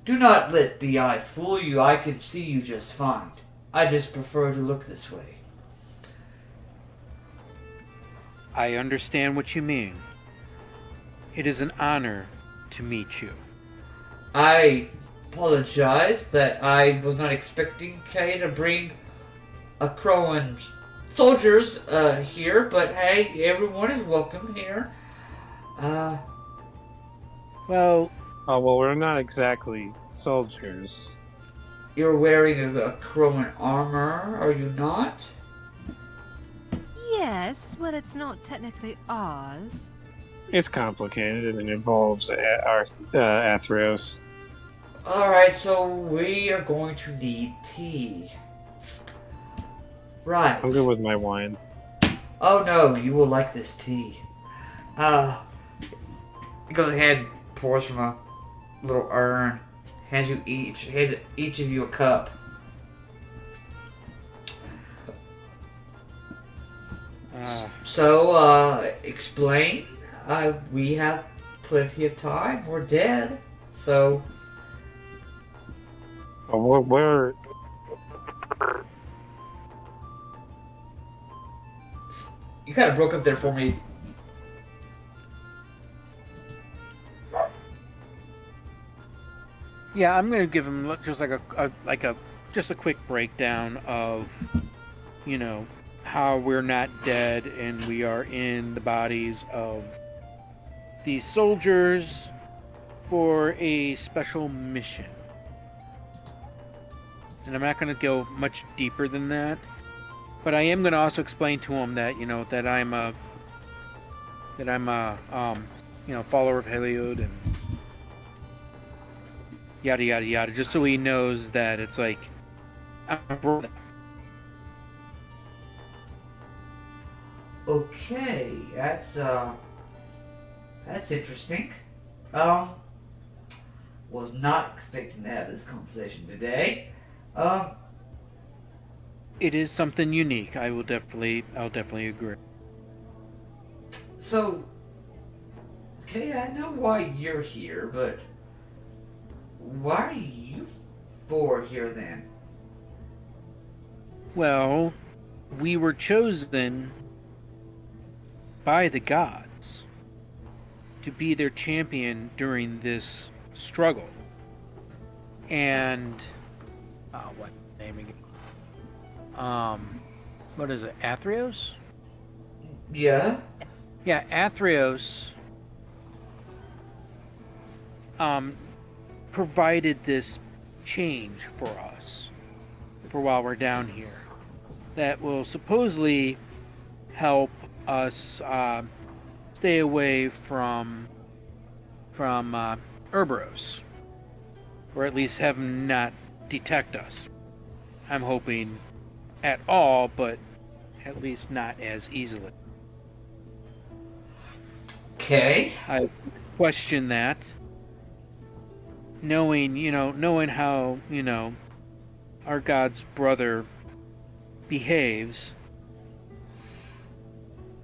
do not let the eyes fool you. I can see you just fine. I just prefer to look this way. I understand what you mean. It is an honor to meet you. I apologize that I was not expecting Kay to bring a crow and soldiers here, but hey, everyone is welcome here. Well, Oh, well, we're not exactly soldiers. You're wearing a crow and armor, are you not? Yes, well, it's not technically ours. It's complicated and it involves our Athreos. Alright, so we are going to need tea. Right. I'm good with my wine. Oh no, you will like this tea. He goes ahead and pours from a little urn, hands each of you a cup. So, explain. We have plenty of time. We're dead. So, We're you kind of broke up there for me. yeah, I'm gonna give him just just a quick breakdown of, how we're not dead and we are in the bodies of these soldiers for a special mission. And I'm not going to go much deeper than that, but I am going to also explain to him that that I'm a follower of Heliod and yada yada yada, just so he knows that it's like I'm a brother. Okay, that's interesting. Was not expecting to have this conversation today. It is something unique. I'll definitely agree. So, okay, I know why you're here, but why are you four here then? Well, we were chosen by the gods to be their champion during this struggle. And what name again? What is it? Athreos? Yeah? Yeah, Athreos provided this change for us for while we're down here that will supposedly help us stay away from Cerberus, or at least have him not detect us. I'm hoping at all, but at least not as easily. Okay. I question that, knowing how our God's brother behaves.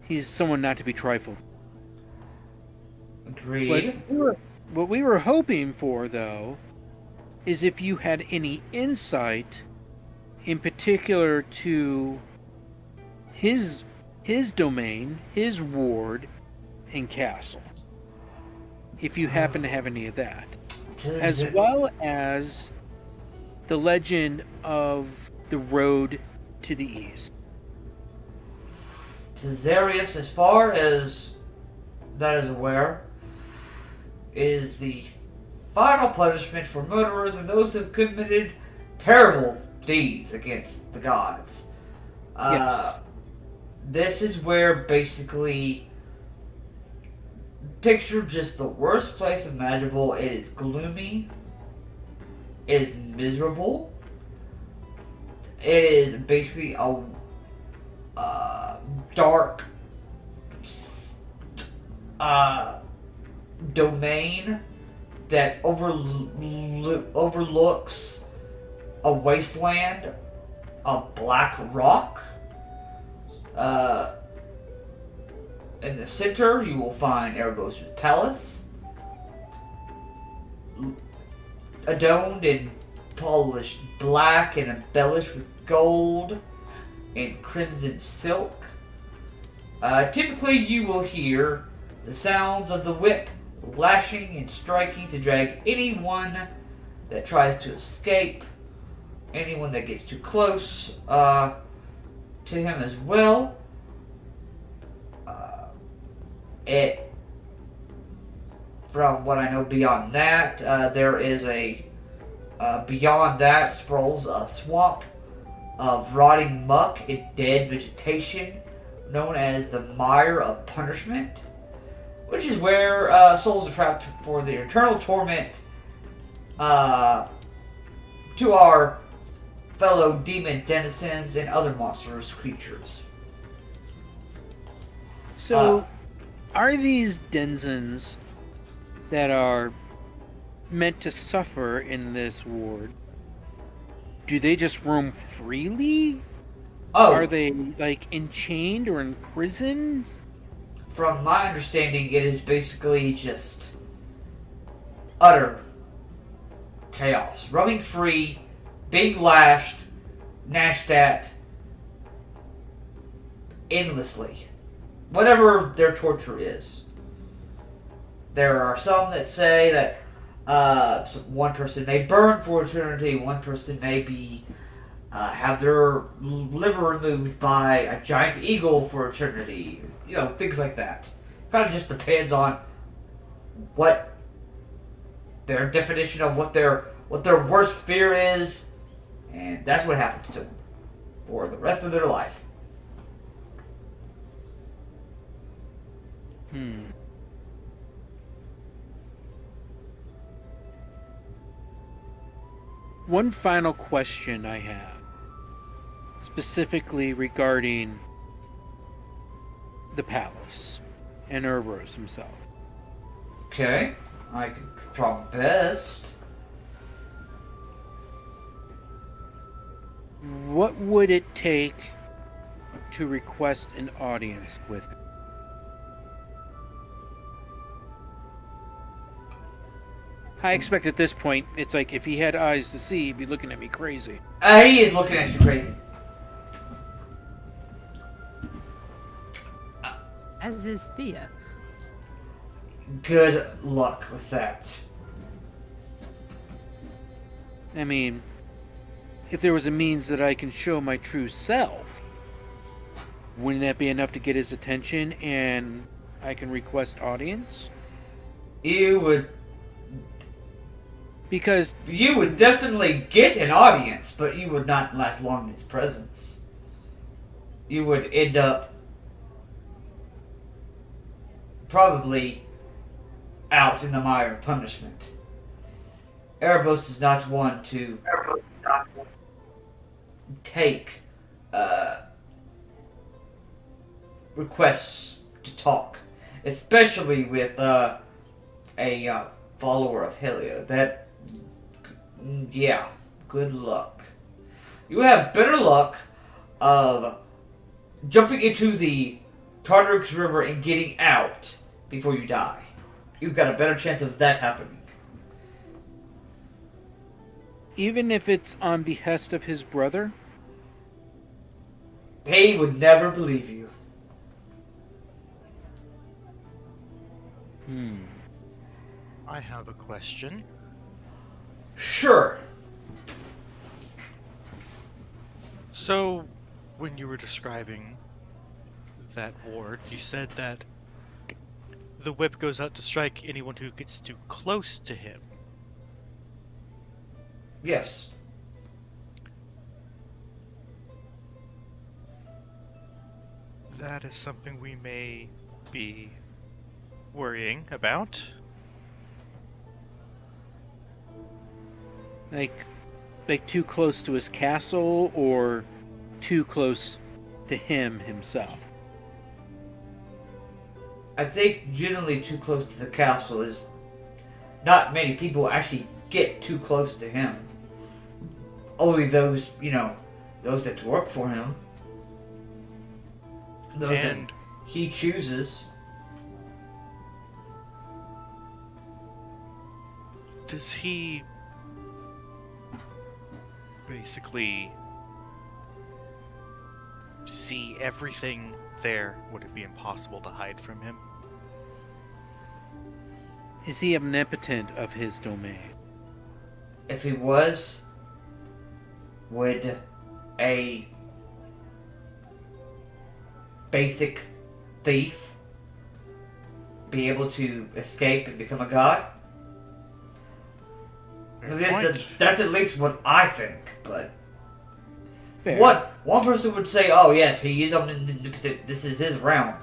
He's someone not to be trifled. Agreed. What we were hoping for, though, is if you had any insight in particular to his his domain, his ward, and castle. If you happen to have any of that. As well as the legend of the road to the east. Tizerius, as far as that is aware, is the final punishment for murderers and those who have committed terrible deeds against the gods. Yes. This is where basically picture just the worst place imaginable. It is gloomy. It is miserable. It is basically a dark domain that overlooks a wasteland of black rock. In the center, you will find Erebos' palace, adorned in polished black and embellished with gold and crimson silk. Typically, you will hear the sounds of the whip lashing and striking to drag anyone that tries to escape, anyone that gets too close to him as well. From what I know beyond that, there is beyond that sprawls a swamp of rotting muck and dead vegetation known as the Mire of Punishment, which is where souls are trapped for their eternal torment to our fellow demon denizens and other monstrous creatures. So, are these denizens that are meant to suffer in this ward, do they just roam freely? Oh. Are they, like, enchained or imprisoned? From my understanding, it is basically just utter chaos. Roaming free, being lashed, gnashed at, endlessly. Whatever their torture is. There are some that say that one person may burn for eternity, one person may be have their liver removed by a giant eagle for eternity. You know, things like that. Kind of just depends on what their definition of what their worst fear is, and that's what happens to them for the rest of their life. One final question I have, specifically regarding the palace and Urbros himself. Okay, I can try my best. What would it take to request an audience with him? I expect at this point, it's like if he had eyes to see, he'd be looking at me crazy. He is looking at you crazy. As is Thea. Good luck with that. I mean, if there was a means that I can show my true self, wouldn't that be enough to get his attention and I can request audience? You would Because definitely get an audience, but you would not last long in his presence. You would end up probably out in the Mire of Punishment. Erebos is not one to take requests to talk, especially with a follower of Helio. Yeah, good luck. You have better luck of jumping into the Tartarus River and getting out before you die. You've got a better chance of that happening. even if it's on behest of his brother? He would never believe you. I have a question. Sure. So, when you were describing that ward, you said that the whip goes out to strike anyone who gets too close to him. Yes. That is something we may be worrying about. Like too close to his castle or too close to him himself? I think generally too close to the castle is not many people actually get too close to him. Only those, those that work for him. Those And that he chooses. does he basically see everything there? Would it be impossible to hide from him? Is he omnipotent of his domain? If he was, would a basic thief be able to escape and become a god? Fair point. That's at least what I think, but Fair. one person would say, oh yes, he is omnipotent, this is his realm.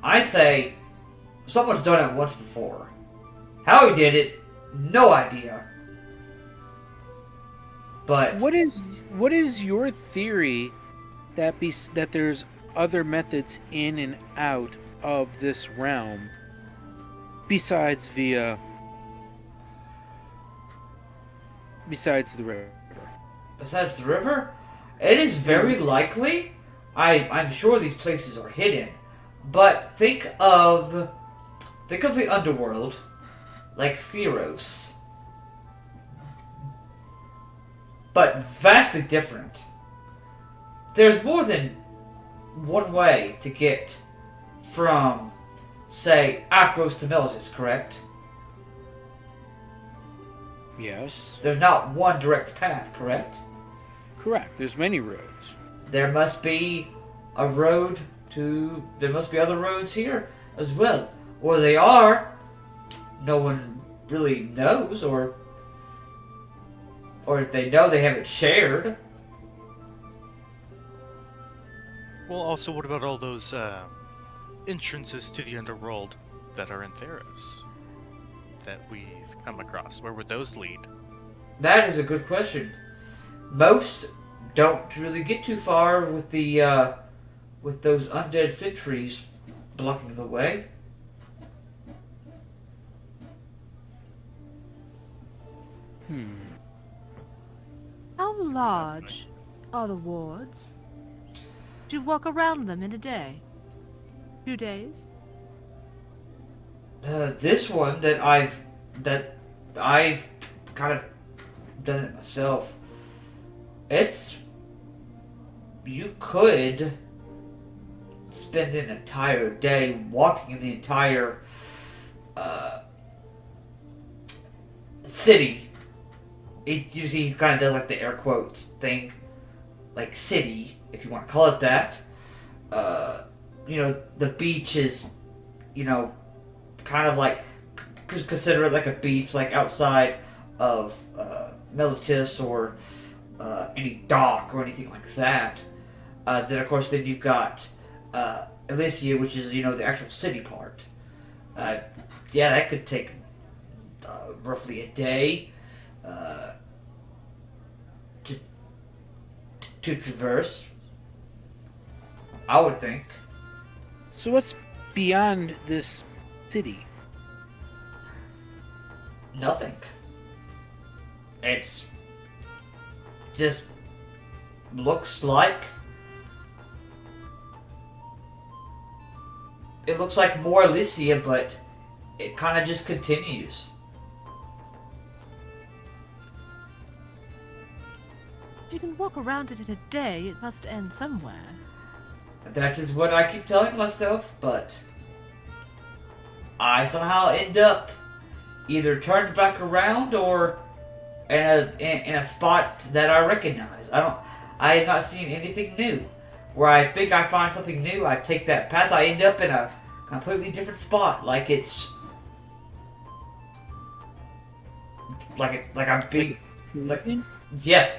I say, someone's done it once before. How he did it, no idea. But What is your theory that there's other methods in and out of this realm besides the river? besides the river, it is very likely. I'm sure these places are hidden, but think of the underworld, like Theros, but vastly different. There's more than one way to get from, say, Athreos to Melges, correct? Yes. There's not one direct path, correct? Correct. There's many roads. There must be a road to... There must be other roads here as well. Or they are, no one really knows, or if they know, they haven't shared. Well, also, what about all those entrances to the underworld that are in Theros that we've come across? Where would those lead? That is a good question. Most don't really get too far with the with those undead sentries blocking the way. How large are the wards? Do you walk around them in a day? 2 days? This one that I've kind of done it myself. You could spend an entire day walking the entire city. It usually kind of does like the air quotes thing, like city, if you want to call it that. The beach is, kind of like, consider it like a beach, like outside of Melges or any dock or anything like that. Then of course, then you've got Elysia, which is the actual city part. That could take roughly a day to traverse, I would think. So what's beyond this city? Nothing. It's just looks like more Elysia, but it kind of just continues. If you can walk around it in a day, it must end somewhere. That is what I keep telling myself, but I somehow end up either turned back around or in a spot that I recognize. I have not seen anything new. Where I think I find something new, I take that path, I end up in a completely different spot. Like I'm being, like, yes.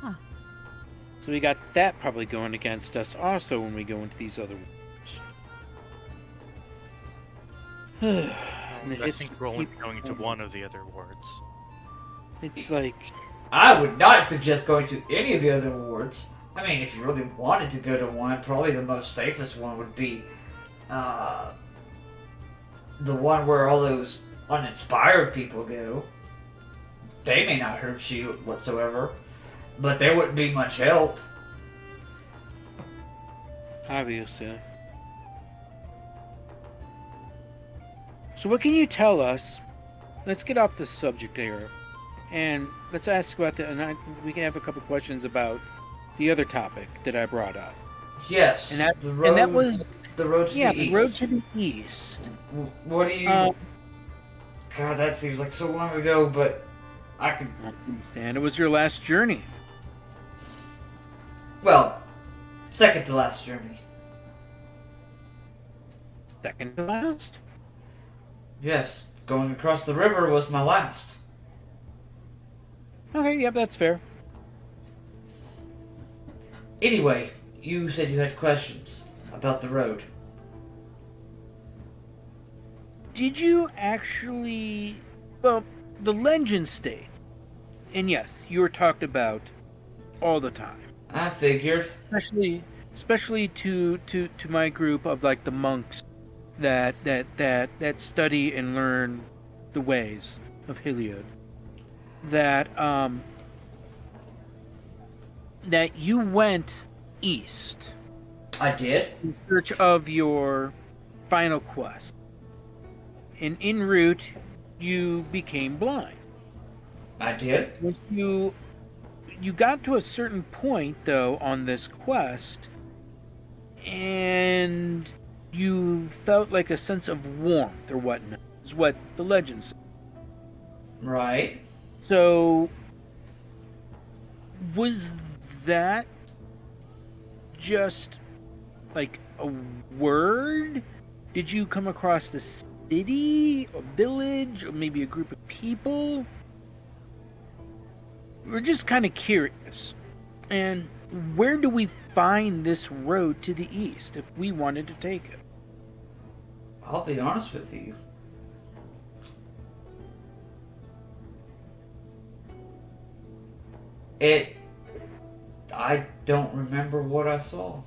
So we got that probably going against us also when we go into these other wars. I think we're only going into one of the other wards. It's like... I would not suggest going to any of the other wards. I mean, if you really wanted to go to one, probably the most safest one would be the one where all those uninspired people go. They may not hurt you whatsoever, but they wouldn't be much help. Obviously. So what can you tell us? Let's get off the subject here, and let's ask about we can have a couple questions about the other topic that I brought up. Yes, and that the road was the road to the east. the road to the east. What do you? God, that seems like so long ago, but I can understand. It was your last journey. Well, second to last journey. Second to last? Yes, going across the river was my last. Okay, yep, that's fair. Anyway, you said you had questions about the road. Did you actually... Well, the legend states, and yes, you were talked about all the time. I figured. Especially to my group of like the monks that study and learn the ways of Heliod. That you went east. I did. In search of your final quest. And en route, you became blind. I did. Once you got to a certain point, though, on this quest, and you felt like a sense of warmth or whatnot, is what the legend says. Right. So, was that just like a word? Did you come across the city, a village, or maybe a group of people? We're just kind of curious. And where do we find this road to the east if we wanted to take it? I'll be honest with you. I don't remember what I saw.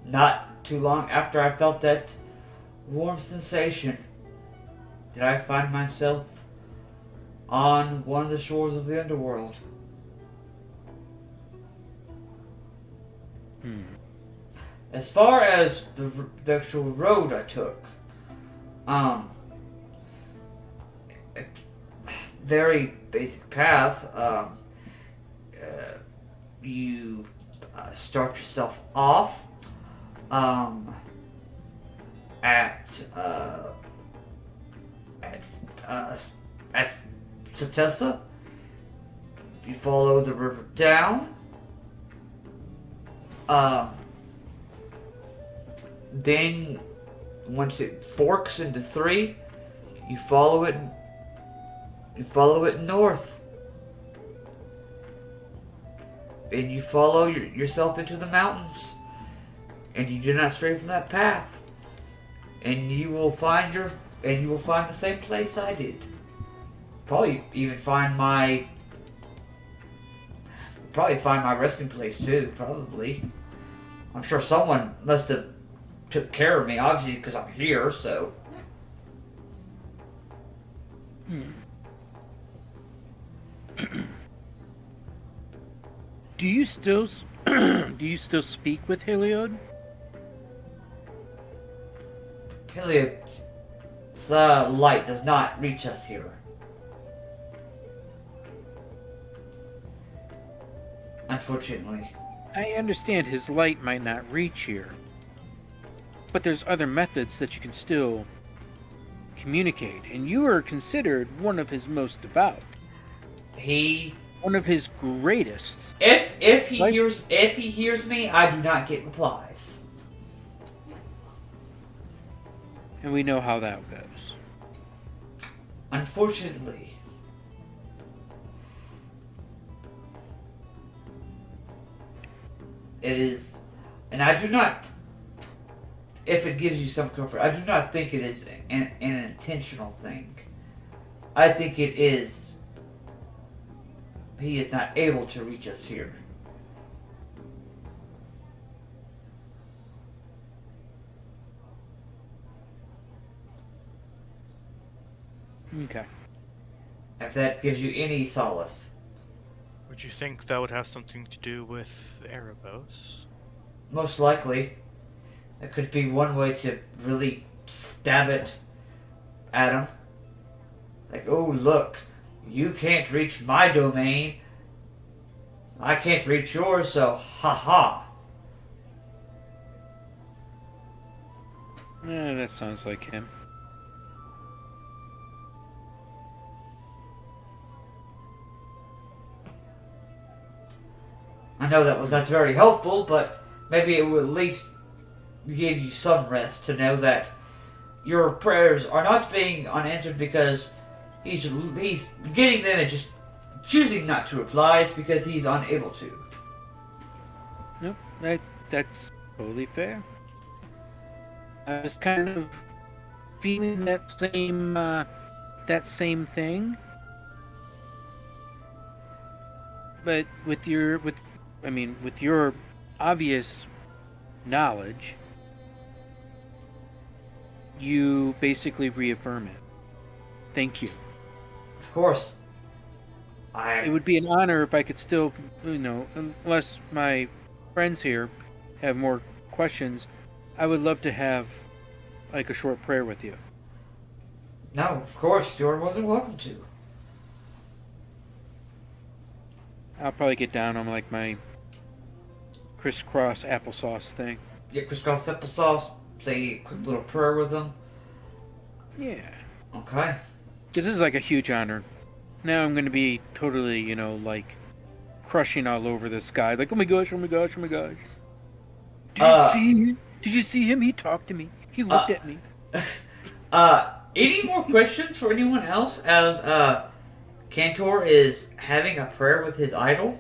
Not too long after I felt that warm sensation, did I find myself on one of the shores of the Underworld. As far as the actual road I took, it's very basic path. You start yourself off at Citadel. You follow the river down. Then once it forks into three, you follow it north. And you follow yourself into the mountains. And you do not stray from that path. And you will find the same place I did. Probably find my resting place too, probably. I'm sure someone must have took care of me, obviously, because I'm here, so. Do you still speak with Heliod? Heliod's light does not reach us here. Unfortunately. I understand his light might not reach here, but there's other methods that you can still communicate, and you are considered one of his most devout, one of his greatest. If he hears me, I do not get replies. And we know how that goes. Unfortunately. It is, and I do not, if it gives you some comfort, I do not think it is an intentional thing. I think it is, he is not able to reach us here. Okay. If that gives you any solace. Would you think that would have something to do with Erebos? Most likely. That could be one way to really stab it at him. Like, oh look, you can't reach my domain. I can't reach yours, so ha. That sounds like him. I know that was not very helpful, but maybe it will at least give you some rest to know that your prayers are not being unanswered because he's getting them and just choosing not to reply. It's because he's unable to. Nope, that's totally fair. I was kind of feeling that same thing, but with your obvious knowledge, you basically reaffirm it. Thank you. Of course. It would be an honor if I could still, unless my friends here have more questions, I would love to have like a short prayer with you. No, of course, you're more than welcome to. I'll probably get down on like my crisscross applesauce thing. Yeah, crisscross applesauce. Say a quick little prayer with them. Yeah. Okay. This is like a huge honor. Now I'm going to be totally, like crushing all over this guy. Like, oh my gosh, oh my gosh, oh my gosh. Did you see him? Did you see him? He talked to me. He looked at me. Any more questions for anyone else as Cantor is having a prayer with his idol?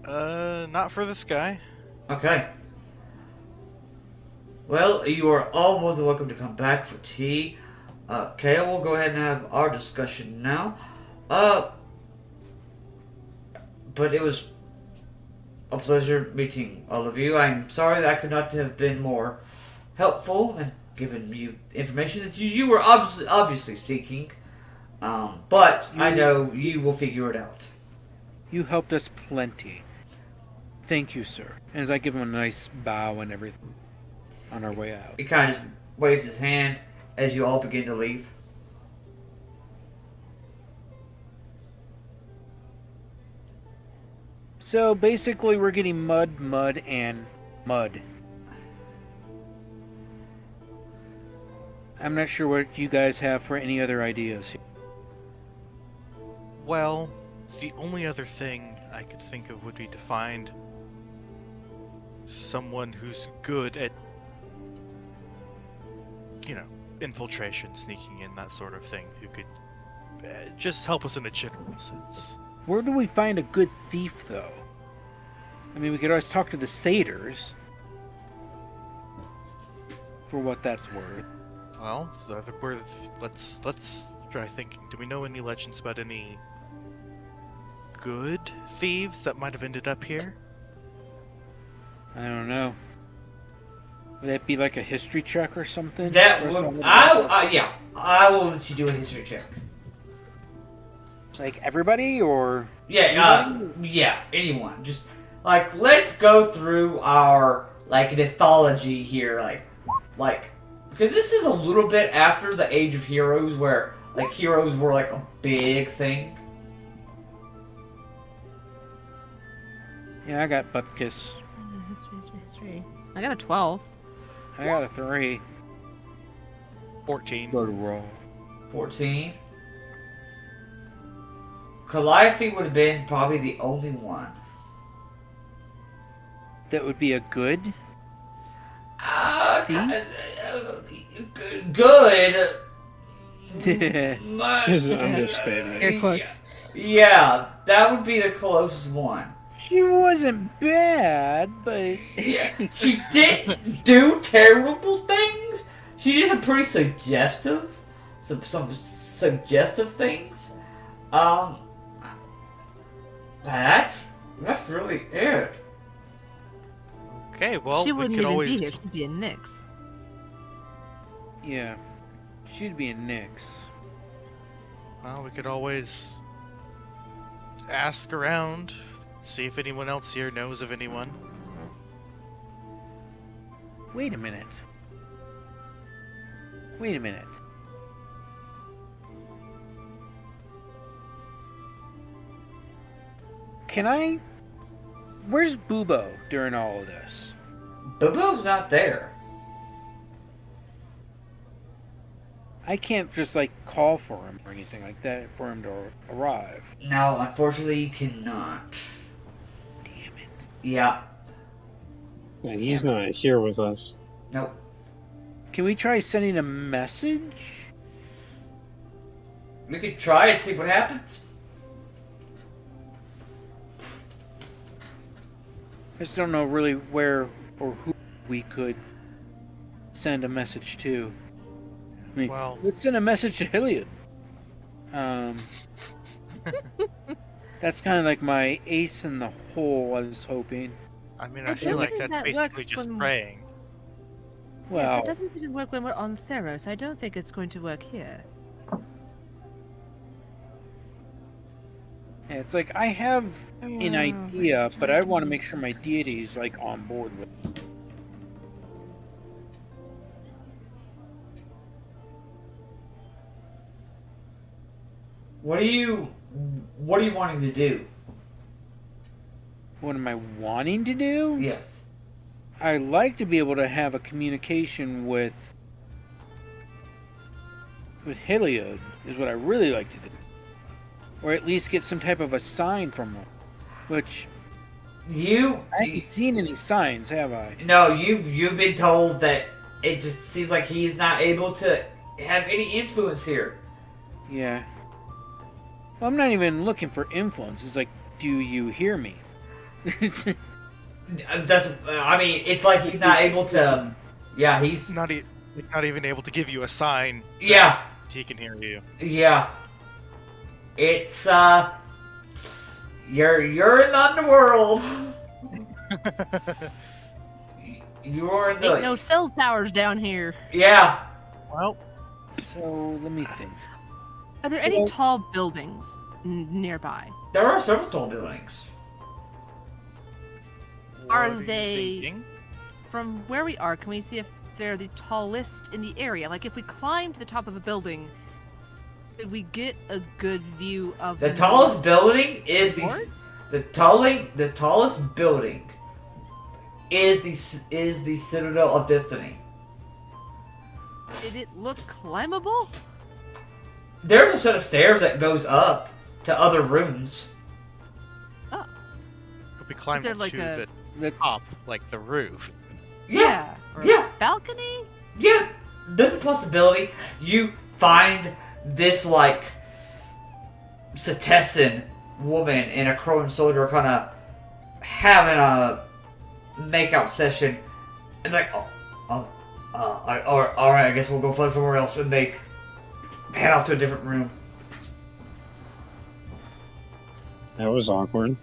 Not for this guy. Okay. Well, you are all more than welcome to come back for tea. Kale, we'll go ahead and have our discussion now. But it was a pleasure meeting all of you. I'm sorry that I could not have been more helpful and given you information that you were obviously seeking. But I know you will figure it out. You helped us plenty. Thank you, sir. As I give him a nice bow and everything on our way out. He kind of waves his hand as you all begin to leave. So basically we're getting mud, and mud. I'm not sure what you guys have for any other ideas here. Well, the only other thing I could think of would be to find someone who's good at, infiltration, sneaking in, that sort of thing, who could just help us in a general sense. Where do we find a good thief, though? I mean, we could always talk to the satyrs. For what that's worth. Well, let's try thinking. Do we know any legends about any good thieves that might have ended up here? I don't know. Would that be like a history check or something? That would, I will let you do a history check. Like everybody, or anyone. Just let's go through our mythology here, because this is a little bit after the Age of Heroes, where heroes were a big thing. Yeah, I got butt kiss. History. I got a 12. I got a 3. 14. Go to roll. 14. Calliope would have been probably the only one. That would be a good. Good. Is an understatement. Air quotes. Yeah, that would be the closest one. She wasn't bad, but She didn't do terrible things. She did some pretty suggestive, some suggestive things. That's really it. Okay, well, She we wouldn't could even always. be here. She'd be in Nyx. yeah, she'd be a Nyx. Well, we could always ask around, see if anyone else here knows of anyone. Wait a minute. Wait a minute. Can I? Where's Bubo during all of this? Bobo's not there. I can't just like call for him or anything like that for him to arrive. No, unfortunately, you cannot. Damn it. Yeah. And he's not here with us. Nope. Can we try sending a message? We could try and see what happens. I just don't know really where or who we could send a message to. I mean, Well- let's send a message to Hilliard. That's kind of like my ace in the hole, I was hoping. I mean, I I feel don't like think that's that basically works just when- praying. Yes, Well, that doesn't even work when we're on Theros. I don't think it's going to work here. yeah, it's like I have an idea, but I want to make sure my deity is like on board with it. What are you wanting to do? What am I wanting to do? Yes. I like to be able to have a communication with Hilliard, is what I really like to do. Or at least get some type of a sign from him. Which I haven't seen any signs, have I? No, you've been told that it just seems like he's not able to have any influence here. Yeah. Well, I'm not even looking for influence. It's like, do you hear me? I mean, it's like he's not able to. Yeah, he's. Not even able to give you a sign. Yeah, He can hear you. yeah. It's you're in the underworld. You're in Ain't the. no cell towers down here. Yeah. Well, So, let me think. Are there any tall buildings nearby? There are several tall buildings. Are what you they- thinking? From where we are, can we see if they're the tallest in the area? Like, if we climbed to the top of a building, could we get a good view of The tallest north? building is North? the tallest building is the Citadel of Destiny. Did it look climbable? There's a set of stairs that goes up to other rooms. Oh, Could we climb there to like a- the top, like the roof? Yeah. Or Yeah. balcony? Yeah, there's a possibility you find this like Cetessan woman and a Crowan soldier kind of having a makeout session. It's like, all right, I guess we'll go find somewhere else, and they head off to a different room. That was awkward.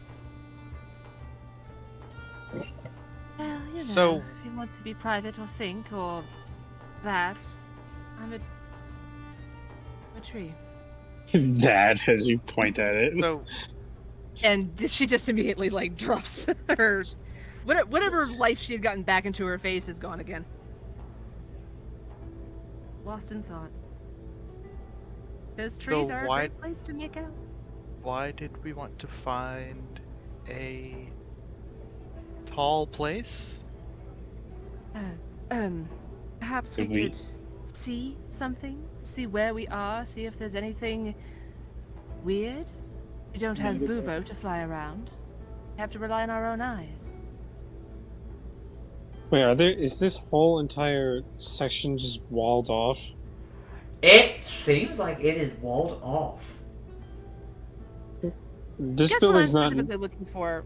Well, you know, So- if you want to be private or think or that, I'm a tree. That, as you point at it. So, And she just immediately like drops her whatever life she had gotten back into her face is gone again. Lost in thought. Because trees are a why- great place to make out. why did we want to find a tall place? Perhaps we could see something, see where we are, see if there's anything weird. We don't have Bubo to fly around. We have to rely on our own eyes. Wait, is this whole entire section just walled off? It seems like it is walled off. This Guess building's what I'm not. specifically looking for.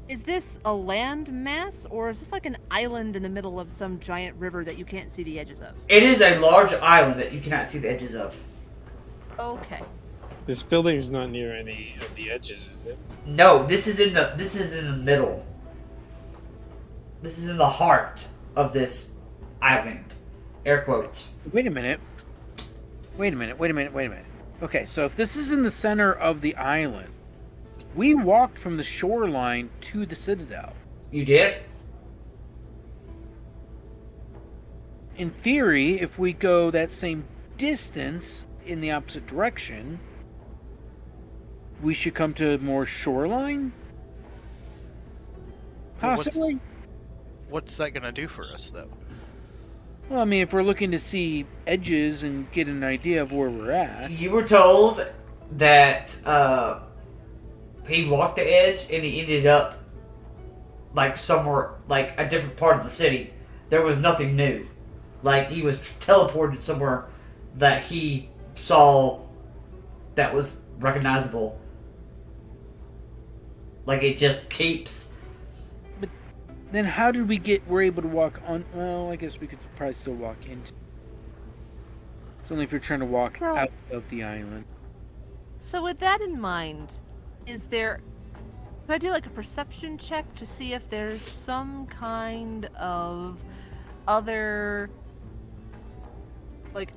Is this a land mass, or is this like an island in the middle of some giant river that you can't see the edges of? It is a large island that you cannot see the edges of. Okay. This building's not near any of the edges, is it? No, this is in the middle. This is in the heart of this island. Air quotes. Wait a minute. Okay, so if this is in the center of the island, we walked from the shoreline to the Citadel. You did? In theory, if we go that same distance in the opposite direction, we should come to more shoreline? Well, Possibly? What's that gonna do for us, though? Well, I mean, if we're looking to see edges and get an idea of where we're at. You were told that he walked the edge and he ended up like somewhere, like a different part of the city. There was nothing new. Like he was teleported somewhere that he saw that was recognizable. Like it just keeps. Then how did we're able to walk on? Well, I guess we could probably still walk into. It's only if you're trying to walk out of the island. So with that in mind, can I do like a perception check to see if there's some kind of other like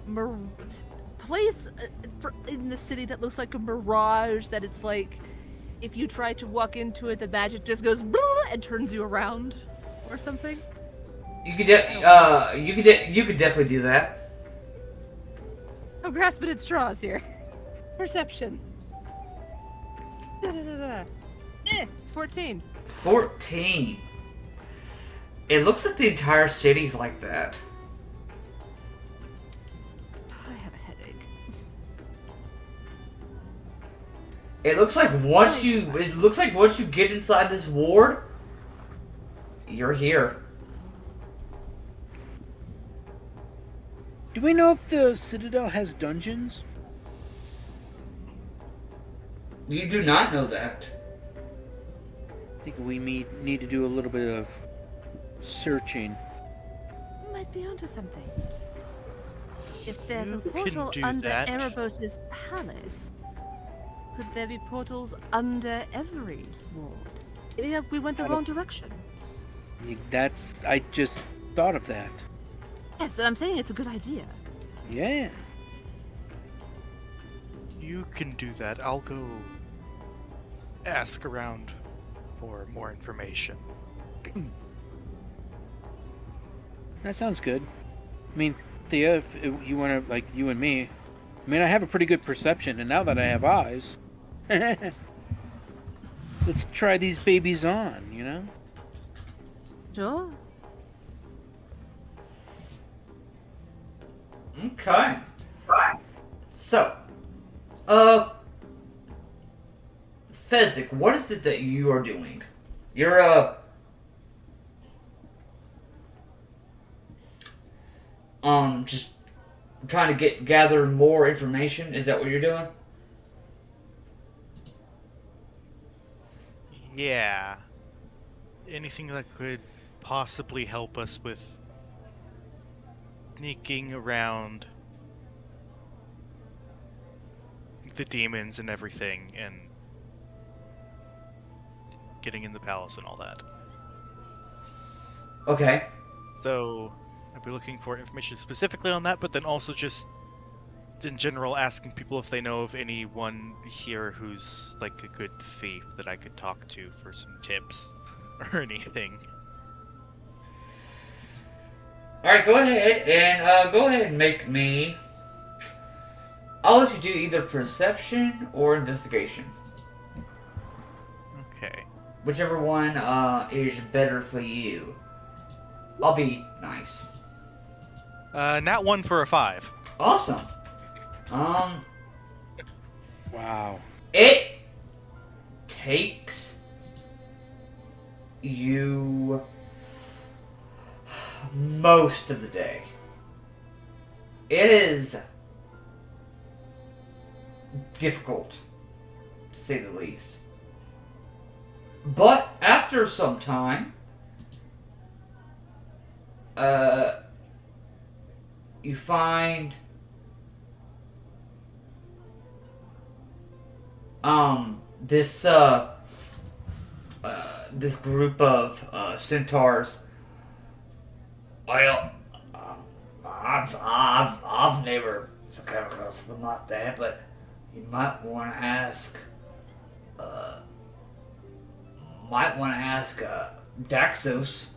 place in the city that looks like a mirage, that it's like if you try to walk into it, the magic just goes and turns you around or something? You could definitely do that. I'm grasping at straws here. Perception. 14. 14. It looks like the entire city's like that. I have a headache. It looks like once you get inside this ward, you're here. Do we know if the Citadel has dungeons? You do not know that. I think we need to do a little bit of searching. You might be onto something. If there's a You can portal do under that. Erebos' palace, could there be portals under every ward? Maybe we went the wrong direction. I just thought of that. Yes, and I'm saying it's a good idea. Yeah. You can do that. I'll go ask around for more information. That sounds good. I mean, Thea, if you want to, like, you and me, I mean, I have a pretty good perception, and now that I have eyes, let's try these babies on, you know? Sure. Okay. So, Fezzik, what is it that you are doing? You're, just trying to gather more information? Is that what you're doing? Yeah. Anything that could possibly help us with sneaking around the demons and everything, and getting in the palace and all that. Okay. So, I'd be looking for information specifically on that, but then also just in general asking people if they know of anyone here who's like a good thief that I could talk to for some tips or anything. Alright, go ahead and make me... I'll let you do either perception or investigation. Okay. whichever one is better for you. I'll be nice. Nat 1 for a 5. Awesome. Wow. It takes you most of the day. It is difficult, to say the least. But after some time, you find this group of centaurs. Well, I've never come across something like that, but you might want to ask. Daxos.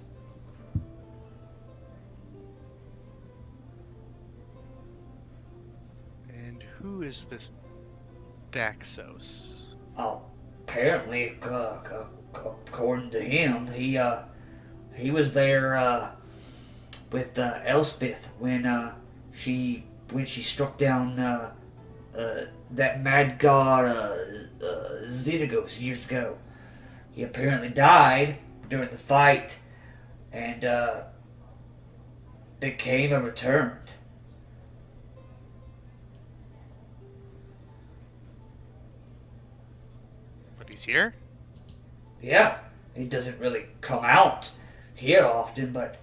And who is this Daxos? Oh, apparently, according to him, he was there with Elspeth when she struck down that mad god Xenagos years ago. He apparently died during the fight and became a returned. But he's here? Yeah, he doesn't really come out here often, but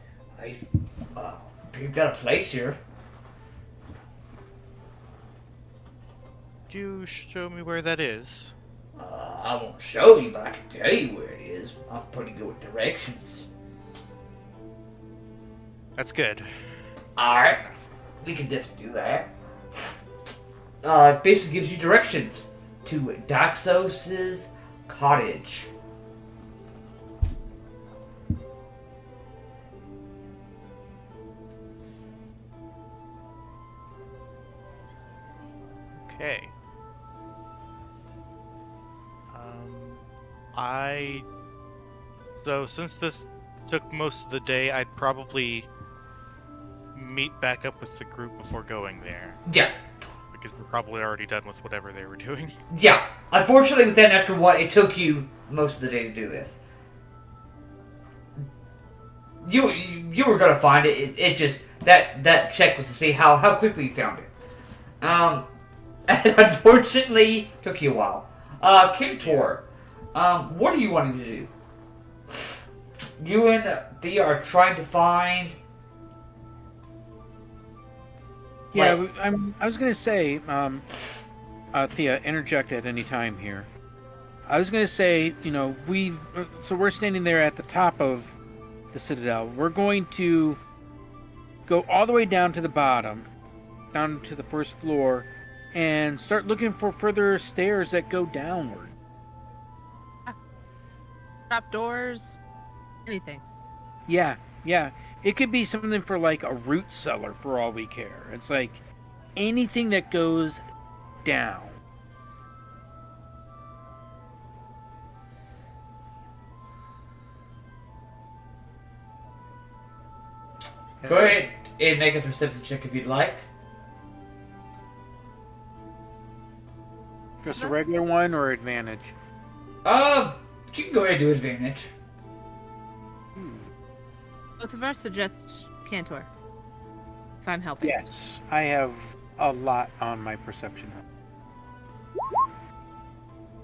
he's got a place here. Could you show me where that is? I won't show you, but I can tell you where it is. I'm pretty good with directions. That's good. Alright, we can definitely do that. It basically gives you directions to Daxos' cottage. Okay. So since this took most of the day, I'd probably meet back up with the group before going there. Yeah. Because they're probably already done with whatever they were doing. Yeah. Unfortunately, with that natural one, it took you most of the day to do this. You were gonna find it. It just that check was to see how quickly you found it. And unfortunately, took you a while. Kintor, what are you wanting to do? You and Thea are trying to find. Yeah, I was gonna say, Thea, interject at any time here. I was gonna say, we're standing there at the top of the Citadel. We're going to go all the way down to the bottom, down to the first floor, and start looking for further stairs that go downward. Trap doors, anything. Yeah. It could be something for like a root cellar for all we care. It's like anything that goes down. Go ahead and make a perception check if you'd like. Just a regular one or advantage? You can go ahead and do advantage. Both of us suggest Cantor. If I'm helping. Yes, I have a lot on my perception.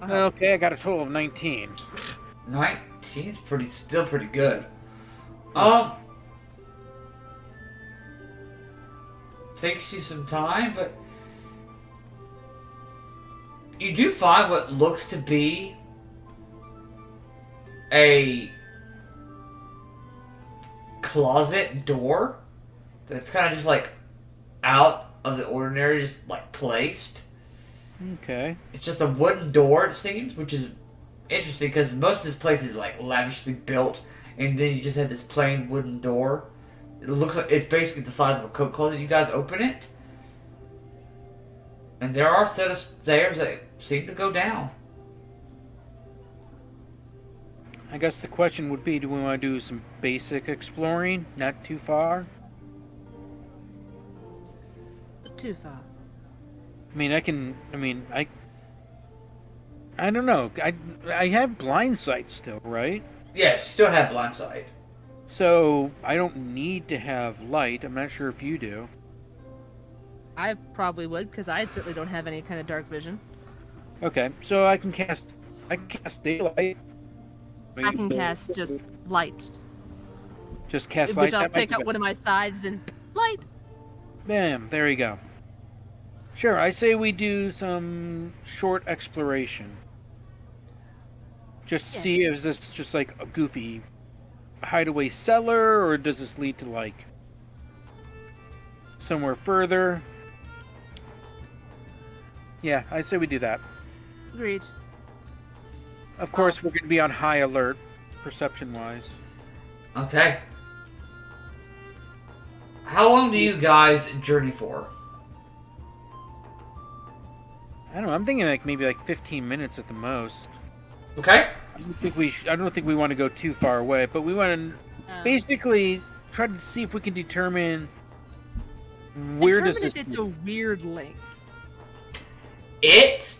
Okay, I got a total of 19. 19 is still pretty good. Takes you some time, but you do find what looks to be a closet door that's kind of just like out of the ordinary, just like placed. Okay. It's just a wooden door, it seems, which is interesting because most of this place is like lavishly built, and then you just have this plain wooden door. It looks like it's basically the size of a coat closet. You guys open it, and there are a set of stairs that seem to go down. I guess the question would be, do we want to do some basic exploring? Not too far? Not too far. I don't know. I have blind sight still, right? Yes, you still have blind sight. So I don't need to have light. I'm not sure if you do. I probably would, because I certainly don't have any kind of dark vision. Okay, so I can cast daylight. I can cast just light, Just cast light. which I'll That might pick be up better. one of my sides and light. Bam, there you go. Sure, I say we do some short exploration. Just to see Yes. if this just like a goofy hideaway cellar, or does this lead to like somewhere further? Yeah, I say we do that. Agreed. Of course, we're going to be on high alert, perception-wise. Okay. How long do you guys journey for? I don't know. I'm thinking like maybe like 15 minutes at the most. Okay. I don't think we want to go too far away, but we want to basically try to see if we can determine where does Determine this. if it's a weird length. It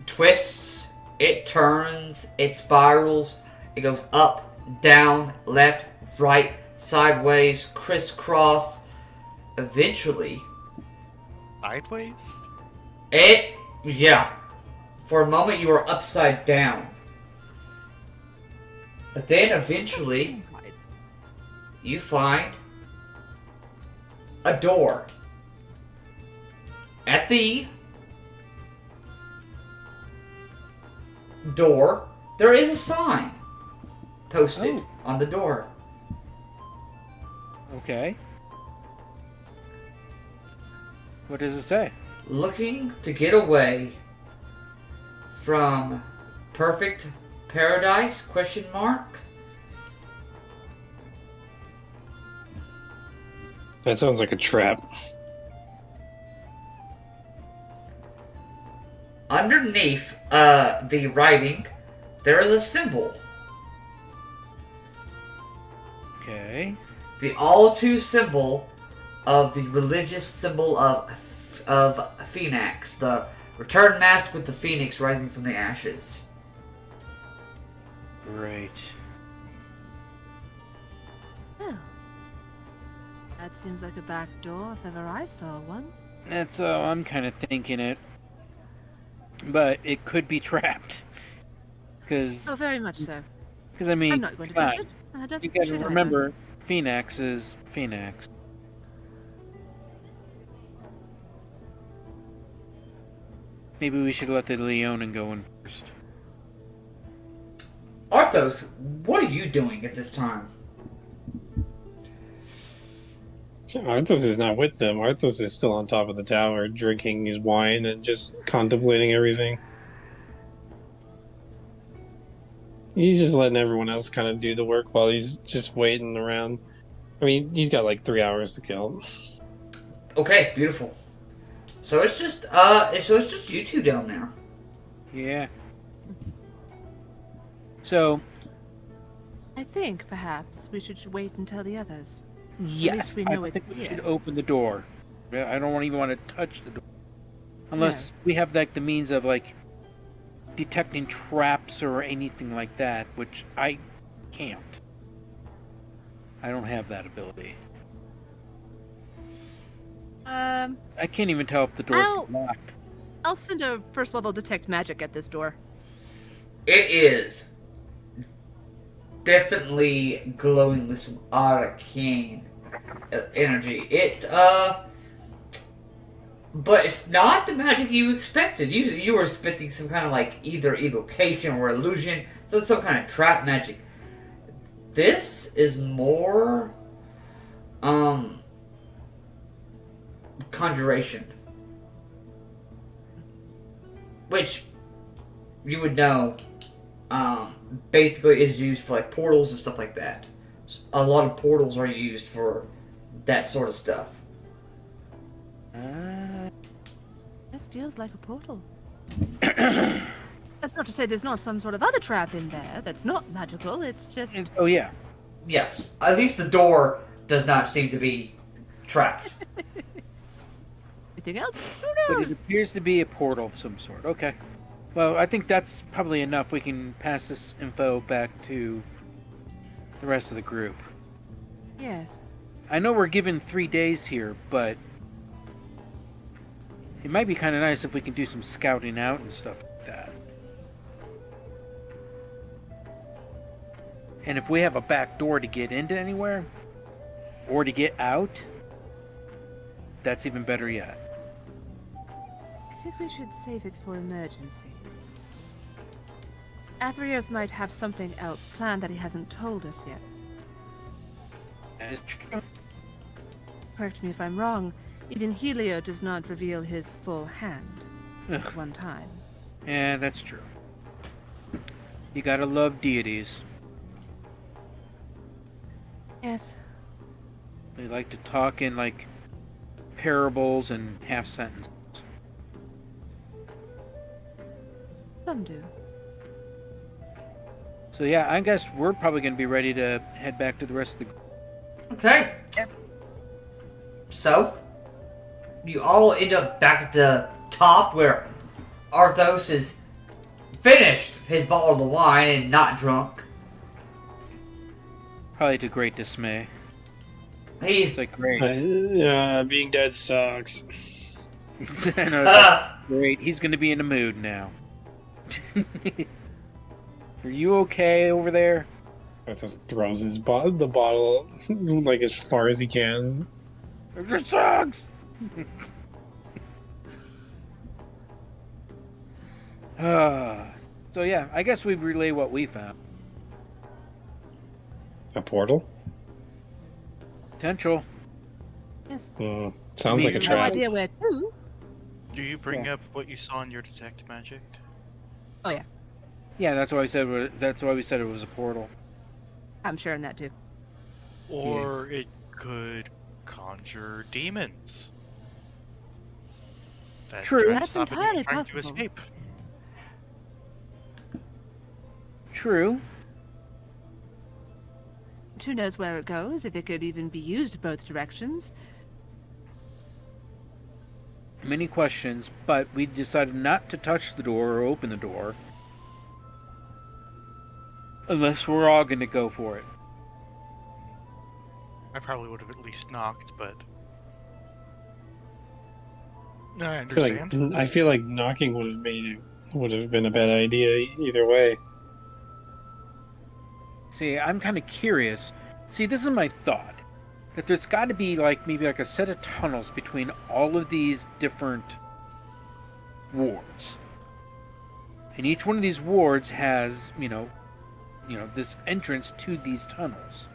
twists, it turns, it spirals, it goes up, down, left, right, sideways, crisscross. Eventually, Sideways? yeah. For a moment, you were upside down. But then eventually, you find a door. At the door, there is a sign posted on the door. Okay. What does it say? Looking to get away from perfect paradise? Question mark. That sounds like a trap. Underneath the writing, there is a symbol. Okay. The all too symbol of the religious symbol of Phoenix, the return mask with the phoenix rising from the ashes. Great. Oh. That seems like a back door if ever I saw one. That's I'm kind of thinking it, but it could be trapped. Because Oh, very much so. I mean, I'm not going to come touch on. it. I don't You think you gotta should either. remember, Phoenix is Phoenix. Maybe we should let the Leonin go in first. Athreos, what are you doing at this time? Arthos is not with them. Arthos is still on top of the tower, drinking his wine and just contemplating everything. He's just letting everyone else kind of do the work while he's just waiting around. I mean, he's got like 3 hours to kill. Okay, beautiful. So it's just you two down there. Yeah. So, I think perhaps we should wait and tell the others. yes, we I know it's think we here. should open the door. I don't even want to touch the door. Unless we have like the means of like detecting traps or anything like that, which I can't. I don't have that ability. I can't even tell if the door's locked. I'll send a first level detect magic at this door. It is definitely glowing with some arcane energy. But it's not the magic you expected. You were expecting some kind of like either evocation or illusion, so some kind of trap magic. This is more conjuration, which you would know basically is used for like portals and stuff like that. A lot of portals are used for that sort of stuff. This feels like a portal. That's not to say there's not some sort of other trap in there that's not magical. It's just Oh yeah. Yes, at least the door does not seem to be trapped. anything else. Who But knows? it appears to be a portal of some sort. Okay. Well, I think that's probably enough. We can pass this info back to the rest of the group. Yes. I know we're given 3 days here, but it might be kind of nice if we can do some scouting out and stuff like that. And if we have a back door to get into anywhere, or to get out, that's even better yet. I think we should save it for emergencies. Athreos might have something else planned that he hasn't told us yet. That is true. Correct me if I'm wrong, even Helio does not reveal his full hand Ugh. at one time. Yeah, that's true. You gotta love deities. Yes. They like to talk in, like, parables and half sentences. Some do. So yeah, I guess we're probably gonna be ready to head back to the rest of the... Okay. So, you all end up back at the top where Athreos is finished his bottle of wine and not drunk. Probably to great dismay. He's It's like, great. Being dead sucks. I know, that's great. He's gonna be in the mood now. Are you okay over there? Arthur throws the bottle like as far as he can. It just sucks! So yeah, I guess we relay what we found. A portal? Potential. Yes. Sounds like a No No trap. idea where to. Do you bring up what you saw in your detect magic? Oh yeah, Yeah, that's why we said it was a portal. I'm sharing that too. Or it could conjure demons. That True. try to That's stop anyone entirely trying possible. to escape. True. Who knows where it goes, if it could even be used both directions. Many questions, but we decided not to touch the door or open the door. Unless we're all going to go for it. I probably would have at least knocked, but no, I I feel understand. I feel like knocking would have been a bad idea either way. See, I'm kind of curious. See, this is my thought. That there's got to be maybe a set of tunnels between all of these different wards. And each one of these wards has, this entrance to these tunnels.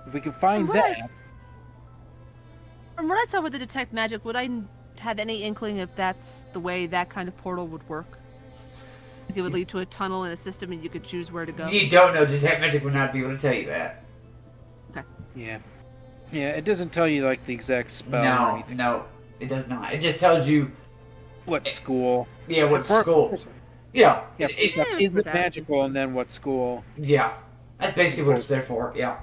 If we can find From what I that, s- From what I saw with the detect magic, would I have any inkling if that's the way that kind of portal would work? Like it would lead to a tunnel in a system and you could choose where to go? You don't know. Detect Magic would not be able to tell you that. yeah, it doesn't tell you the exact spell or No, anything. no, it does not. It just tells you, What school? yeah, what Of school. course. Yeah, Yeah, it- is it that's- magical, and then what school? yeah. That's basically what it's there for. Yeah.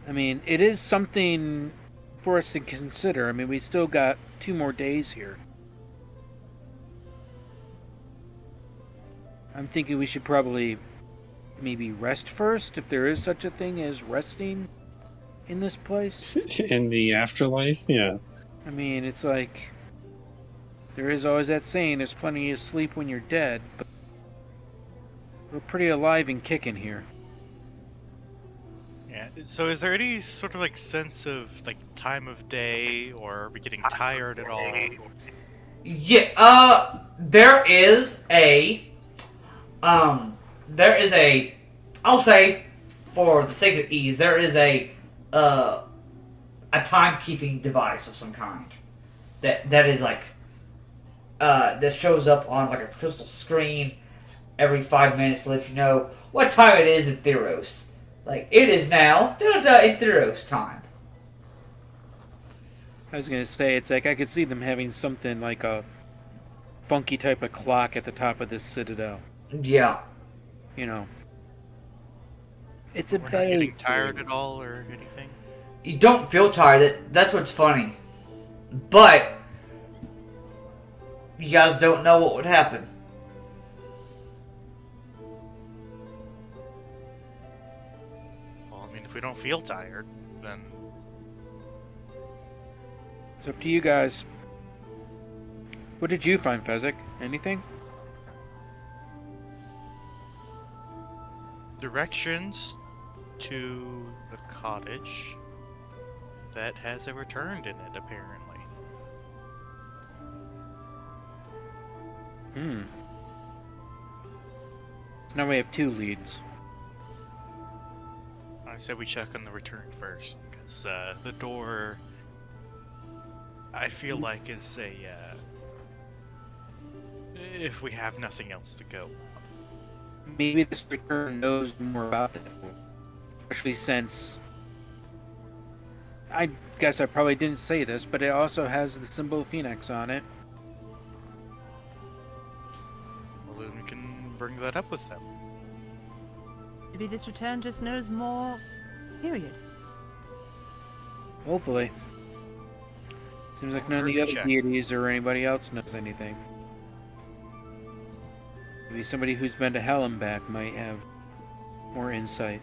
I mean, it is something for us to consider. I mean, we still got 2 more days here. I'm thinking we should probably maybe rest first, if there is such a thing as resting in this place. In the afterlife, yeah. I mean, it's like there is always that saying, there's plenty of sleep when you're dead, but we're pretty alive and kicking here. Yeah. So, is there any sort of sense of time of day, or are we getting tired at all? Yeah, there is a, I'll say, for the sake of ease, there is a timekeeping device of some kind that is that shows up on a crystal screen every 5 minutes to let you know what time it is in Theros. Like, it is now in Theros time. I was gonna say, it's like I could see them having something like a funky type of clock at the top of this citadel. Yeah. You know. It's a We're not bad getting tired at all or anything. You don't feel tired. That's what's funny. But you guys don't know what would happen. Well, I mean, if we don't feel tired, then It's up to you guys. What did you find, Fezzik? Anything? directions to the cottage that has a returned in it, apparently. So now we have 2 leads. I said we check on the return first, because the door, I feel like, is a, if we have nothing else to go. Maybe this return knows more about it. Especially since... I guess I probably didn't say this, but it also has the symbol of Phoenix on it. Well, then we can bring that up with them. Maybe this return just knows more. Period. Hopefully. Seems like none of the other deities or anybody else knows anything. Maybe somebody who's been to hell and back might have more insight.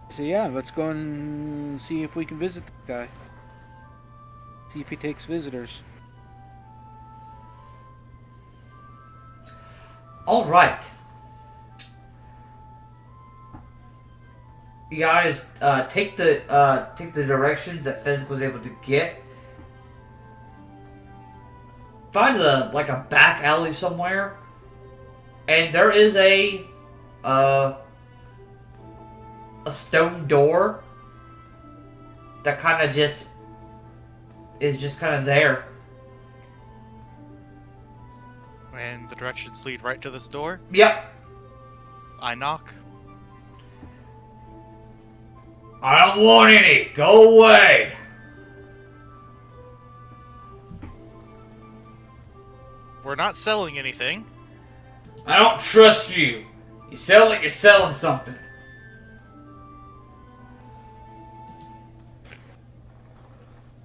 So yeah, let's go and see if we can visit the guy. See if he takes visitors. All right. You guys take the directions that Fezzik was able to get. Find a back alley somewhere, and there is a stone door that kind of is just kind of there. And the directions lead right to this door. Yep. I knock. I don't want any. Go away. We're not selling anything. I don't trust you. You sound like you're selling something.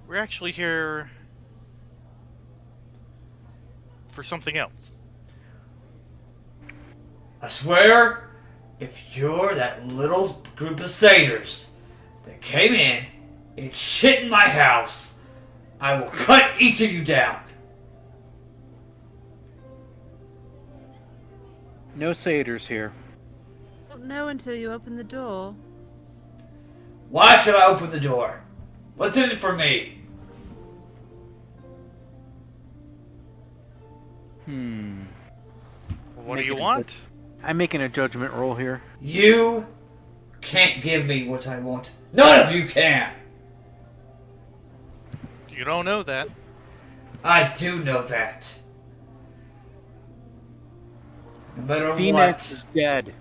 We're actually here for something else. I swear, if you're that little group of satyrs that came in and shit in my house, I will cut each of you down. No satyrs here. Don't know until you open the door. Why should I open the door? What's in it for me? Well, what do you want? I'm making a judgment roll here. You can't give me what I want. None of you can. You don't know that. I do know that. No matter Phoenix what. is dead.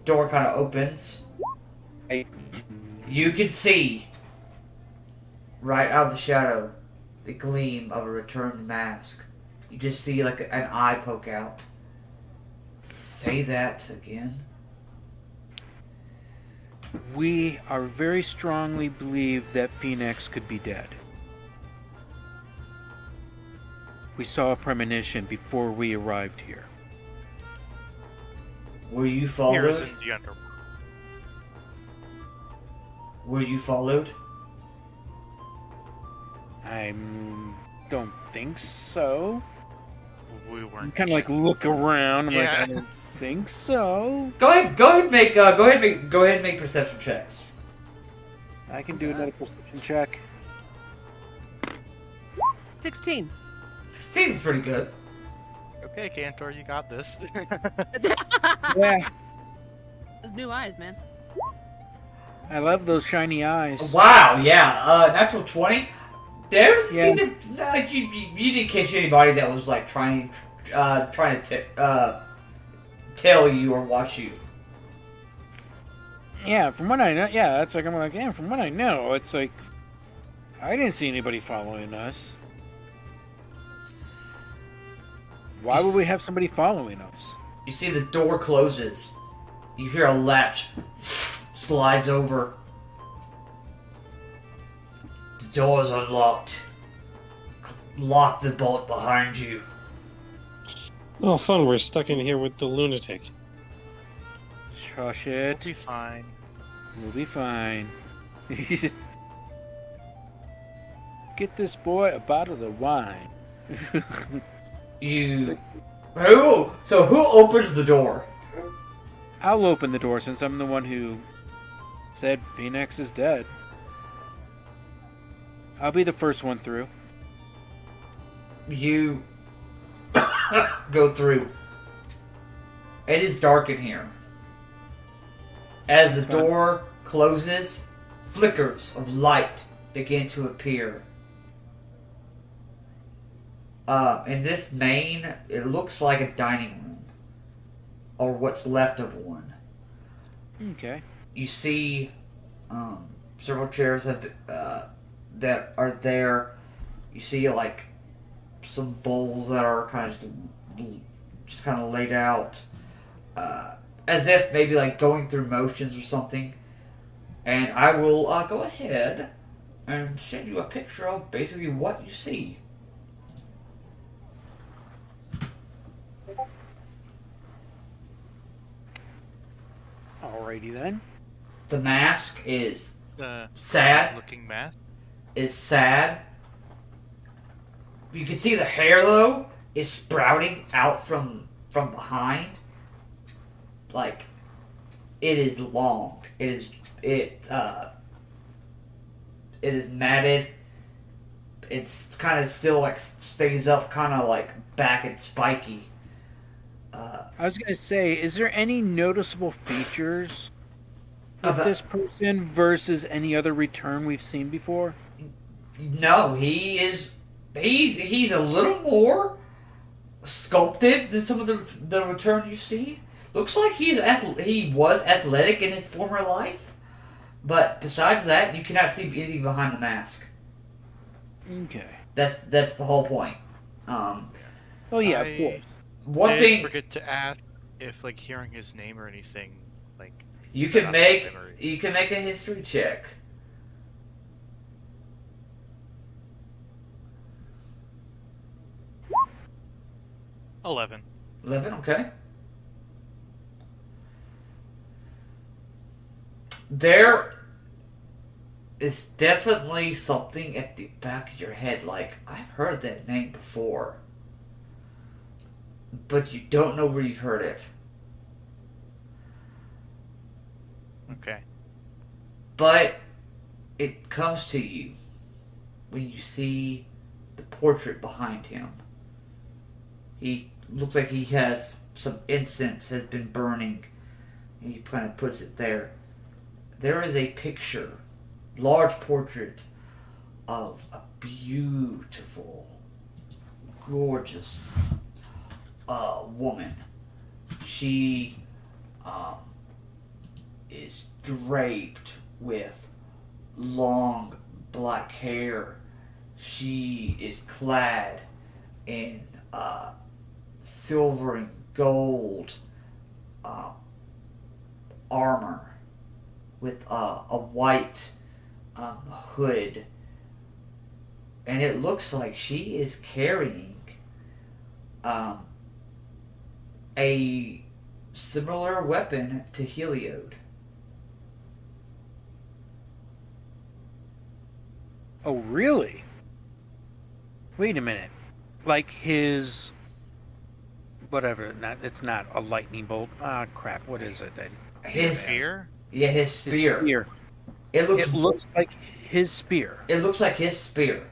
Door kind of opens. Hey. You can see, right out of the shadow, the gleam of a returned mask. You just see like an eye poke out. Say that again. We are very strongly believe that Phoenix could be dead. We saw a premonition before we arrived here. Were you Here followed? is in the Underworld. Were you followed? I don't think so. We I weren't. kind of like look around. I'm like, Yeah. I don't think so. Go ahead, make perception checks. I can do another perception check. 16. 16 is pretty good. Okay, Cantor, you got this. Yeah, Those new eyes, man. I love those shiny eyes. Wow, yeah. Natural 20. There's Yeah. you didn't catch anybody that was like trying to tell you or watch you. Yeah, from what I know, yeah, that's like I'm like, yeah, from what I know, it's like I didn't see anybody following us. Why would we have somebody following us? You see the door closes. You hear a latch slides over. The door's unlocked. Lock the bolt behind you. Oh, fun. We're stuck in here with the lunatic. Shush We'll it. be fine. We'll be fine. Get this boy a bottle of wine. You. Who? So who opens the door? I'll open the door since I'm the one who said Phoenix is dead. I'll be the first one through. You go through. It is dark in here. As the door closes, flickers of light begin to appear. In this main, it looks like a dining room, or what's left of one. Okay. You see several chairs that are there. You see like some bowls that are kind of laid out, as if maybe like going through motions or something. And I will go ahead and send you a picture of basically what you see. Alrighty then. The mask is Uh, sad. looking math. Is sad. You can see the hair though is sprouting out from behind. Like it is long. It is matted. It's kind of still like stays up, kind of like back and spiky. I was gonna say, is there any noticeable features of About- this person versus any other return we've seen before? No, he is. He's a little more sculpted than some of the return you've seen. Looks like he was athletic in his former life, but besides that, you cannot see anything behind the mask. Okay. That's the whole point. Oh yeah, I of course. One did thing forget to ask if, like, hearing his name or anything, like, you set can off make memory. you can make a history check. 11. 11, okay. There is definitely something at the back of your head, like, I've heard that name before. But you don't know where you've heard it. Okay. But it comes to you when you see the portrait behind him. He looks like he has some incense has been burning, and he kind of puts it there. There is a picture, large portrait of a beautiful, gorgeous woman. She is draped with long black hair. She is clad in silver and gold armor with a white hood, and it looks like she is carrying a similar weapon to Heliod. Oh really? Wait a minute. Like his whatever, it's not a lightning bolt. Ah crap, what is it then? His Spear? Yeah, his spear. Spear. It looks It looks like his spear. It looks like his spear.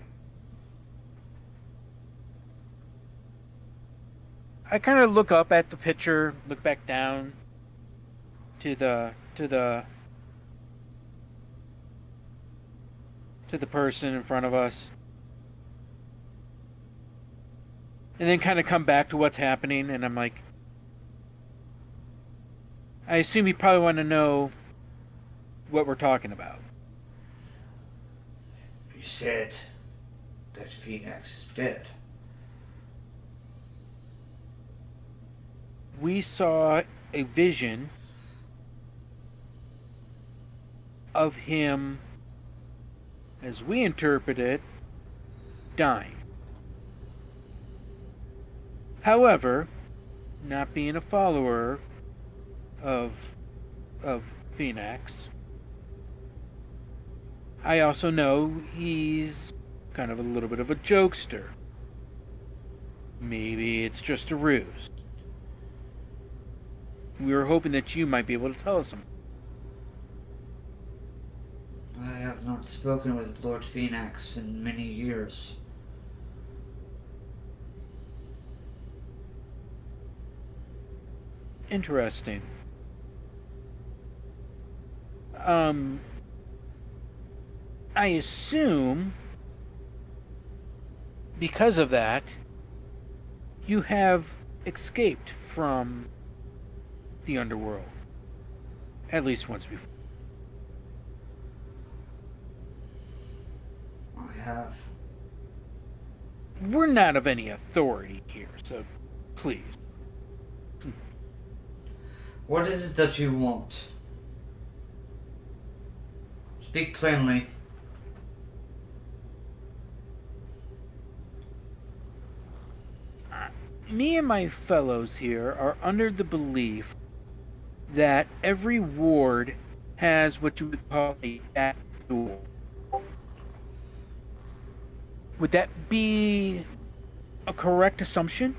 I kind of look up at the picture, look back down to the person in front of us. and then kind of come back to what's happening, and I'm like, I assume you probably want to know what we're talking about. You said that Phoenix is dead. We saw a vision of him, as we interpret it, dying. However, not being a follower of Phoenix, I also know he's kind of a little bit of a jokester. Maybe it's just a ruse. We were hoping that you might be able to tell us something. I have not spoken with Lord Phoenix in many years. Interesting. I assume because of that, you have escaped from the Underworld. At least once before. I have. We're not of any authority here, so please. What is it that you want? Speak plainly. Me and my fellows here are under the belief that every ward has what you would call a back door. Would that be a correct assumption?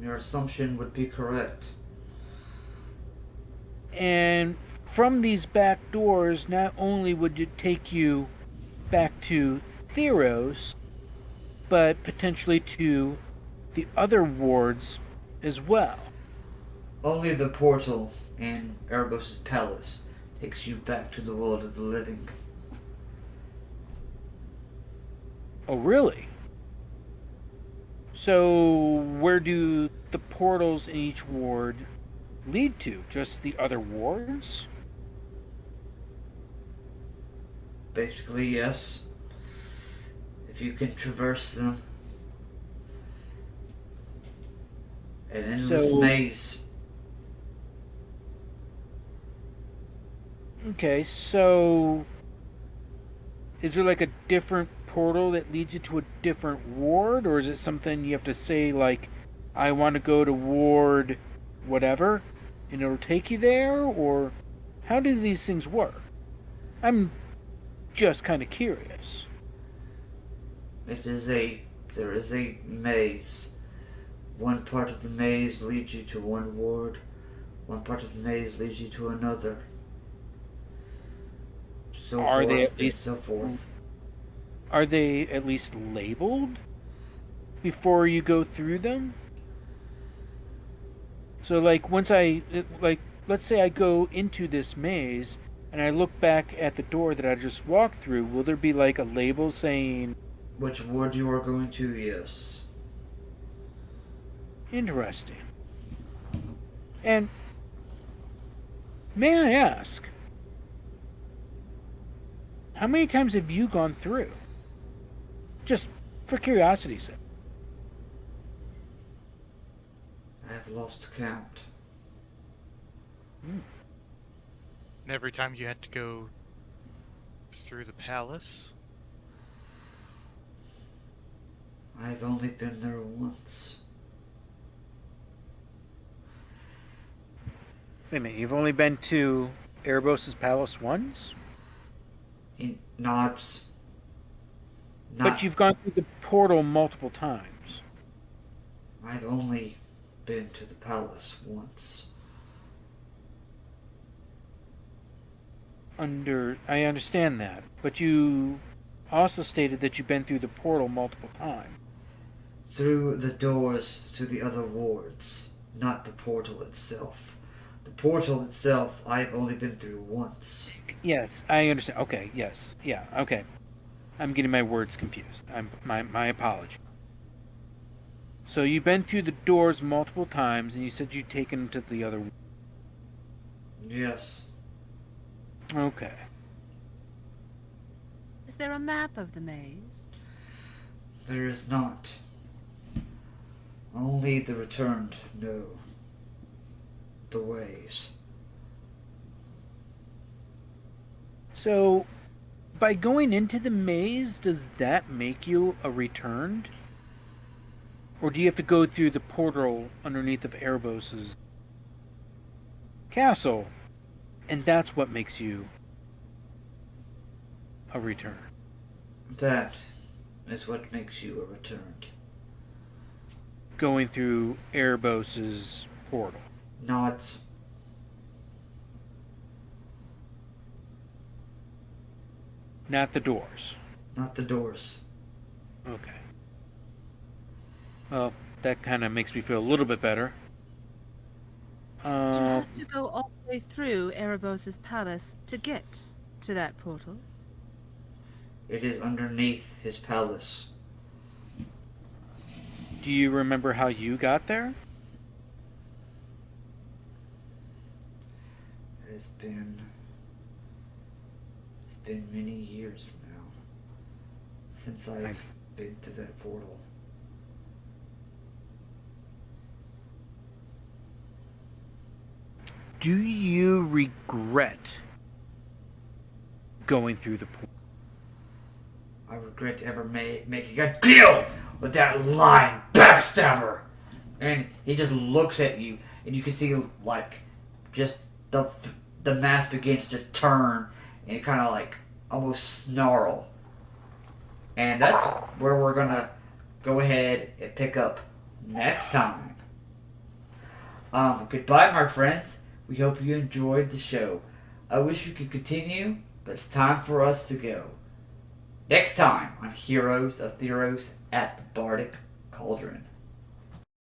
Your assumption would be correct. And from these back doors, not only would it take you back to Theros, but potentially to the other wards as well. Only the portal in Erebos' palace takes you back to the world of the living. Oh, really? So, where do the portals in each ward lead to? Just the other wards? Basically, yes. If you can traverse them. An endless maze. Okay, so is there like a different portal that leads you to a different ward, or is it something you have to say like, I want to go to ward whatever, and it'll take you there, or how do these things work? I'm just kind of curious. There is a maze. One part of the maze leads you to one ward. One part of the maze leads you to another. Are they at least so forth? Are they at least labeled before you go through them? So like let's say I go into this maze and I look back at the door that I just walked through, will there be like a label saying Which ward you are going to? Yes. interesting? And may I ask, how many times have you gone through? Just for curiosity's sake. I have lost count. And every time you had to go through the palace? I've only been there once. Wait a minute, you've only been to Erebos' palace once? He nods. But you've gone through the portal multiple times. I've only been to the palace once. I understand that, but you also stated that you've been through the portal multiple times. Through the doors to the other wards, not the portal itself. The portal itself, I've only been through once. Yes, I understand. Okay, yes. Yeah, okay. I'm getting my words confused. My apology. So you've been through the doors multiple times, and you said you'd taken to the other one. Yes. Okay. Is there a map of the maze? There is not. Only the returned know the ways. So, by going into the maze, does that make you a returned? Or do you have to go through the portal underneath of Erebos' castle, and that's what makes you a return? That is what makes you a returned. Going through Erebos' portal. Nods. Not the doors. Not the doors. Okay. Well, that kind of makes me feel a little bit better. Do you have to go all the way through Erebos' palace to get to that portal? It is underneath his palace. Do you remember how you got there? It's been many years now since I've been to that portal. Do you regret going through the portal? I regret ever making a deal with that lying backstabber. And he just looks at you, and you can see like just the mask begins to turn and kind of like almost snarl. And that's where we're gonna go ahead and pick up next time. Goodbye, my friends. We hope you enjoyed the show. I wish we could continue, but it's time for us to go. Next time on Heroes of Theros at the Bardic Cauldron.